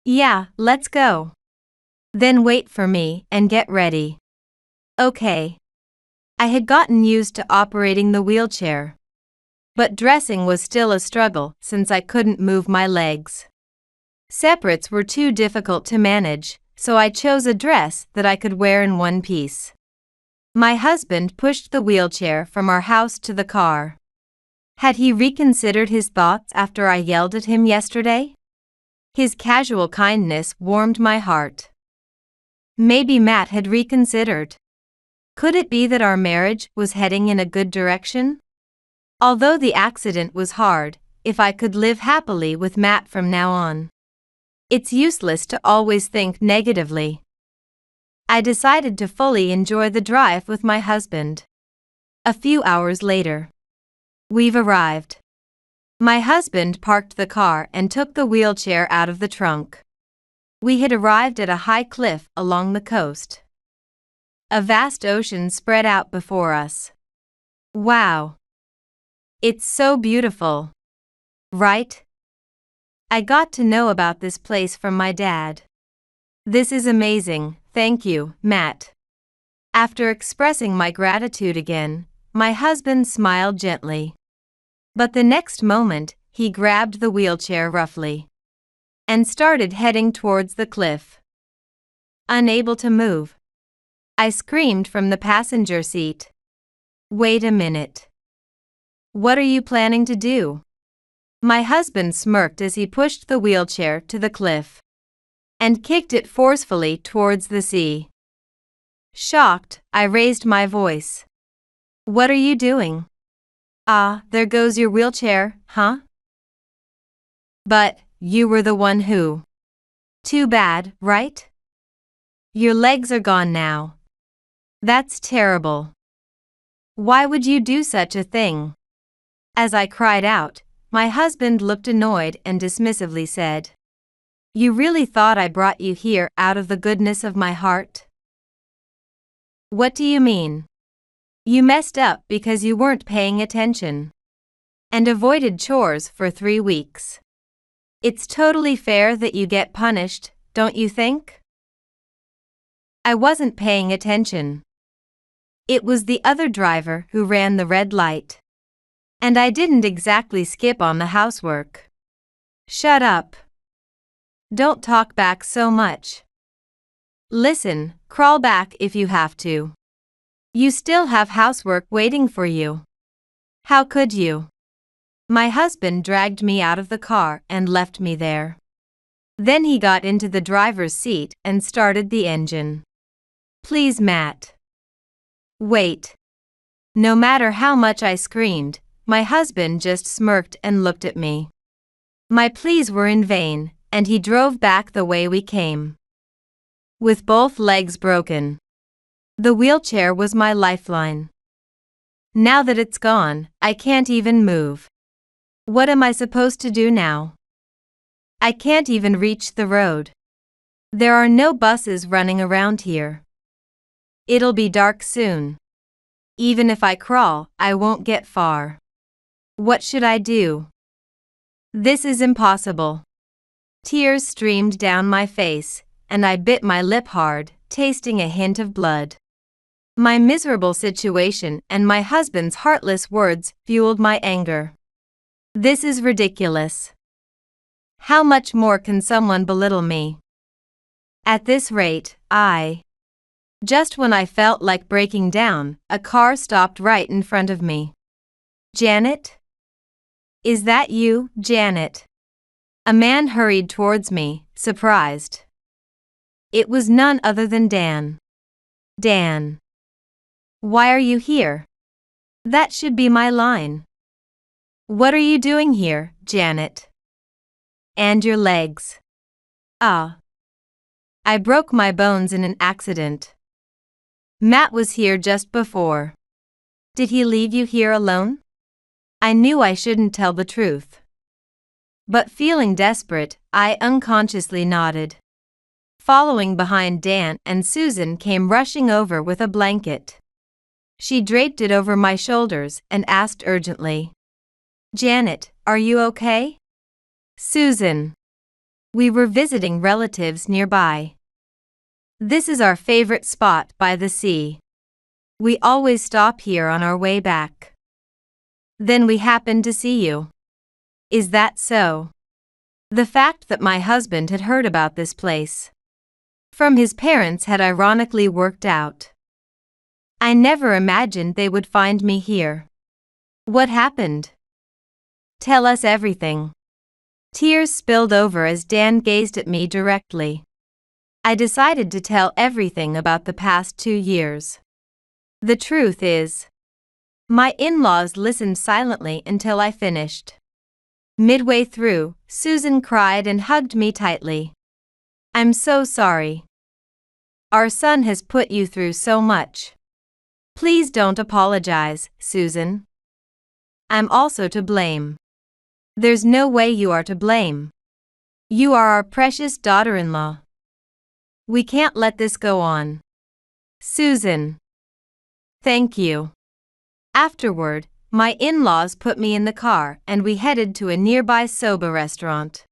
"Yeah, let's go. Then wait for me and get ready." Okay. I had gotten used to operating the wheelchair. But dressing was still a struggle since I couldn't move my legs. Separates were too difficult to manage, so I chose a dress that I could wear in one piece. My husband pushed the wheelchair from our house to the car. Had he reconsidered his thoughts after I yelled at him yesterday? His casual kindness warmed my heart. Maybe Matt had reconsidered. Could it be that our marriage was heading in a good direction? Although the accident was hard, if I could live happily with Matt from now on. It's useless to always think negatively. I decided to fully enjoy the drive with my husband. A few hours later. We've arrived. My husband parked the car and took the wheelchair out of the trunk. We had arrived at a high cliff along the coast. A vast ocean spread out before us. Wow! It's so beautiful. Right? I got to know about this place from my dad. "This is amazing, thank you, Matt." After expressing my gratitude again, my husband smiled gently. But the next moment, he grabbed the wheelchair roughly and started heading towards the cliff. Unable to move, I screamed from the passenger seat. "Wait a minute. What are you planning to do?" My husband smirked as he pushed the wheelchair to the cliff and kicked it forcefully towards the sea. Shocked, I raised my voice. "What are you doing?" "Ah, there goes your wheelchair, huh? But you were the one who." "Too bad, right? Your legs are gone now. That's terrible. Why would you do such a thing?" As I cried out, my husband looked annoyed and dismissively said, "You really thought I brought you here out of the goodness of my heart?" "What do you mean? You messed up because you weren't paying attention and avoided chores for 3 weeks. It's totally fair that you get punished, don't you think?" I wasn't paying attention. It was the other driver who ran the red light. And I didn't exactly skip on the housework. Shut up. Don't talk back so much. Listen, crawl back if you have to. You still have housework waiting for you. How could you? My husband dragged me out of the car and left me there. Then he got into the driver's seat and started the engine. "Please, Matt. Wait." No matter how much I screamed, my husband just smirked and looked at me. My pleas were in vain, and he drove back the way we came. With both legs broken. The wheelchair was my lifeline. Now that it's gone, I can't even move. What am I supposed to do now? I can't even reach the road. There are no buses running around here. It'll be dark soon. Even if I crawl, I won't get far. What should I do? This is impossible. Tears streamed down my face, and I bit my lip hard, tasting a hint of blood. My miserable situation and my husband's heartless words fueled my anger. This is ridiculous. How much more can someone belittle me? At this rate, Just when I felt like breaking down, a car stopped right in front of me. Janet? Is that you, Janet? A man hurried towards me, surprised. It was none other than Dan. Dan. Why are you here? That should be my line. What are you doing here, Janet? And your legs. Ah. I broke my bones in an accident. Matt was here just before. Did he leave you here alone? I knew I shouldn't tell the truth. But feeling desperate, I unconsciously nodded. Following behind, Dan and Susan came rushing over with a blanket. She draped it over my shoulders and asked urgently, Janet, are you okay? Susan. We were visiting relatives nearby. This is our favorite spot by the sea. We always stop here on our way back. Then we happened to see you. Is that so? The fact that my husband had heard about this place from his parents had ironically worked out. I never imagined they would find me here. What happened? Tell us everything. Tears spilled over as Dan gazed at me directly. I decided to tell everything about the past 2 years. The truth is, my in-laws listened silently until I finished. Midway through, Susan cried and hugged me tightly. I'm so sorry. Our son has put you through so much. Please don't apologize, Susan. I'm also to blame. There's no way you are to blame. You are our precious daughter-in-law. We can't let this go on. Susan. Thank you. Afterward, my in-laws put me in the car and we headed to a nearby soba restaurant.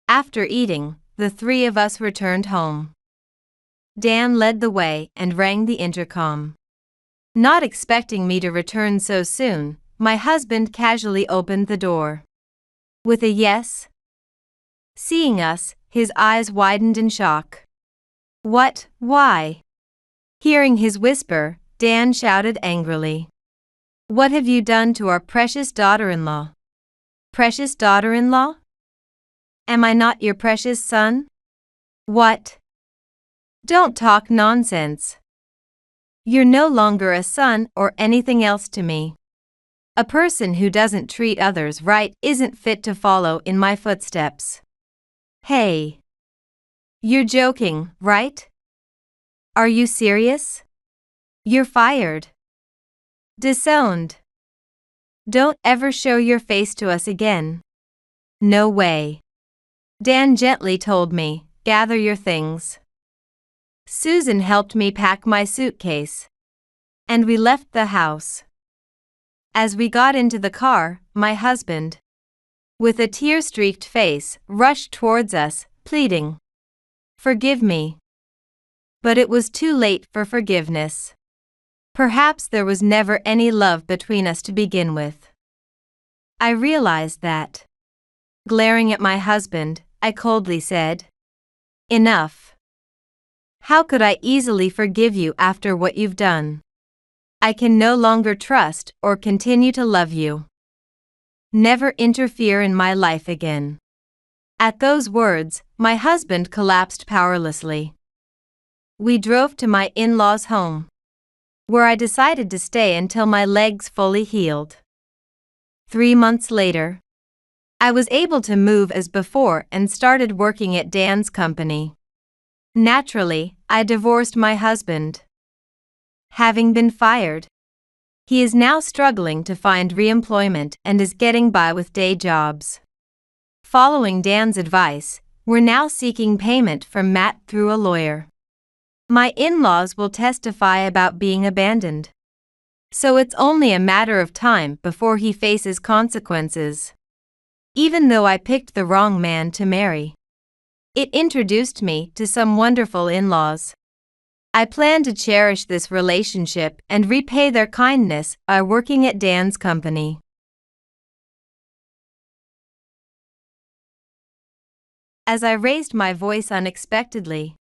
After eating, the 3 of us returned home. Dan led the way and rang the intercom. Not expecting me to return so soon, my husband casually opened the door. With a yes. Seeing us, his eyes widened in shock. What? Why? Hearing his whisper, Dan shouted angrily. What have you done to our precious daughter-in-law? Precious daughter-in-law? Am I not your precious son? What? Don't talk nonsense. You're no longer a son or anything else to me. A person who doesn't treat others right isn't fit to follow in my footsteps. Hey. You're joking, right? Are you serious? You're fired. Disowned. Don't ever show your face to us again. No way. Dan gently told me, gather your things. Susan helped me pack my suitcase. And we left the house. As we got into the car, my husband, with a tear-streaked face, rushed towards us, pleading, Forgive me. But it was too late for forgiveness. Perhaps there was never any love between us to begin with. I realized that. Glaring at my husband, I coldly said, Enough. How could I easily forgive you after what you've done? I can no longer trust or continue to love you. Never interfere in my life again. At those words, my husband collapsed powerlessly. We drove to my in-laws' home, where I decided to stay until my legs fully healed. 3 months later, I was able to move as before and started working at Dan's company. Naturally, I divorced my husband. Having been fired, he is now struggling to find re-employment and is getting by with day jobs. Following Dan's advice, we're now seeking payment from Matt through a lawyer. My in-laws will testify about being abandoned. So it's only a matter of time before he faces consequences. Even though I picked the wrong man to marry, it introduced me to some wonderful in-laws. I plan to cherish this relationship and repay their kindness by working at Dan's company. as I raised my voice unexpectedly.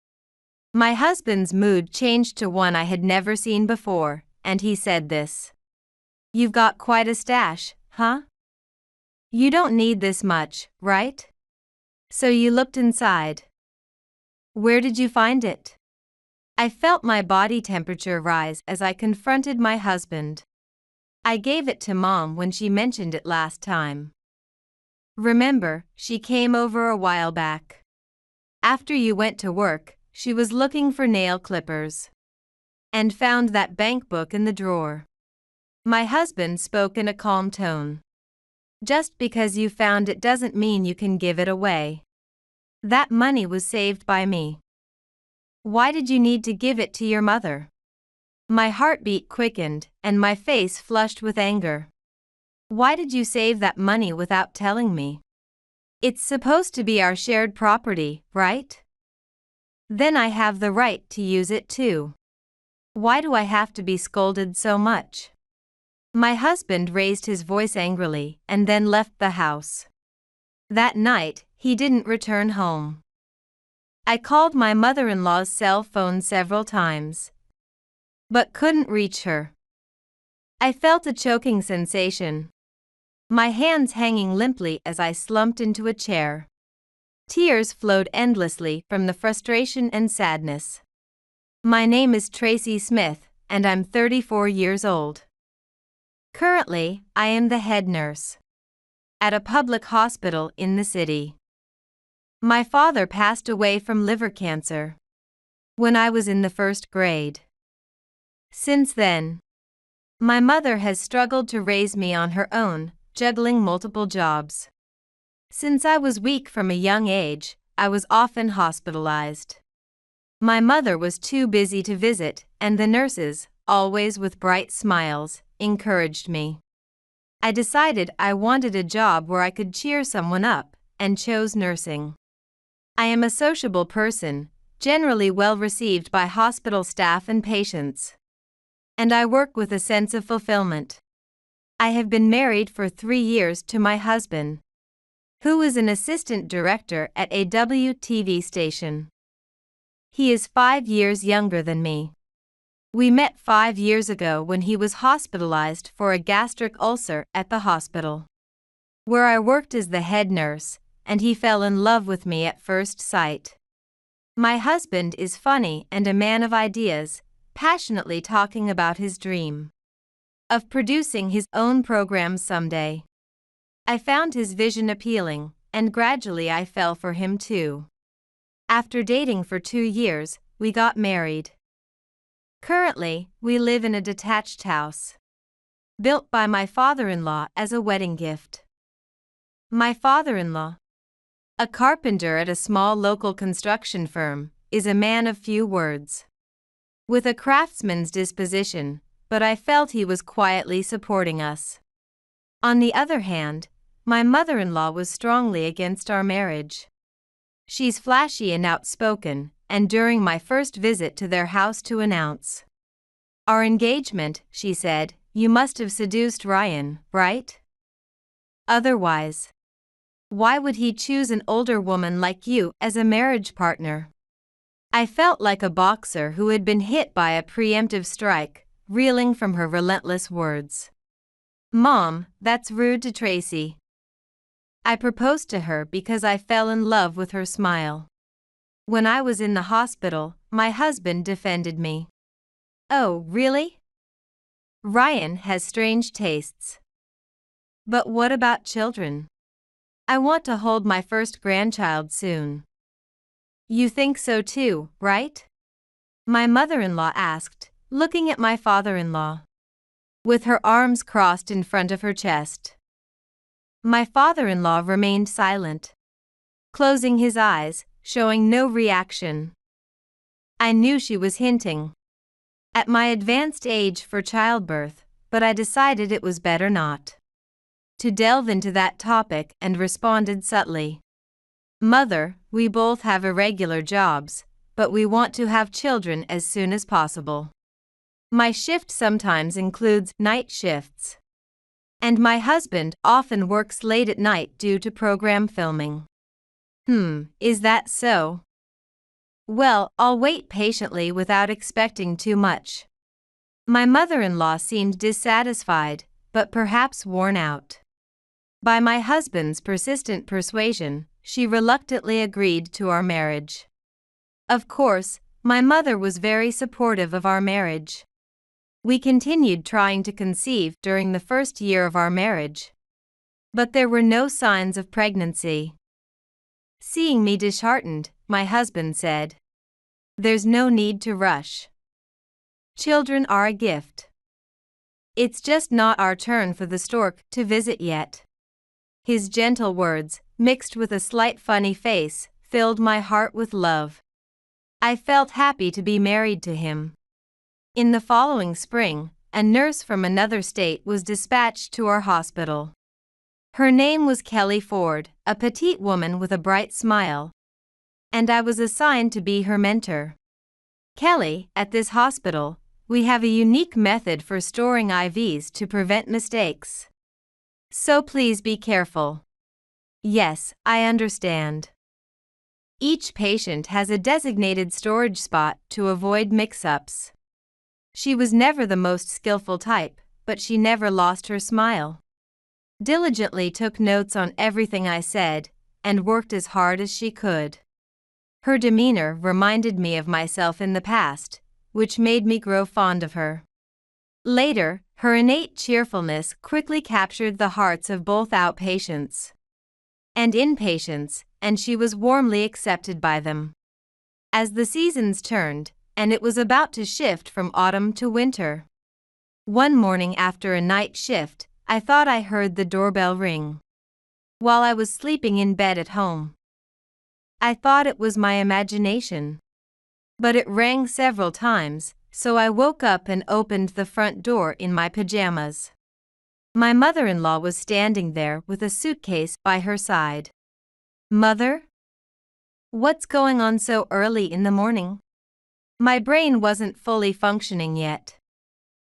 My husband's mood changed to one I had never seen before, and he said this. "You've got quite a stash, huh? You don't need this much, right? So you looked inside. Where did you find it?" I felt my body temperature rise as I confronted my husband. "I gave it to Mom when she mentioned it last time. Remember, she came over a while back. After you went to work, she was looking for nail clippers. And found that bank book in the drawer." My husband spoke in a calm tone. "Just because you found it doesn't mean you can give it away. That money was saved by me. Why did you need to give it to your mother?" My heartbeat quickened, and my face flushed with anger. "Why did you save that money without telling me? It's supposed to be our shared property, right? Then I have the right to use it too. Why do I have to be scolded so much?" My husband raised his voice angrily and then left the house. That night, he didn't return home. I called my mother-in-law's cell phone several times, but couldn't reach her. I felt a choking sensation, my hands hanging limply as I slumped into a chair. Tears flowed endlessly from the frustration and sadness. My name is Tracy Smith, and I'm 34 years old. Currently, I am the head nurse at a public hospital in the city. My father passed away from liver cancer when I was in the first grade. Since then, my mother has struggled to raise me on her own, juggling multiple jobs. Since I was weak from a young age, I was often hospitalized. My mother was too busy to visit, and the nurses, always with bright smiles, encouraged me. I decided I wanted a job where I could cheer someone up, and chose nursing. I am a sociable person, generally well received by hospital staff and patients. And I work with a sense of fulfillment. I have been married for 3 years to my husband, who is an assistant director at a WTV station. He is 5 years younger than me. We met 5 years ago when he was hospitalized for a gastric ulcer at the hospital, where I worked as the head nurse, and he fell in love with me at first sight. My husband is funny and a man of ideas, passionately talking about his dream of producing his own program someday. I found his vision appealing, and gradually I fell for him too. After dating for 2 years, we got married. Currently, we live in a detached house, built by my father-in-law as a wedding gift. My father-in-law, a carpenter at a small local construction firm, is a man of few words, with a craftsman's disposition, but I felt he was quietly supporting us. On the other hand, my mother-in-law was strongly against our marriage. She's flashy and outspoken, and during my first visit to their house to announce our engagement, she said, "You must have seduced Ryan, right? Otherwise, why would he choose an older woman like you as a marriage partner?" I felt like a boxer who had been hit by a preemptive strike, reeling from her relentless words. "Mom, that's rude to Tracy." I proposed to her because I fell in love with her smile. When I was in the hospital, my husband defended me. "Oh, really? Ryan has strange tastes. But what about children? I want to hold my first grandchild soon." "You think so too, right?" my mother-in-law asked, looking at my father-in-law, with her arms crossed in front of her chest. My father-in-law remained silent, closing his eyes, showing no reaction. I knew she was hinting at my advanced age for childbirth, but I decided it was better not to delve into that topic and responded subtly. "Mother, we both have irregular jobs, but we want to have children as soon as possible. My shift sometimes includes night shifts, and my husband often works late at night due to program filming. Is that so? Well, I'll wait patiently without expecting too much. My mother-in-law seemed dissatisfied, but perhaps worn out. By my husband's persistent persuasion, she reluctantly agreed to our marriage. Of course, my mother was very supportive of our marriage. We continued trying to conceive during the first year of our marriage. But there were no signs of pregnancy. Seeing me disheartened, my husband said, "There's no need to rush. Children are a gift. It's just not our turn for the stork to visit yet." His gentle words, mixed with a slight funny face, filled my heart with love. I felt happy to be married to him. In the following spring, a nurse from another state was dispatched to our hospital. Her name was Kelly Ford, a petite woman with a bright smile, and I was assigned to be her mentor. Kelly, at this hospital, we have a unique method for storing IVs to prevent mistakes. So please be careful. Yes, I understand. Each patient has a designated storage spot to avoid mix-ups. She was never the most skillful type, but she never lost her smile. Diligently took notes on everything I said, and worked as hard as she could. Her demeanor reminded me of myself in the past, which made me grow fond of her. Later, her innate cheerfulness quickly captured the hearts of both outpatients and inpatients, and she was warmly accepted by them. As the seasons turned, and it was about to shift from autumn to winter, one morning after a night shift, I thought I heard the doorbell ring while I was sleeping in bed at home. I thought it was my imagination, but it rang several times, so I woke up and opened the front door in my pajamas. My mother-in-law was standing there with a suitcase by her side. "Mother? What's going on so early in the morning?" My brain wasn't fully functioning yet.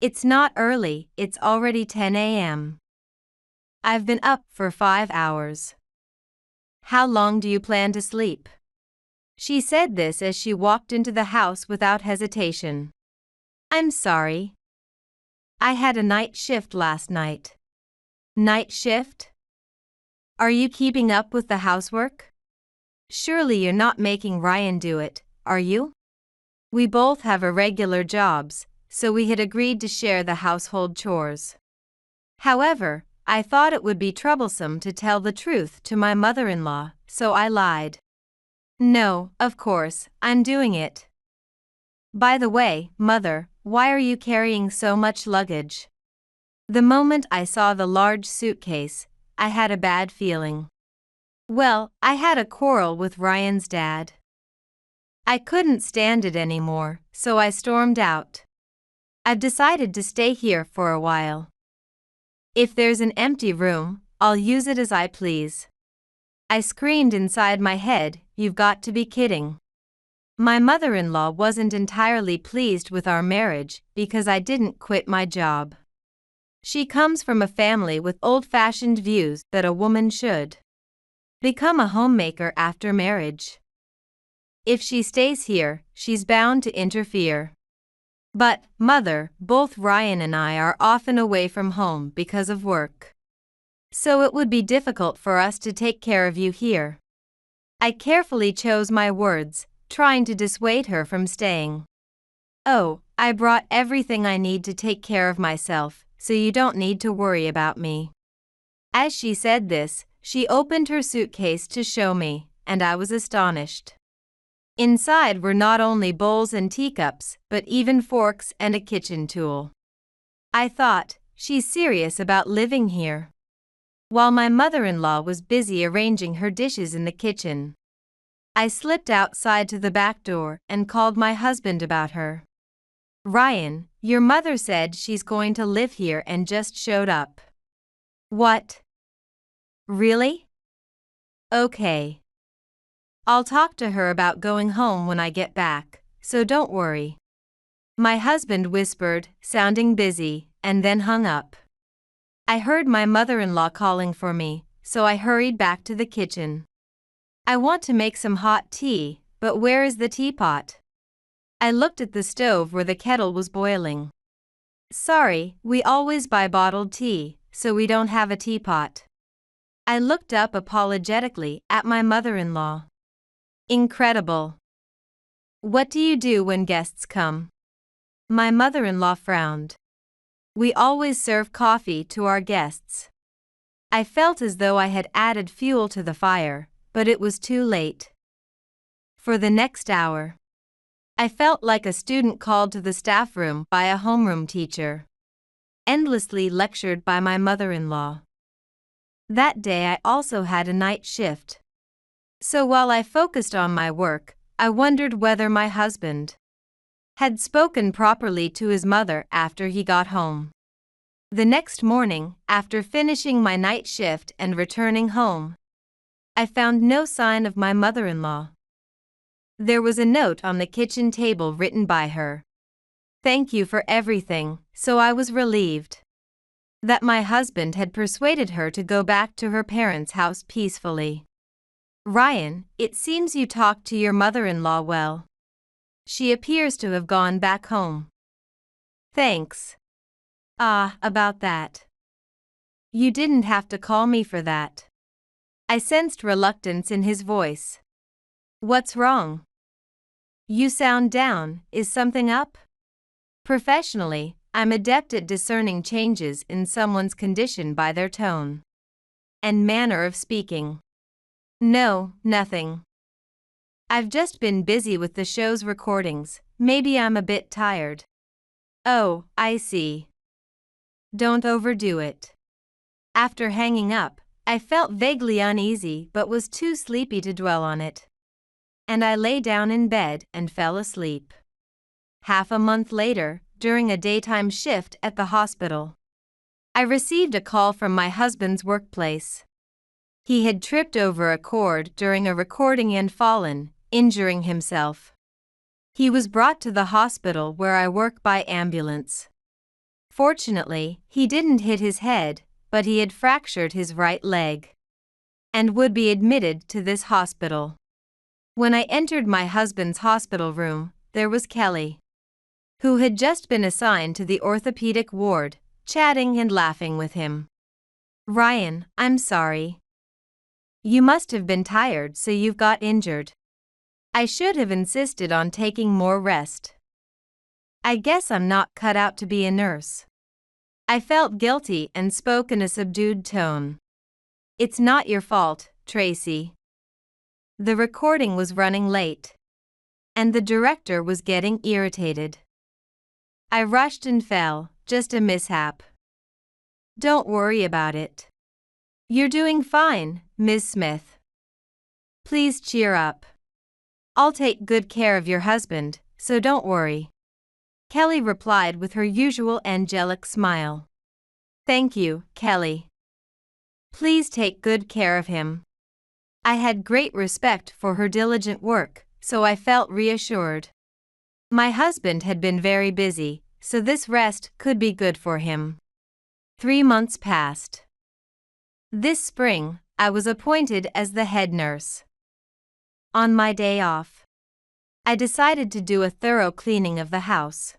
"It's not early, it's already 10 a.m. I've been up for 5 hours. How long do you plan to sleep?" She said this as she walked into the house without hesitation. "I'm sorry. I had a night shift last night." "Night shift? Are you keeping up with the housework? Surely you're not making Ryan do it, are you?" We both have irregular jobs, so we had agreed to share the household chores. However, I thought it would be troublesome to tell the truth to my mother-in-law, so I lied. "No, of course, I'm doing it. By the way, Mother, why are you carrying so much luggage?" The moment I saw the large suitcase, I had a bad feeling. Well, I had a quarrel with Ryan's dad. I couldn't stand it anymore, so I stormed out. I've decided to stay here for a while. If there's an empty room, I'll use it as I please. I screamed inside my head, "You've got to be kidding." My mother-in-law wasn't entirely pleased with our marriage because I didn't quit my job. She comes from a family with old-fashioned views that a woman should become a homemaker after marriage. If she stays here, she's bound to interfere. "But, Mother, both Ryan and I are often away from home because of work. So it would be difficult for us to take care of you here." I carefully chose my words, trying to dissuade her from staying. "Oh, I brought everything I need to take care of myself, so you don't need to worry about me." As she said this, she opened her suitcase to show me, and I was astonished. Inside were not only bowls and teacups, but even forks and a kitchen tool. I thought, she's serious about living here. While my mother-in-law was busy arranging her dishes in the kitchen, I slipped outside to the back door and called my husband about her. "Ryan, your mother said she's going to live here and just showed up." "What? Really? Okay. I'll talk to her about going home when I get back, so don't worry." My husband whispered, sounding busy, and then hung up. I heard my mother-in-law calling for me, so I hurried back to the kitchen. I want to make some hot tea, but where is the teapot? I looked at the stove where the kettle was boiling. Sorry, we always buy bottled tea, so we don't have a teapot. I looked up apologetically at my mother-in-law. Incredible. What do you do when guests come? My mother-in-law frowned. We always serve coffee to our guests. I felt as though I had added fuel to the fire, but it was too late. For the next hour, I felt like a student called to the staff room by a homeroom teacher, endlessly lectured by my mother-in-law. That day I also had a night shift. So while I focused on my work, I wondered whether my husband had spoken properly to his mother after he got home. The next morning, after finishing my night shift and returning home, I found no sign of my mother-in-law. There was a note on the kitchen table written by her. Thank you for everything, so I was relieved that my husband had persuaded her to go back to her parents' house peacefully. Ryan, it seems you talked to your mother-in-law well. She appears to have gone back home. Thanks. About that. You didn't have to call me for that. I sensed reluctance in his voice. What's wrong? You sound down, is something up? Professionally, I'm adept at discerning changes in someone's condition by their tone and manner of speaking. No, nothing. I've just been busy with the show's recordings, maybe I'm a bit tired. Oh, I see. Don't overdo it. After hanging up, I felt vaguely uneasy but was too sleepy to dwell on it. And I lay down in bed and fell asleep. Half a month later, during a daytime shift at the hospital, I received a call from my husband's workplace. He had tripped over a cord during a recording and fallen, injuring himself. He was brought to the hospital where I work by ambulance. Fortunately, he didn't hit his head, but he had fractured his right leg and would be admitted to this hospital. When I entered my husband's hospital room, there was Kelly, who had just been assigned to the orthopedic ward, chatting and laughing with him. Ryan, I'm sorry. You must have been tired, so you've got injured. I should have insisted on taking more rest. I guess I'm not cut out to be a nurse. I felt guilty and spoke in a subdued tone. It's not your fault, Tracy. The recording was running late, and the director was getting irritated. I rushed and fell, just a mishap. Don't worry about it. You're doing fine, Ms. Smith. Please cheer up. I'll take good care of your husband, so don't worry. Kelly replied with her usual angelic smile. Thank you, Kelly. Please take good care of him. I had great respect for her diligent work, so I felt reassured. My husband had been very busy, so this rest could be good for him. 3 months passed. This spring, I was appointed as the head nurse. On my day off, I decided to do a thorough cleaning of the house.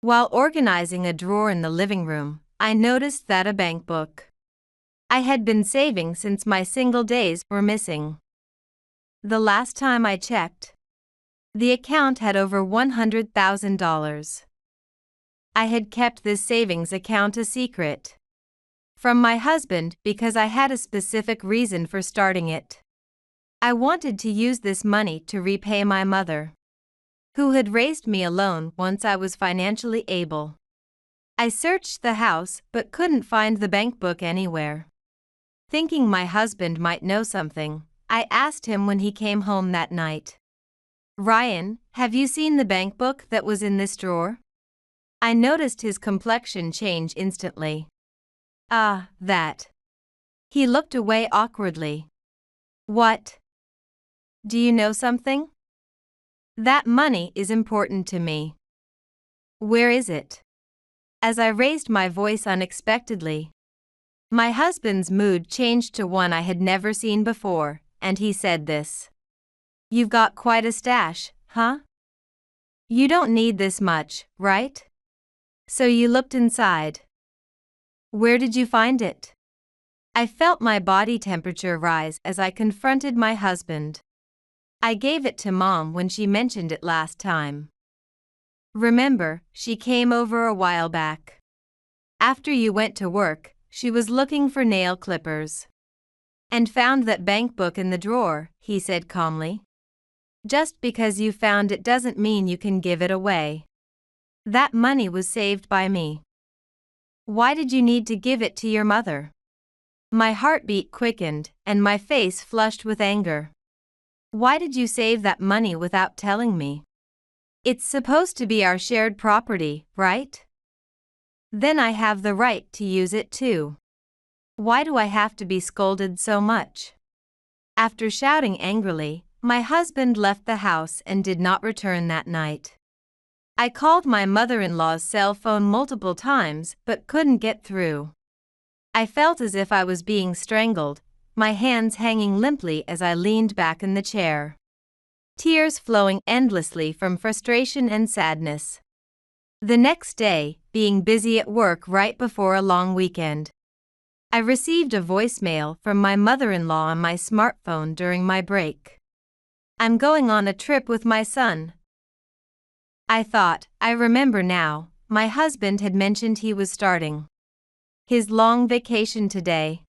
While organizing a drawer in the living room, I noticed that a bank book I had been saving since my single days were missing. The last time I checked, the account had over $100,000. I had kept this savings account a secret from my husband because I had a specific reason for starting it. I wanted to use this money to repay my mother, who had raised me alone once I was financially able. I searched the house but couldn't find the bank book anywhere. Thinking my husband might know something, I asked him when he came home that night. Ryan, have you seen the bank book that was in this drawer? I noticed his complexion change instantly. That. He looked away awkwardly. What? Do you know something? That money is important to me. Where is it? As I raised my voice unexpectedly, my husband's mood changed to one I had never seen before. and he said this. "You've got quite a stash, huh? You don't need this much, right? So you looked inside. Where did you find it?" I felt my body temperature rise as I confronted my husband. "I gave it to Mom when she mentioned it last time. Remember, she came over a while back. After you went to work, she was looking for nail clippers. And found that bank book in the drawer," he said calmly. "Just because you found it doesn't mean you can give it away. That money was saved by me. Why did you need to give it to your mother?" My heartbeat quickened, and my face flushed with anger. "Why did you save that money without telling me? It's supposed to be our shared property, right? Then I have the right to use it too. Why do I have to be scolded so much?" After shouting angrily, my husband left the house and did not return that night. I called my mother-in-law's cell phone multiple times but couldn't get through. I felt as if I was being strangled, my hands hanging limply as I leaned back in the chair. Tears flowing endlessly from frustration and sadness. The next day, being busy at work right before a long weekend, I received a voicemail from my mother-in-law on my smartphone during my break. "I'm going on a trip with my son." I thought, I remember now, my husband had mentioned he was starting his long vacation today.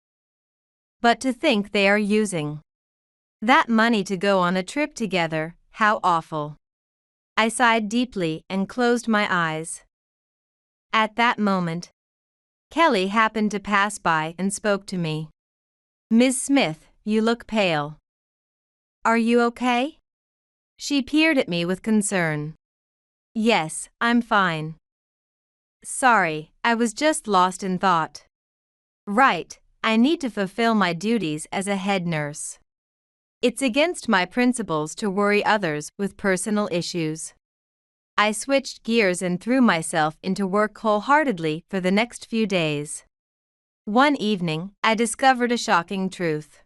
But to think they are using that money to go on a trip together, how awful. I sighed deeply and closed my eyes. At that moment, Kelly happened to pass by and spoke to me. "Ms. Smith, you look pale. Are you okay?" She peered at me with concern. "Yes, I'm fine. Sorry, I was just lost in thought. Right, I need to fulfill my duties as a head nurse. It's against my principles to worry others with personal issues." I switched gears and threw myself into work wholeheartedly for the next few days. One evening, I discovered a shocking truth.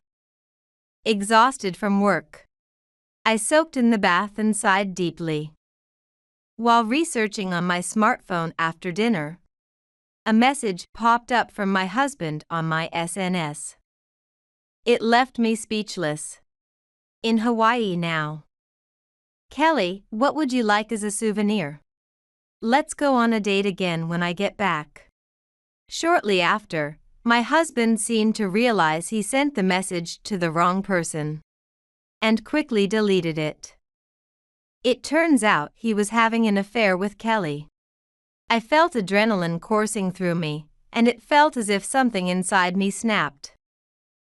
Exhausted from work, I soaked in the bath and sighed deeply. While researching on my smartphone after dinner, a message popped up from my husband on my SNS. It left me speechless. "In Hawaii now. Kelly, what would you like as a souvenir? Let's go on a date again when I get back." Shortly after, my husband seemed to realize he sent the message to the wrong person and quickly deleted it. It turns out he was having an affair with Kelly. I felt adrenaline coursing through me, and it felt as if something inside me snapped.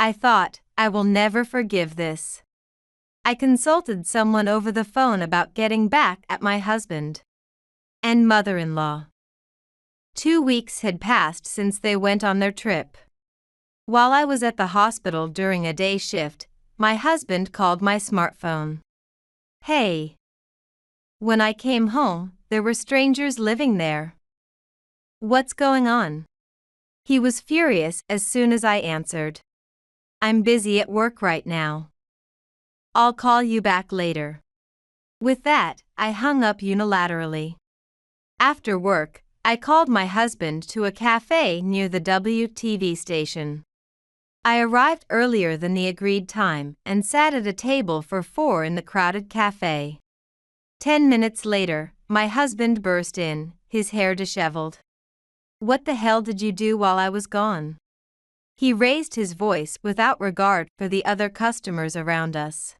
I thought, I will never forgive this. I consulted someone over the phone about getting back at my husband and mother-in-law. 2 weeks had passed since they went on their trip. While I was at the hospital during a day shift, my husband called my smartphone. "Hey." When I came home, there were strangers living there. "What's going on?" He was furious as soon as I answered. "I'm busy at work right now. I'll call you back later." With that, I hung up unilaterally. After work, I called my husband to a cafe near the WTV station. I arrived earlier than the agreed time and sat at a table for 4 in the crowded cafe. 10 minutes later, my husband burst in, his hair disheveled. "What the hell did you do while I was gone?" He raised his voice without regard for the other customers around us,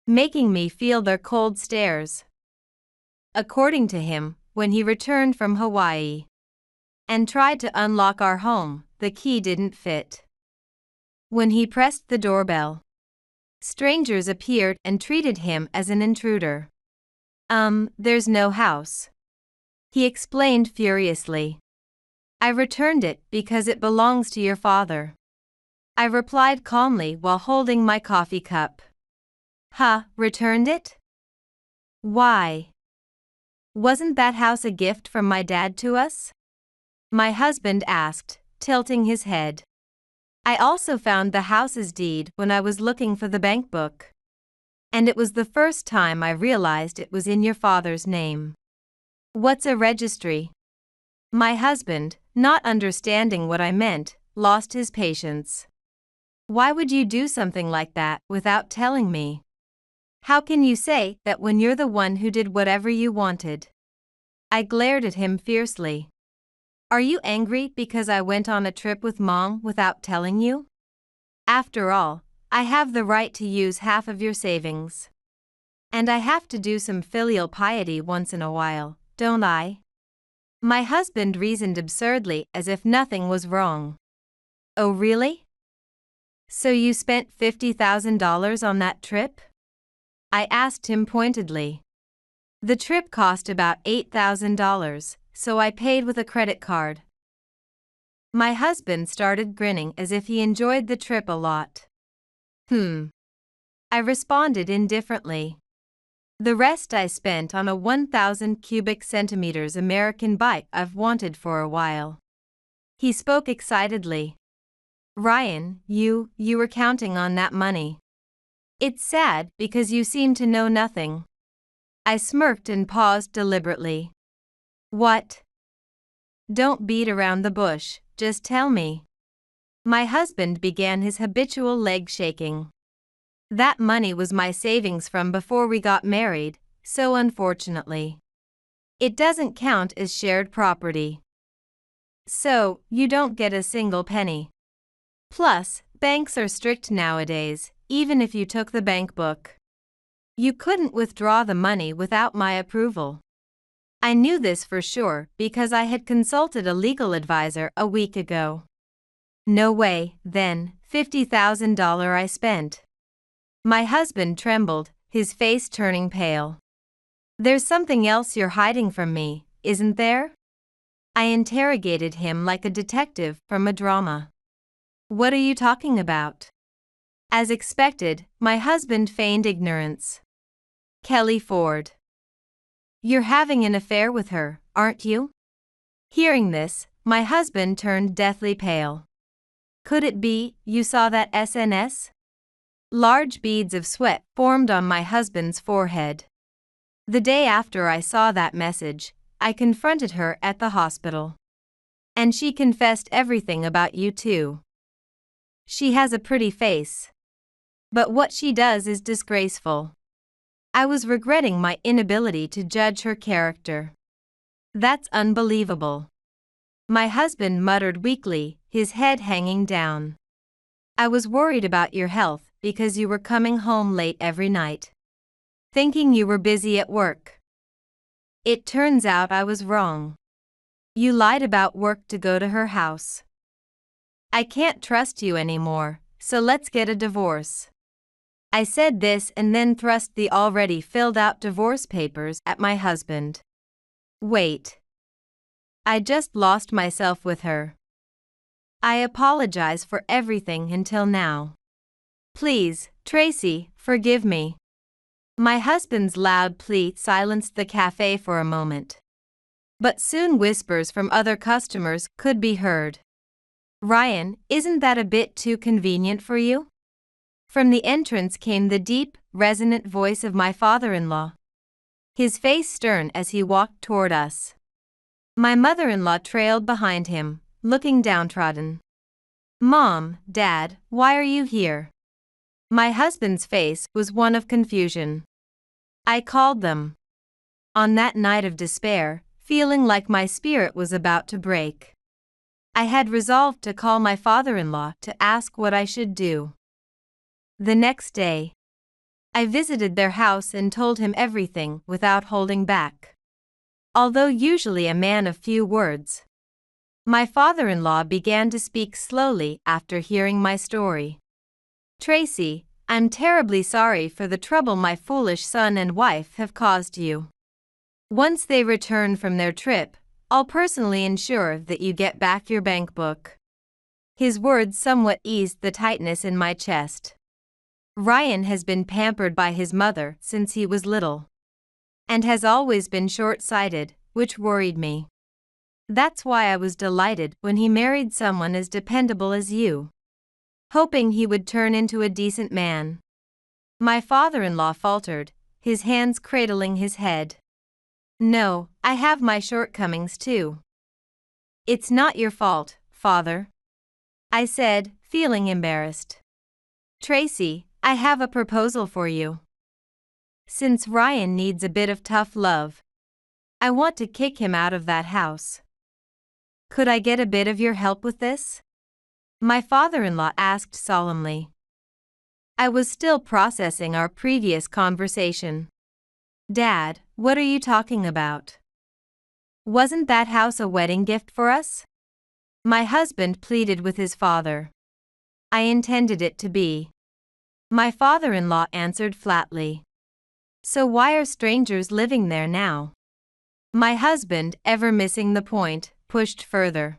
making me feel their cold stares. According to him, when he returned from Hawaii and tried to unlock our home, the key didn't fit. When he pressed the doorbell, strangers appeared and treated him as an intruder. There's no house," he explained furiously. "I returned it because it belongs to your father," I replied calmly while holding my coffee cup. "Huh, returned it? Why? Wasn't that house a gift from my dad to us?" my husband asked, tilting his head. I also found the house's deed when I was looking for the bank book. And it was the first time I realized it was in your father's name. What's a registry? My husband, not understanding what I meant, lost his patience. Why would you do something like that without telling me? How can you say that when you're the one who did whatever you wanted? I glared at him fiercely. Are you angry because I went on a trip with Mom without telling you? After all, I have the right to use half of your savings. And I have to do some filial piety once in a while, don't I? My husband reasoned absurdly as if nothing was wrong. Oh really? So you spent $50,000 on that trip? I asked him pointedly. The trip cost about $8,000, so I paid with a credit card. My husband started grinning as if he enjoyed the trip a lot. I responded indifferently. The rest I spent on a 1,000 cubic centimeters American bike I've wanted for a while. He spoke excitedly. Ryan, you were counting on that money. It's sad because you seem to know nothing. I smirked and paused deliberately. What? Don't beat around the bush, just tell me. My husband began his habitual leg shaking. That money was my savings from before we got married, so unfortunately, it doesn't count as shared property. So, you don't get a single penny. Plus, banks are strict nowadays, even if you took the bank book. You couldn't withdraw the money without my approval. I knew this for sure because I had consulted a legal advisor a week ago. No way, then, $50,000 I spent. My husband trembled, his face turning pale. There's something else you're hiding from me, isn't there? I interrogated him like a detective from a drama. What are you talking about? As expected, my husband feigned ignorance. Kelly Ford. You're having an affair with her, aren't you? Hearing this, my husband turned deathly pale. Could it be you saw that SNS? Large beads of sweat formed on my husband's forehead. The day after I saw that message, I confronted her at the hospital. And she confessed everything about you too. She has a pretty face. But what she does is disgraceful. I was regretting my inability to judge her character. That's unbelievable. My husband muttered weakly, his head hanging down. I was worried about your health because you were coming home late every night, thinking you were busy at work. It turns out I was wrong. You lied about work to go to her house. I can't trust you anymore, so let's get a divorce. I said this and then thrust the already filled out divorce papers at my husband. Wait. I just lost myself with her. I apologize for everything until now. Please, Tracy, forgive me. My husband's loud plea silenced the cafe for a moment. But soon whispers from other customers could be heard. Ryan, isn't that a bit too convenient for you? From the entrance came the deep, resonant voice of my father-in-law. His face stern as he walked toward us. My mother-in-law trailed behind him, looking downtrodden. Mom, Dad, why are you here? My husband's face was one of confusion. I called them. On that night of despair, feeling like my spirit was about to break, I had resolved to call my father-in-law to ask what I should do. The next day, I visited their house and told him everything without holding back. Although usually a man of few words, my father-in-law began to speak slowly after hearing my story. Tracy, I'm terribly sorry for the trouble my foolish son and wife have caused you. Once they return from their trip, I'll personally ensure that you get back your bank book. His words somewhat eased the tightness in my chest. Ryan has been pampered by his mother since he was little, and has always been short-sighted, which worried me. That's why I was delighted when he married someone as dependable as you. hoping he would turn into a decent man. My father-in-law faltered, his hands cradling his head. No, I have my shortcomings too. It's not your fault, father, I said, feeling embarrassed. Tracy, I have a proposal for you. Since Ryan needs a bit of tough love, I want to kick him out of that house. Could I get a bit of your help with this? My father-in-law asked solemnly. I was still processing our previous conversation. Dad, what are you talking about? Wasn't that house a wedding gift for us? My husband pleaded with his father. I intended it to be. My father-in-law answered flatly. So why are strangers living there now? My husband, ever missing the point, pushed further.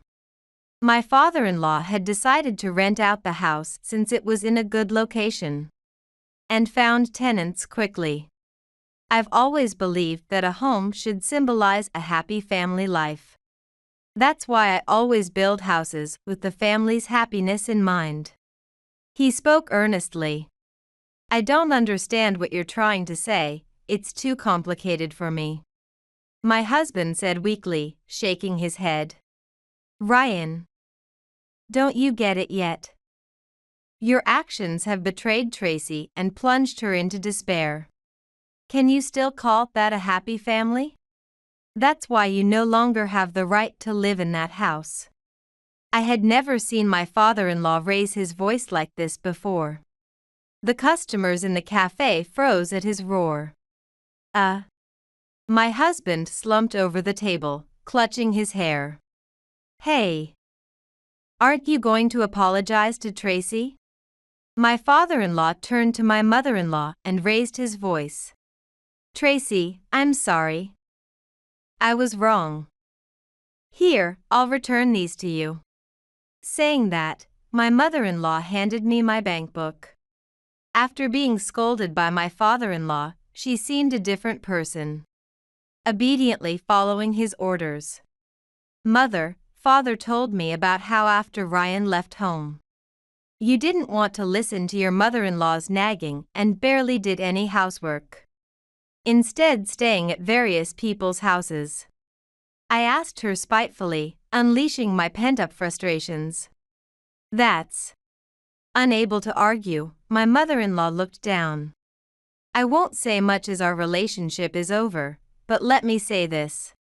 My father-in-law had decided to rent out the house since it was in a good location. And found tenants quickly. I've always believed that a home should symbolize a happy family life. That's why I always build houses with the family's happiness in mind. He spoke earnestly. I don't understand what you're trying to say, it's too complicated for me. My husband said weakly, shaking his head. Ryan, don't you get it yet? Your actions have betrayed Tracy and plunged her into despair. Can you still call that a happy family? That's why you no longer have the right to live in that house. I had never seen my father-in-law raise his voice like this before. The customers in the cafe froze at his roar. My husband slumped over the table, clutching his hair. Hey! Aren't you going to apologize to Tracy? My father-in-law turned to my mother-in-law and raised his voice. Tracy, I'm sorry. I was wrong. Here, I'll return these to you. Saying that, my mother-in-law handed me my bank book. After being scolded by my father-in-law, she seemed a different person. Obediently following his orders. Father told me about how after Ryan left home, you didn't want to listen to your mother-in-law's nagging and barely did any housework. Instead staying at various people's houses. I asked her spitefully, unleashing my pent-up frustrations. That's. Unable to argue, my mother-in-law looked down. I won't say much as our relationship is over, but let me say this.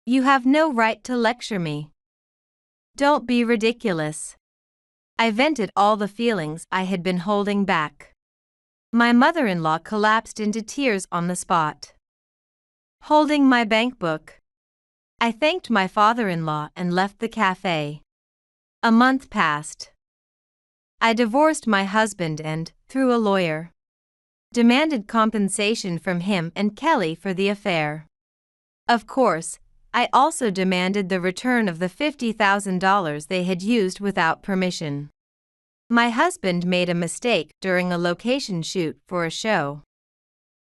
You have no right to lecture me. Don't be ridiculous. I vented all the feelings I had been holding back. My mother-in-law collapsed into tears on the spot. Holding my bank book, I thanked my father-in-law and left the cafe. A month passed. I divorced my husband and, through a lawyer, demanded compensation from him and Kelly for the affair. Of course, I also demanded the return of the $50,000 they had used without permission. My husband made a mistake during a location shoot for a show,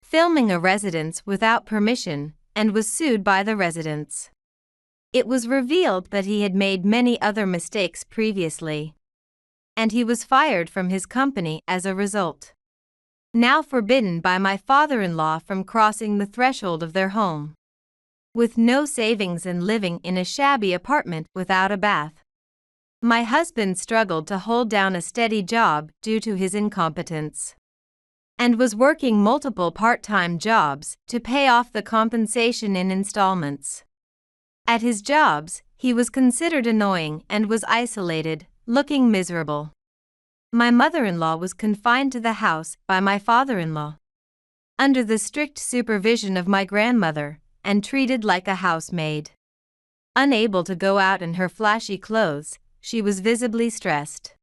filming a residence without permission, and was sued by the residents. It was revealed that he had made many other mistakes previously, and he was fired from his company as a result. Now forbidden by my father-in-law from crossing the threshold of their home. With no savings and living in a shabby apartment without a bath. My husband struggled to hold down a steady job due to his incompetence. And was working multiple part-time jobs to pay off the compensation in installments. At his jobs, he was considered annoying and was isolated, looking miserable. My mother-in-law was confined to the house by my father-in-law, under the strict supervision of my grandmother, and treated like a housemaid. Unable to go out in her flashy clothes, she was visibly stressed.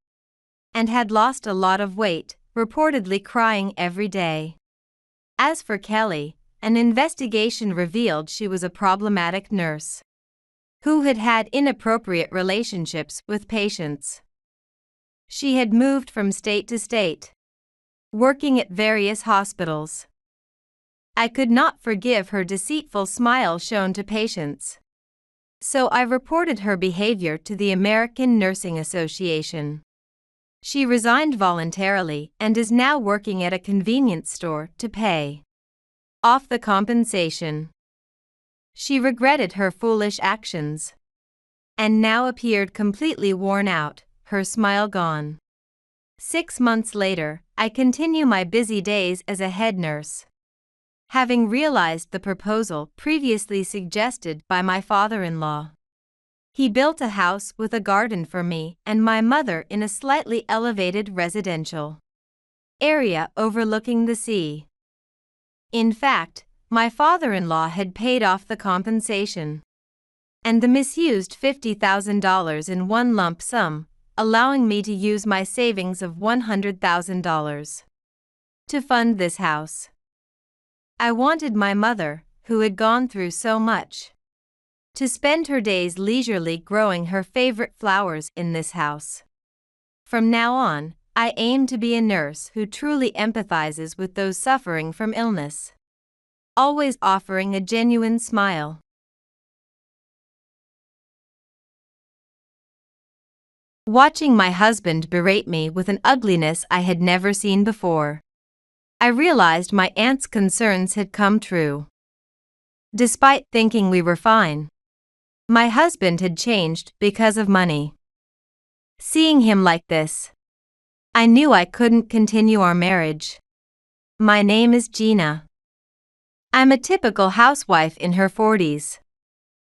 And had lost a lot of weight, reportedly crying every day. As for Kelly, an investigation revealed she was a problematic nurse who had had inappropriate relationships with patients. She had moved from state to state, working at various hospitals. I could not forgive her deceitful smile shown to patients. So I reported her behavior to the American Nursing Association. She resigned voluntarily and is now working at a convenience store to pay off the compensation. She regretted her foolish actions and now appeared completely worn out, her smile gone. 6 months later, I continue my busy days as a head nurse. Having realized the proposal previously suggested by my father-in-law, he built a house with a garden for me and my mother in a slightly elevated residential area overlooking the sea. In fact, my father-in-law had paid off the compensation and the misused $50,000 in one lump sum, allowing me to use my savings of $100,000 to fund this house. I wanted my mother, who had gone through so much, to spend her days leisurely growing her favorite flowers in this house. From now on, I aim to be a nurse who truly empathizes with those suffering from illness, always offering a genuine smile. Watching my husband berate me with an ugliness I had never seen before, I realized my aunt's concerns had come true. Despite thinking we were fine, my husband had changed because of money. Seeing him like this, I knew I couldn't continue our marriage. My name is Gina. I'm a typical housewife in her 40s.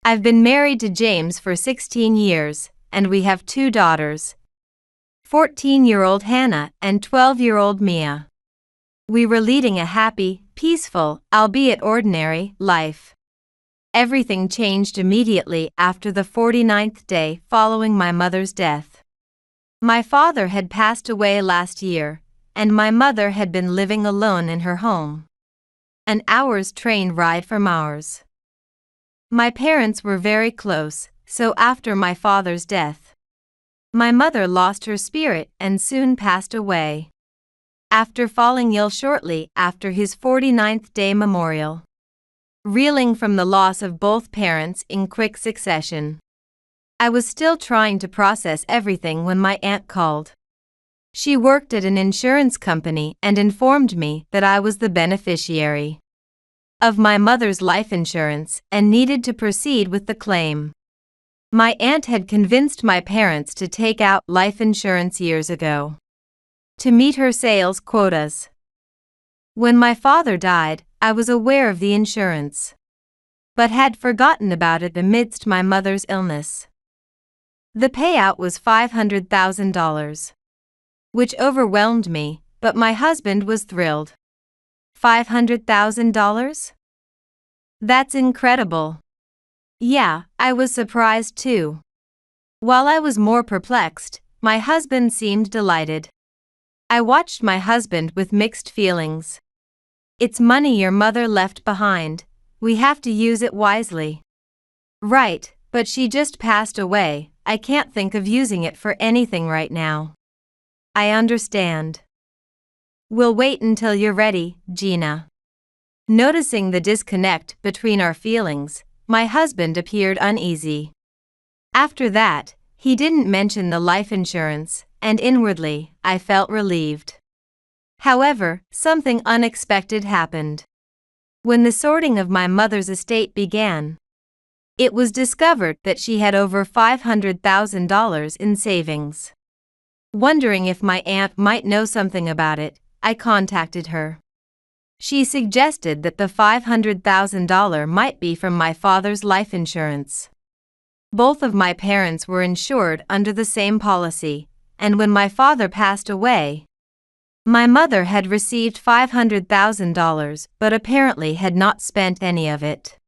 I've been married to James for 16 years, and we have 2 daughters, 14-year-old Hannah and 12-year-old Mia. We were leading a happy, peaceful, albeit ordinary, life. Everything changed immediately after the 49th day following my mother's death. My father had passed away last year, and my mother had been living alone in her home, an hour's train ride from ours. My parents were very close, so after my father's death, my mother lost her spirit and soon passed away, after falling ill shortly after his 49th day memorial. Reeling from the loss of both parents in quick succession, I was still trying to process everything when my aunt called. She worked at an insurance company and informed me that I was the beneficiary of my mother's life insurance and needed to proceed with the claim. My aunt had convinced my parents to take out life insurance years ago to meet her sales quotas. When my father died, I was aware of the insurance, but had forgotten about it amidst my mother's illness. The payout was $500,000, which overwhelmed me, but my husband was thrilled. $500,000? That's incredible. Yeah, I was surprised too. While I was more perplexed, my husband seemed delighted. I watched my husband with mixed feelings. It's money your mother left behind. We have to use it wisely. Right, but she just passed away. I can't think of using it for anything right now. I understand. We'll wait until you're ready, Gina. Noticing the disconnect between our feelings, my husband appeared uneasy. After that, he didn't mention the life insurance, and inwardly, I felt relieved. However, something unexpected happened. When the sorting of my mother's estate began, it was discovered that she had over $500,000 in savings. Wondering if my aunt might know something about it, I contacted her. She suggested that the $500,000 might be from my father's life insurance. Both of my parents were insured under the same policy, and when my father passed away, my mother had received $500,000 but apparently had not spent any of it.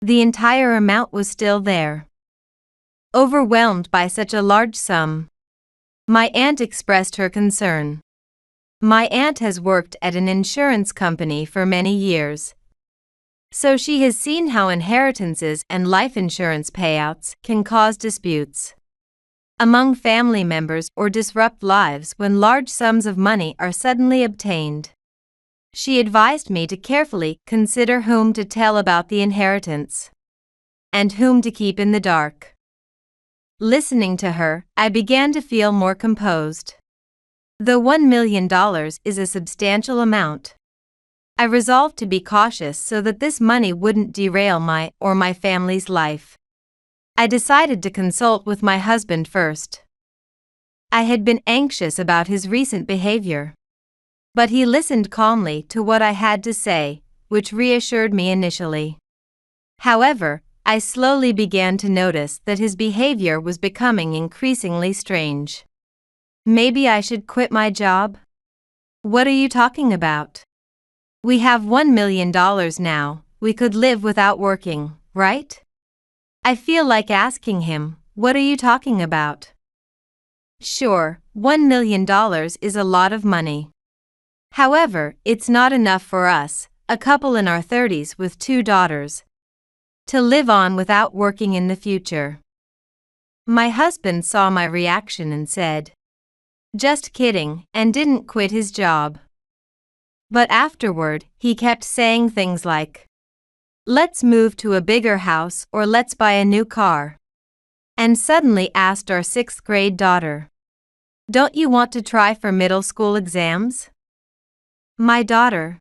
The entire amount was still there. Overwhelmed by such a large sum, my aunt expressed her concern. My aunt has worked at an insurance company for many years, so she has seen how inheritances and life insurance payouts can cause disputes among family members or disrupt lives when large sums of money are suddenly obtained. She advised me to carefully consider whom to tell about the inheritance and whom to keep in the dark. Listening to her, I began to feel more composed. Though $1 million is a substantial amount, I resolved to be cautious so that this money wouldn't derail my or my family's life. I decided to consult with my husband first. I had been anxious about his recent behavior, but he listened calmly to what I had to say, which reassured me initially. However, I slowly began to notice that his behavior was becoming increasingly strange. Maybe I should quit my job? What are you talking about? We have $1 million now, we could live without working, right? I feel like asking him, what are you talking about? Sure, $1 million is a lot of money. However, it's not enough for us, a couple in our 30s with 2 daughters, to live on without working in the future. My husband saw my reaction and said, "Just kidding," and didn't quit his job. But afterward, he kept saying things like, "Let's move to a bigger house or let's buy a new car." And suddenly asked our 6th grade daughter, "Don't you want to try for middle school exams?" My daughter,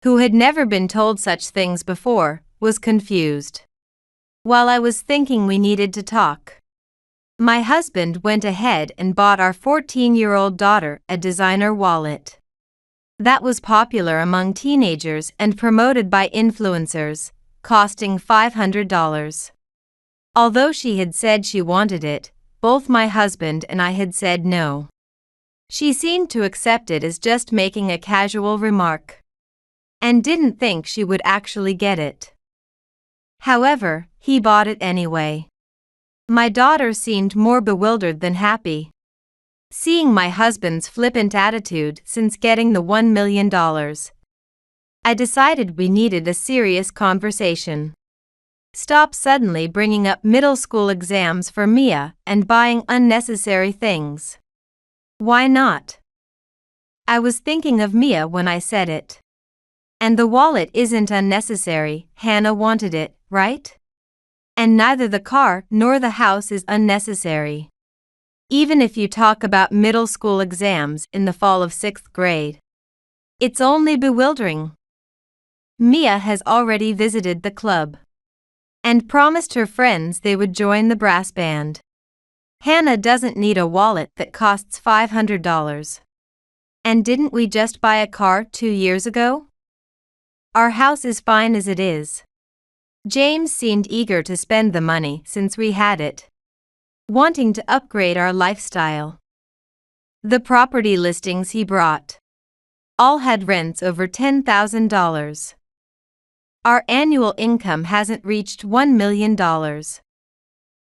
who had never been told such things before, was confused. While I was thinking we needed to talk, my husband went ahead and bought our 14-year-old daughter a designer wallet that was popular among teenagers and promoted by influencers, costing $500. Although she had said she wanted it, both my husband and I had said no. She seemed to accept it as just making a casual remark, and didn't think she would actually get it. However, he bought it anyway. My daughter seemed more bewildered than happy, seeing my husband's flippant attitude since getting the $1 million. I decided we needed a serious conversation. Stop suddenly bringing up middle school exams for Mia and buying unnecessary things. Why not? I was thinking of Mia when I said it. And the wallet isn't unnecessary, Hannah wanted it, right? And neither the car nor the house is unnecessary. Even if you talk about middle school exams in the fall of 6th grade, it's only bewildering. Mia has already visited the club and promised her friends they would join the brass band. Hannah doesn't need a wallet that costs $500. And didn't we just buy a car 2 years ago? Our house is fine as it is. James seemed eager to spend the money since we had it, wanting to upgrade our lifestyle. The property listings he brought all had rents over $10,000. Our annual income hasn't reached $1 million.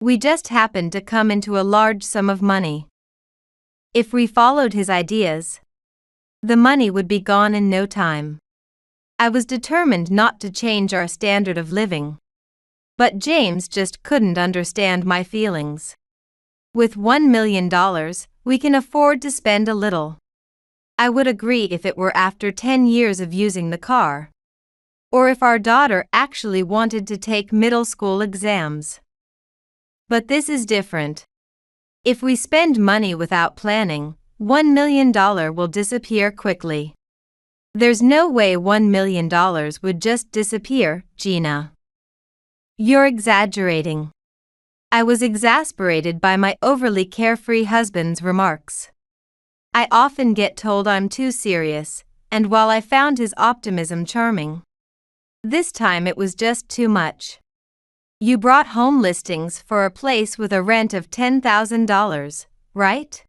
We just happened to come into a large sum of money. If we followed his ideas, the money would be gone in no time. I was determined not to change our standard of living, but James just couldn't understand my feelings. With $1 million, we can afford to spend a little. I would agree if it were after 10 years of using the car, or if our daughter actually wanted to take middle school exams. But this is different. If we spend money without planning, $1 million will disappear quickly. There's no way $1 million would just disappear, Gina. You're exaggerating. I was exasperated by my overly carefree husband's remarks. I often get told I'm too serious, and while I found his optimism charming, this time it was just too much. You brought home listings for a place with a rent of $10,000, right?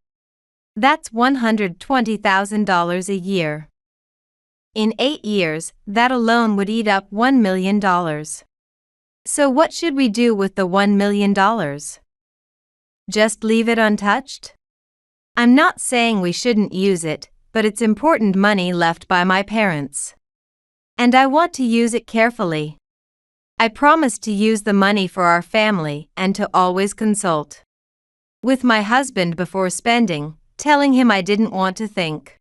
That's $120,000 a year. In 8 years, that alone would eat up $1 million. So what should we do with the $1 million? Just leave it untouched? I'm not saying we shouldn't use it, but it's important money left by my parents. And I want to use it carefully. I promised to use the money for our family and to always consult with my husband before spending, telling him I didn't want to think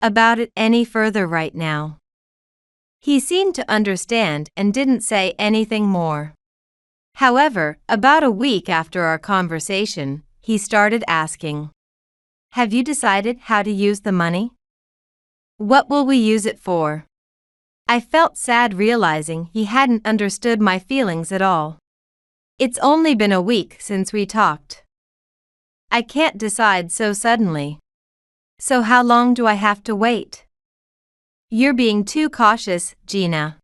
about it any further right now. He seemed to understand and didn't say anything more. However, about a week after our conversation, he started asking, Have you decided how to use the money? What will we use it for? I felt sad realizing he hadn't understood my feelings at all. It's only been a week since we talked. I can't decide so suddenly. So how long do I have to wait? You're being too cautious, Gina.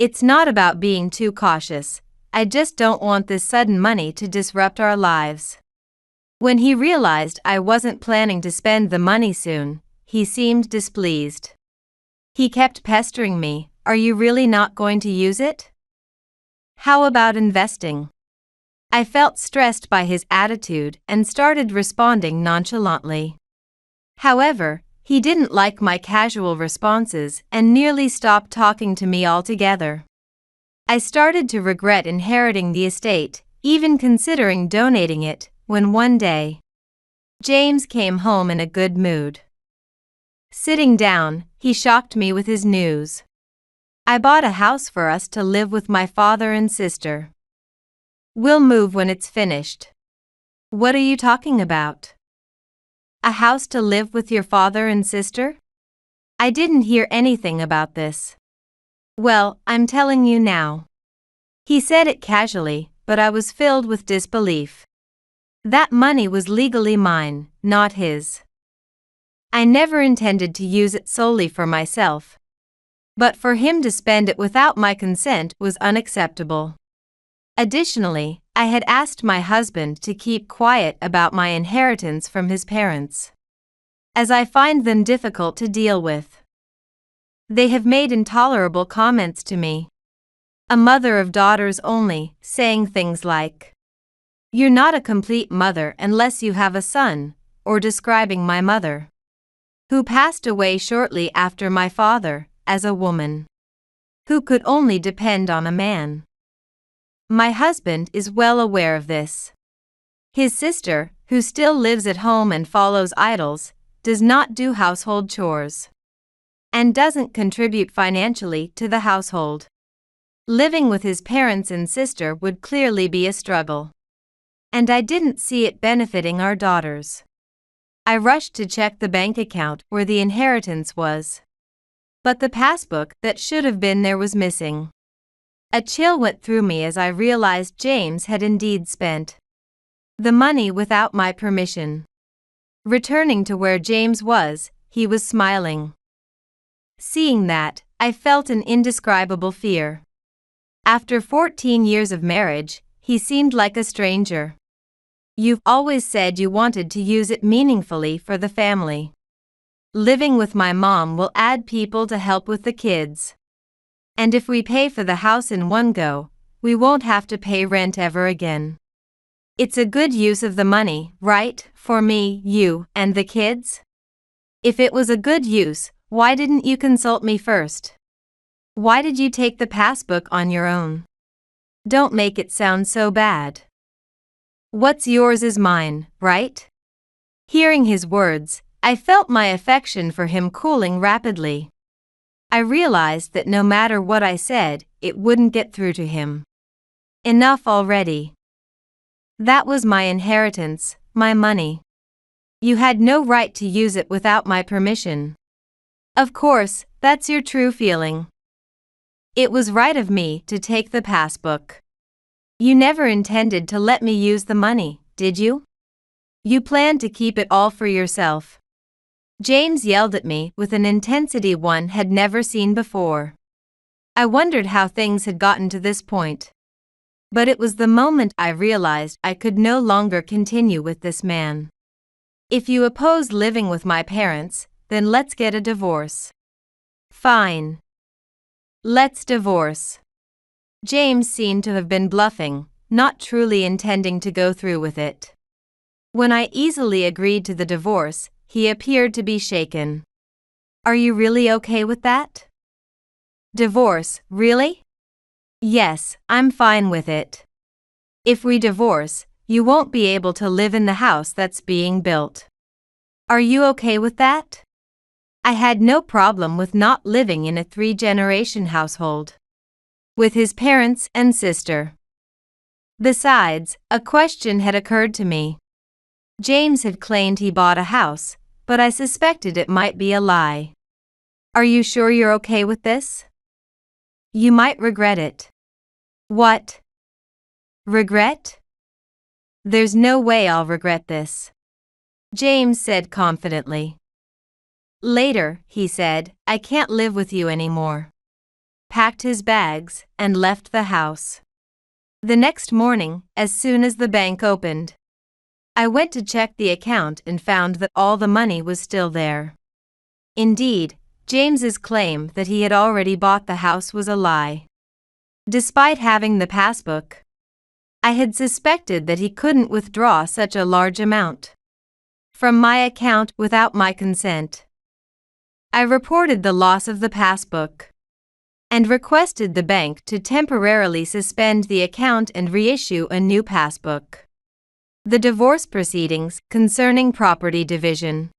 It's not about being too cautious. I just don't want this sudden money to disrupt our lives. When he realized I wasn't planning to spend the money soon, he seemed displeased. He kept pestering me, "Are you really not going to use it? How about investing?" I felt stressed by his attitude and started responding nonchalantly. However, he didn't like my casual responses and nearly stopped talking to me altogether. I started to regret inheriting the estate, even considering donating it, when one day, James came home in a good mood. Sitting down, he shocked me with his news. "I bought a house for us to live with my father and sister. We'll move when it's finished." "What are you talking about? A house to live with your father and sister?" I didn't hear anything about this. "Well, I'm telling you now." He said it casually, but I was filled with disbelief. That money was legally mine, not his. I never intended to use it solely for myself. But for him to spend it without my consent was unacceptable. Additionally, I had asked my husband to keep quiet about my inheritance from his parents, as I find them difficult to deal with. They have made intolerable comments to me. A mother of daughters only, saying things like, "You're not a complete mother unless you have a son," or describing my mother, who passed away shortly after my father, as a woman who could only depend on a man. My husband is well aware of this. His sister, who still lives at home and follows idols, does not do household chores and doesn't contribute financially to the household. Living with his parents and sister would clearly be a struggle, and I didn't see it benefiting our daughters. I rushed to check the bank account where the inheritance was, but the passbook that should have been there was missing. A chill went through me as I realized James had indeed spent the money without my permission. Returning to where James was, he was smiling. Seeing that, I felt an indescribable fear. After 14 years of marriage, he seemed like a stranger. "You've always said you wanted to use it meaningfully for the family. Living with my mom will add people to help with the kids. And if we pay for the house in one go, we won't have to pay rent ever again. It's a good use of the money, right, for me, you, and the kids? If it was a good use, why didn't you consult me first? Why did you take the passbook on your own? Don't make it sound so bad. What's yours is mine, right?" Hearing his words, I felt my affection for him cooling rapidly. I realized that no matter what I said, it wouldn't get through to him. Enough already. That was my inheritance, my money. You had no right to use it without my permission. Of course, that's your true feeling. It was right of me to take the passbook. You never intended to let me use the money, did you? You planned to keep it all for yourself. James yelled at me with an intensity one had never seen before. I wondered how things had gotten to this point. But it was the moment I realized I could no longer continue with this man. "If you oppose living with my parents, then let's get a divorce." "Fine. Let's divorce." James seemed to have been bluffing, not truly intending to go through with it. When I easily agreed to the divorce, he appeared to be shaken. "Are you really okay with that?" "Divorce, really?" "Yes, I'm fine with it. If we divorce, you won't be able to live in the house that's being built. Are you okay with that?" I had no problem with not living in a 3-generation household with his parents and sister. Besides, a question had occurred to me. James had claimed he bought a house, but I suspected it might be a lie. Are you sure you're okay with this? You might regret it. What? Regret? There's no way I'll regret this, James said confidently. Later, he said, I can't live with you anymore. Packed his bags and left the house. The next morning, as soon as the bank opened, I went to check the account and found that all the money was still there. Indeed, James's claim that he had already bought the house was a lie. Despite having the passbook, I had suspected that he couldn't withdraw such a large amount from my account without my consent. I reported the loss of the passbook and requested the bank to temporarily suspend the account and reissue a new passbook. The divorce proceedings concerning property division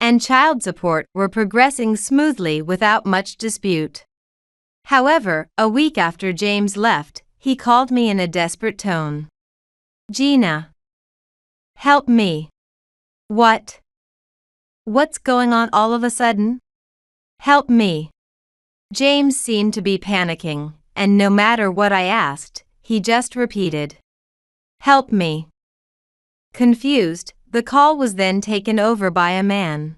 and child support were progressing smoothly without much dispute. However, a week after James left, he called me in a desperate tone. Gina. Help me. What? What's going on all of a sudden? Help me. James seemed to be panicking, and no matter what I asked, he just repeated, help me. Confused, the call was then taken over by a man.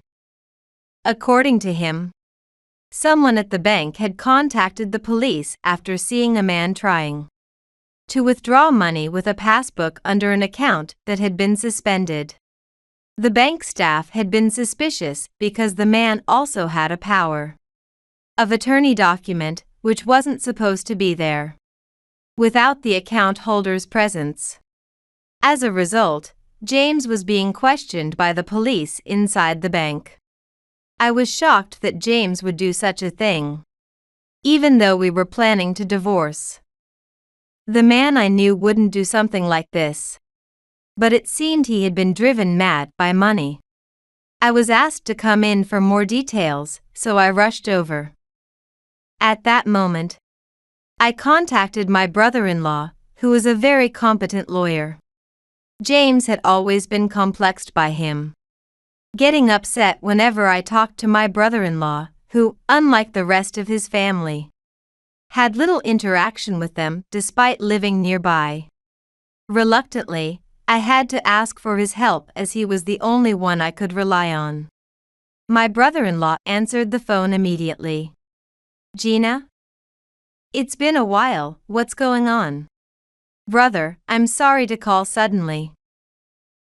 According to him, someone at the bank had contacted the police after seeing a man trying to withdraw money with a passbook under an account that had been suspended. The bank staff had been suspicious because the man also had a power of attorney document which wasn't supposed to be there without the account holder's presence. As a result, James was being questioned by the police inside the bank. I was shocked that James would do such a thing, even though we were planning to divorce. The man I knew wouldn't do something like this, but it seemed he had been driven mad by money. I was asked to come in for more details, so I rushed over. At that moment, I contacted my brother-in-law, who is a very competent lawyer. James had always been complexed by him, getting upset whenever I talked to my brother-in-law, who, unlike the rest of his family, had little interaction with them despite living nearby. Reluctantly, I had to ask for his help as he was the only one I could rely on. My brother-in-law answered the phone immediately. Gina? It's been a while, what's going on? Brother, I'm sorry to call suddenly.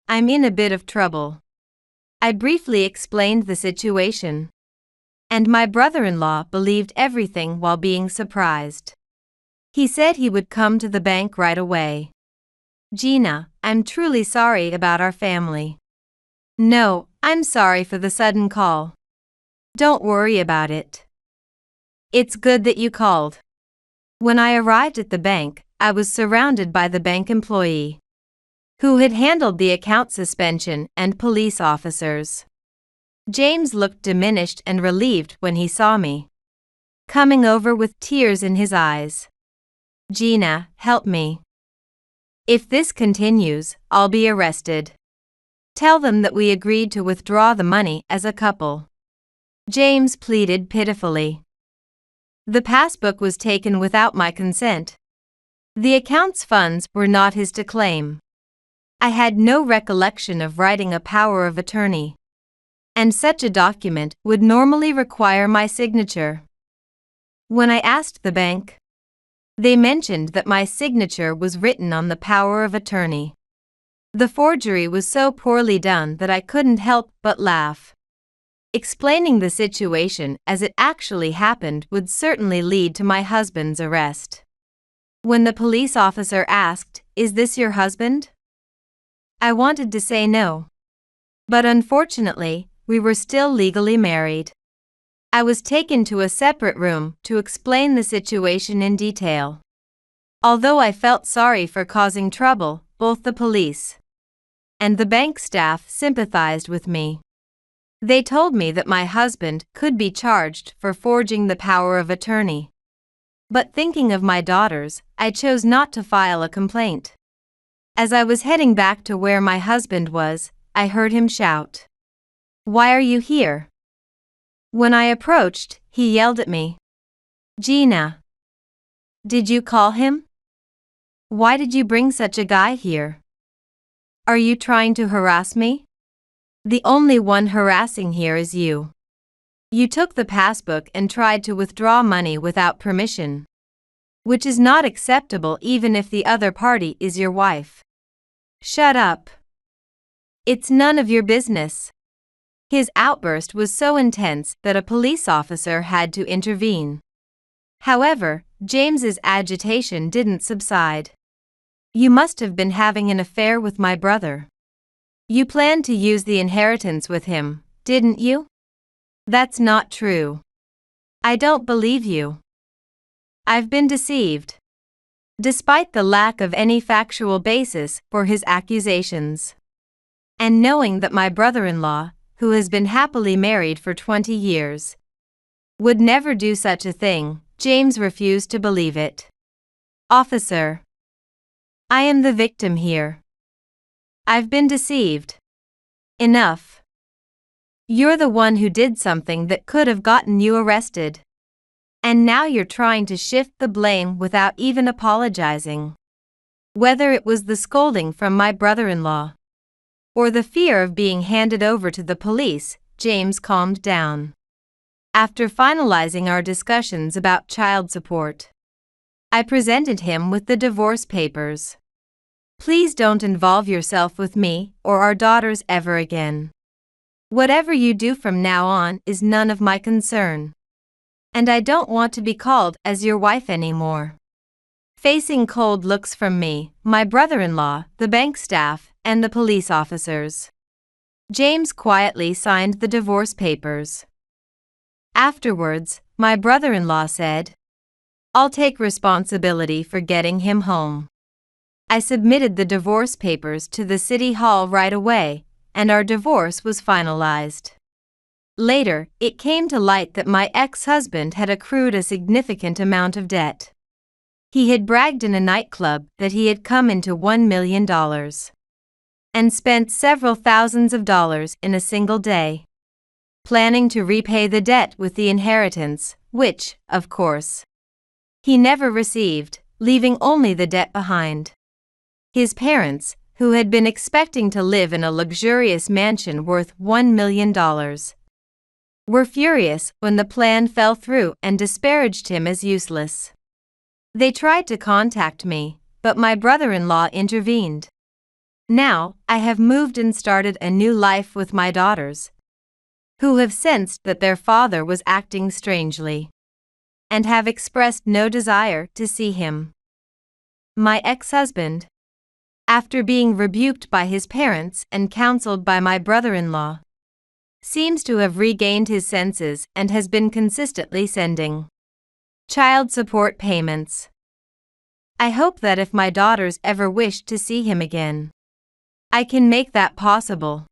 I'm in a bit of trouble. I briefly explained the situation, and my brother-in-law believed everything while being surprised. He said he would come to the bank right away. Gina, I'm truly sorry about our family. No, I'm sorry for the sudden call. Don't worry about it. It's good that you called. When I arrived at the bank, I was surrounded by the bank employee who had handled the account suspension and police officers. James looked diminished and relieved when he saw me, coming over with tears in his eyes. Gina, help me. If this continues, I'll be arrested. Tell them that we agreed to withdraw the money as a couple. James pleaded pitifully. The passbook was taken without my consent. The account's funds were not his to claim. I had no recollection of writing a power of attorney, and such a document would normally require my signature. When I asked the bank, they mentioned that my signature was written on the power of attorney. The forgery was so poorly done that I couldn't help but laugh. Explaining the situation as it actually happened would certainly lead to my husband's arrest. When the police officer asked, "Is this your husband?" I wanted to say no. But unfortunately, we were still legally married. I was taken to a separate room to explain the situation in detail. Although I felt sorry for causing trouble, both the police and the bank staff sympathized with me. They told me that my husband could be charged for forging the power of attorney. But thinking of my daughters, I chose not to file a complaint. As I was heading back to where my husband was, I heard him shout, "Why are you here?" When I approached, he yelled at me, "Gina, did you call him? Why did you bring such a guy here? Are you trying to harass me? The only one harassing here is you. You took the passbook and tried to withdraw money without permission, which is not acceptable even if the other party is your wife. Shut up. It's none of your business." His outburst was so intense that a police officer had to intervene. However, James's agitation didn't subside. "You must have been having an affair with my brother. You planned to use the inheritance with him, didn't you? That's not true. I don't believe you. I've been deceived." Despite the lack of any factual basis for his accusations, and knowing that my brother-in-law, who has been happily married for 20 years, would never do such a thing, James refused to believe it. "Officer, I am the victim here. I've been deceived. Enough. You're the one who did something that could have gotten you arrested. And now you're trying to shift the blame without even apologizing." Whether it was the scolding from my brother-in-law or the fear of being handed over to the police, James calmed down. After finalizing our discussions about child support, I presented him with the divorce papers. "Please don't involve yourself with me or our daughters ever again. Whatever you do from now on is none of my concern. And I don't want to be called as your wife anymore." Facing cold looks from me, my brother-in-law, the bank staff, and the police officers, James quietly signed the divorce papers. Afterwards, my brother-in-law said, "I'll take responsibility for getting him home." I submitted the divorce papers to the city hall right away, and our divorce was finalized. Later, it came to light that my ex-husband had accrued a significant amount of debt. He had bragged in a nightclub that he had come into $1 million and spent several thousands of dollars in a single day, planning to repay the debt with the inheritance, which, of course, he never received, leaving only the debt behind. His parents, who had been expecting to live in a luxurious mansion worth $1 million, were furious when the plan fell through and disparaged him as useless. They tried to contact me, but my brother-in-law intervened. Now, I have moved and started a new life with my daughters, who have sensed that their father was acting strangely, and have expressed no desire to see him. My ex-husband, after being rebuked by his parents and counseled by my brother-in-law, seems to have regained his senses and has been consistently sending child support payments. I hope that if my daughters ever wish to see him again, I can make that possible.